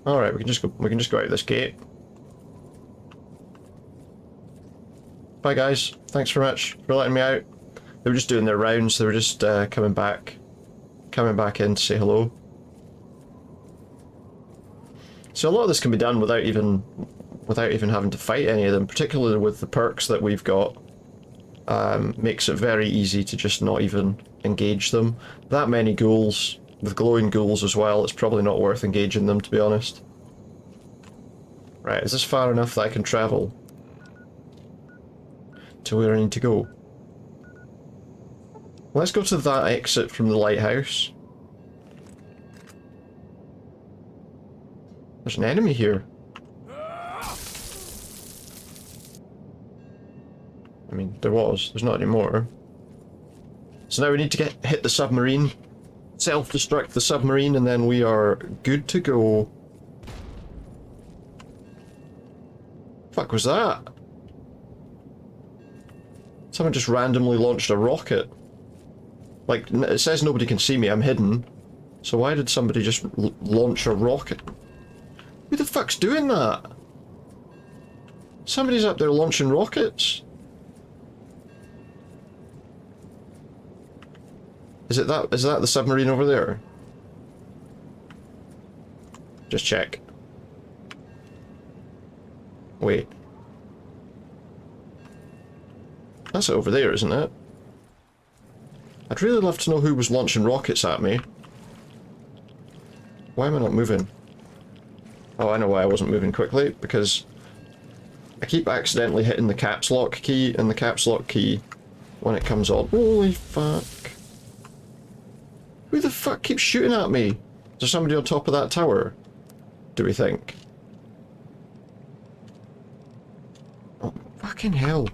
All right, we can just go. We can just go out this gate. Bye, guys. Thanks very much for letting me out. They were just doing their rounds. They were just coming back in to say hello. So a lot of this can be done without even having to fight any of them, particularly with the perks that we've got. Makes it very easy to just not even engage them. That many ghouls, with glowing ghouls as well, it's probably not worth engaging them, to be honest. Right, is this far enough that I can travel to where I need to go? Let's go to that exit from the lighthouse. There's an enemy here. I mean, there was. There's not anymore. So now we need to hit the submarine, self-destruct the submarine, and then we are good to go. Fuck was that? Someone just randomly launched a rocket. Like, it says nobody can see me, I'm hidden. So why did somebody just launch a rocket? Who the fuck's doing that? Somebody's up there launching rockets. Is that the submarine over there? Just check. Wait. That's it over there, isn't it? I'd really love to know who was launching rockets at me. Why am I not moving? Oh, I know why I wasn't moving quickly. Because I keep accidentally hitting the caps lock key, and the caps lock key, when it comes on... Holy fuck. Who the fuck keeps shooting at me? Is there somebody on top of that tower? Do we think? Oh, fucking hell.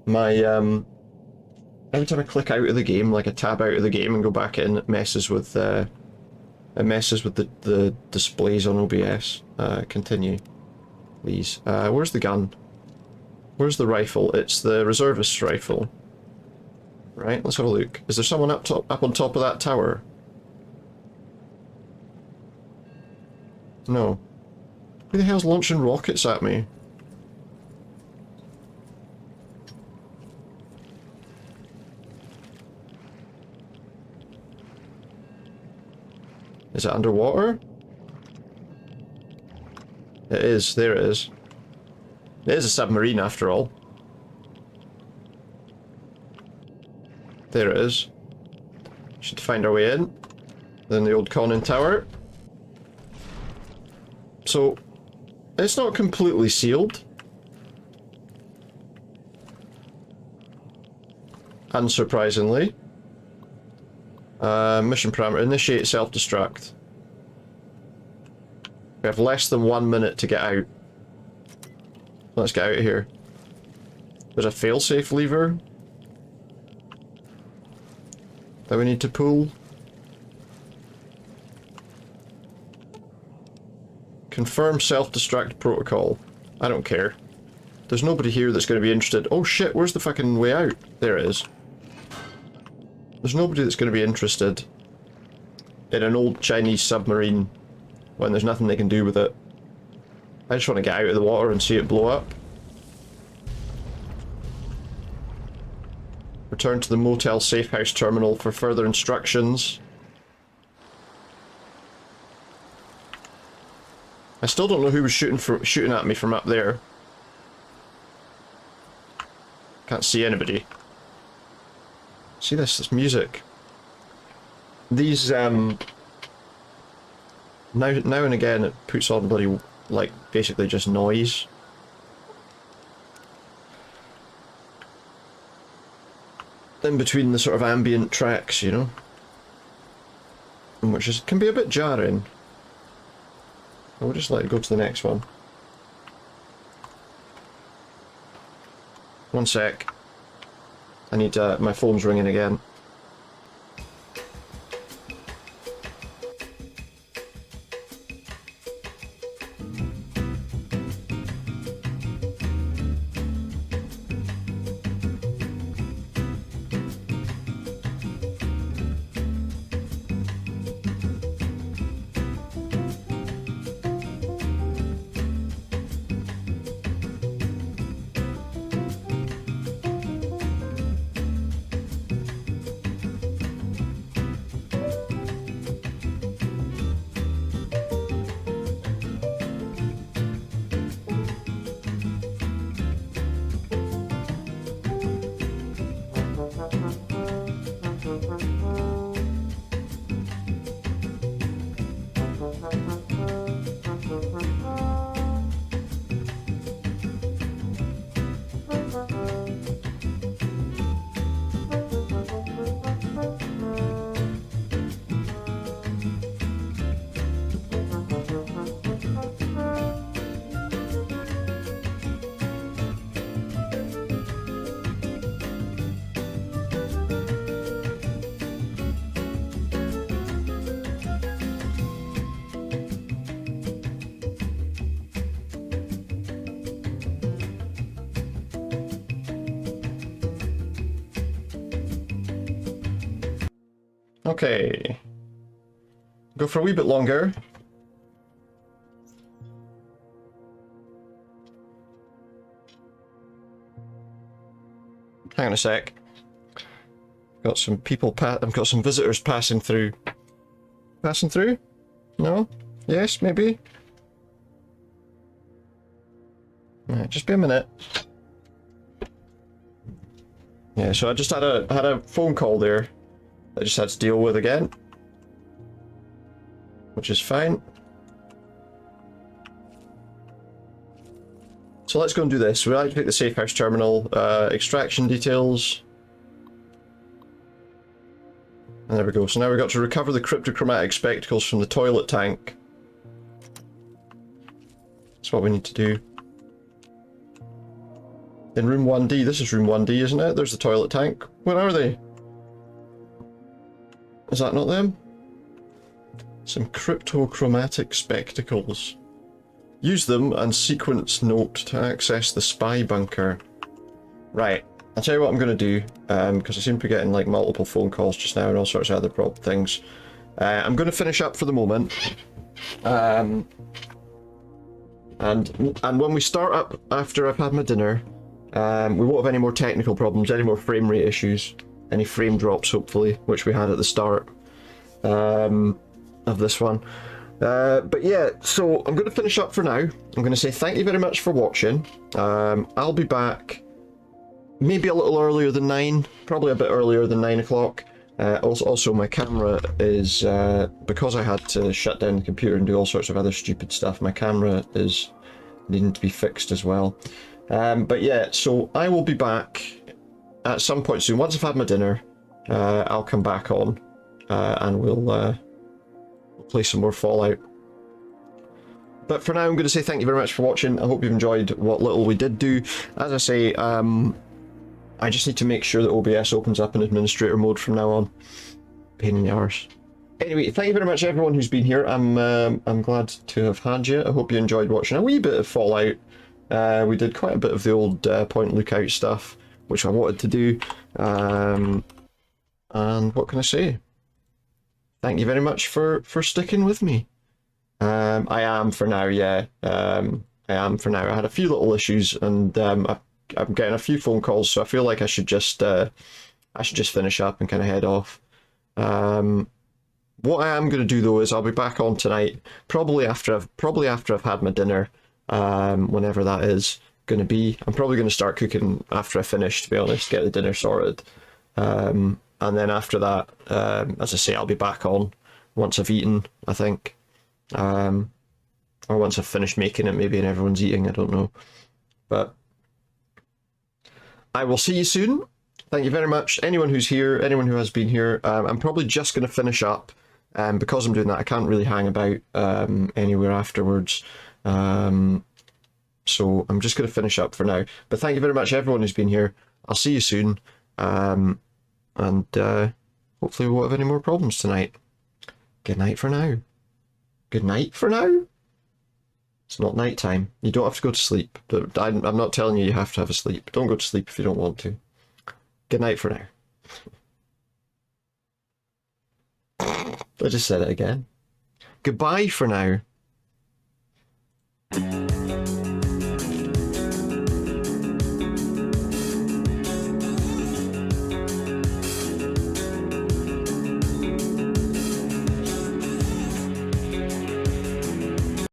My, every time I click out of the game, like I tab out of the game and go back in, it messes with the displays on OBS. Continue. Please. Where's the gun? Where's the rifle? It's the reservist's rifle. Right, let's have a look. Is there someone up on top of that tower? No. Who the hell's launching rockets at me? Is it underwater? It is, there it is. It is a submarine after all. There it is. Should find our way in. Then the old conning tower. So, it's not completely sealed. Unsurprisingly. Mission parameter, initiate self-destruct. We have less than 1 minute to get out. Let's get out of here. There's a failsafe lever that we need to pull. Confirm self-destruct protocol. I don't care. There's nobody here that's going to be interested. Oh shit, where's the fucking way out? There it is. There's nobody that's going to be interested in an old Chinese submarine when there's nothing they can do with it. I just want to get out of the water and see it blow up. Return to the Motel Safe House terminal for further instructions. I still don't know who was shooting at me from up there. Can't see anybody. See this music. These now and again it puts on bloody, like, basically just noise. In between the sort of ambient tracks, you know? Which can be a bit jarring. We'll just let it go to the next one. One sec. I need my phone's ringing again. Okay. Go for a wee bit longer. Hang on a sec. Got some people I've got some visitors passing through. Passing through? No? Yes, maybe? Right, just be a minute. Yeah, so I just had a phone call there. I just had to deal with again, which is fine. So let's go and do this. We like to pick the safe house terminal, extraction details. And there we go. So now we've got to recover the cryptochromatic spectacles from the toilet tank. That's what we need to do. In room 1D, this is room 1D, isn't it? There's the toilet tank. Where are they? Is that not them? Some cryptochromatic spectacles. Use them and sequence note to access the spy bunker. Right, I'll tell you what I'm going to do, because I seem to be getting like multiple phone calls just now and all sorts of other things. I'm going to finish up for the moment. And when we start up after I've had my dinner, we won't have any more technical problems, any more frame rate issues. Any frame drops, hopefully, which we had at the start of this one. But yeah, so I'm going to finish up for now. I'm going to say thank you very much for watching. I'll be back maybe a little earlier than 9, probably a bit earlier than 9 o'clock. Also, my camera is, because I had to shut down the computer and do all sorts of other stupid stuff, my camera is needing to be fixed as well. But yeah, so I will be back at some point soon. Once I've had my dinner, I'll come back on and we'll play some more Fallout. But for now, I'm going to say thank you very much for watching. I hope you've enjoyed what little we did do. As I say, I just need to make sure that OBS opens up in administrator mode from now on. Pain in the arse. Anyway, thank you very much everyone who's been here. I'm glad to have had you. I hope you enjoyed watching a wee bit of Fallout. We did quite a bit of the old point lookout stuff, which I wanted to do. And what can I say? Thank you very much for sticking with me. I am for now, yeah. I am for now. I had a few little issues, and I'm getting a few phone calls, so I feel like I should just finish up and kind of head off. What I am going to do though is I'll be back on tonight, probably after I've had my dinner, whenever that is going to be. I'm probably going to start cooking after I finish, to be honest, get the dinner sorted. And then after that, as I say, I'll be back on once I've eaten, I think. Or once I've finished making it, maybe, and everyone's eating, I don't know. But I will see you soon. Thank you very much. Anyone who's here, anyone who has been here, I'm probably just going to finish up. Because I'm doing that, I can't really hang about anywhere afterwards. So So I'm just going to finish up for now. But thank you very much, everyone who's been here. I'll see you soon. And hopefully we won't have any more problems tonight. Good night for now. Good night for now? It's not night time. You don't have to go to sleep. But I'm not telling you have to have a sleep. Don't go to sleep if you don't want to. Good night for now. I just said it again. Goodbye for now.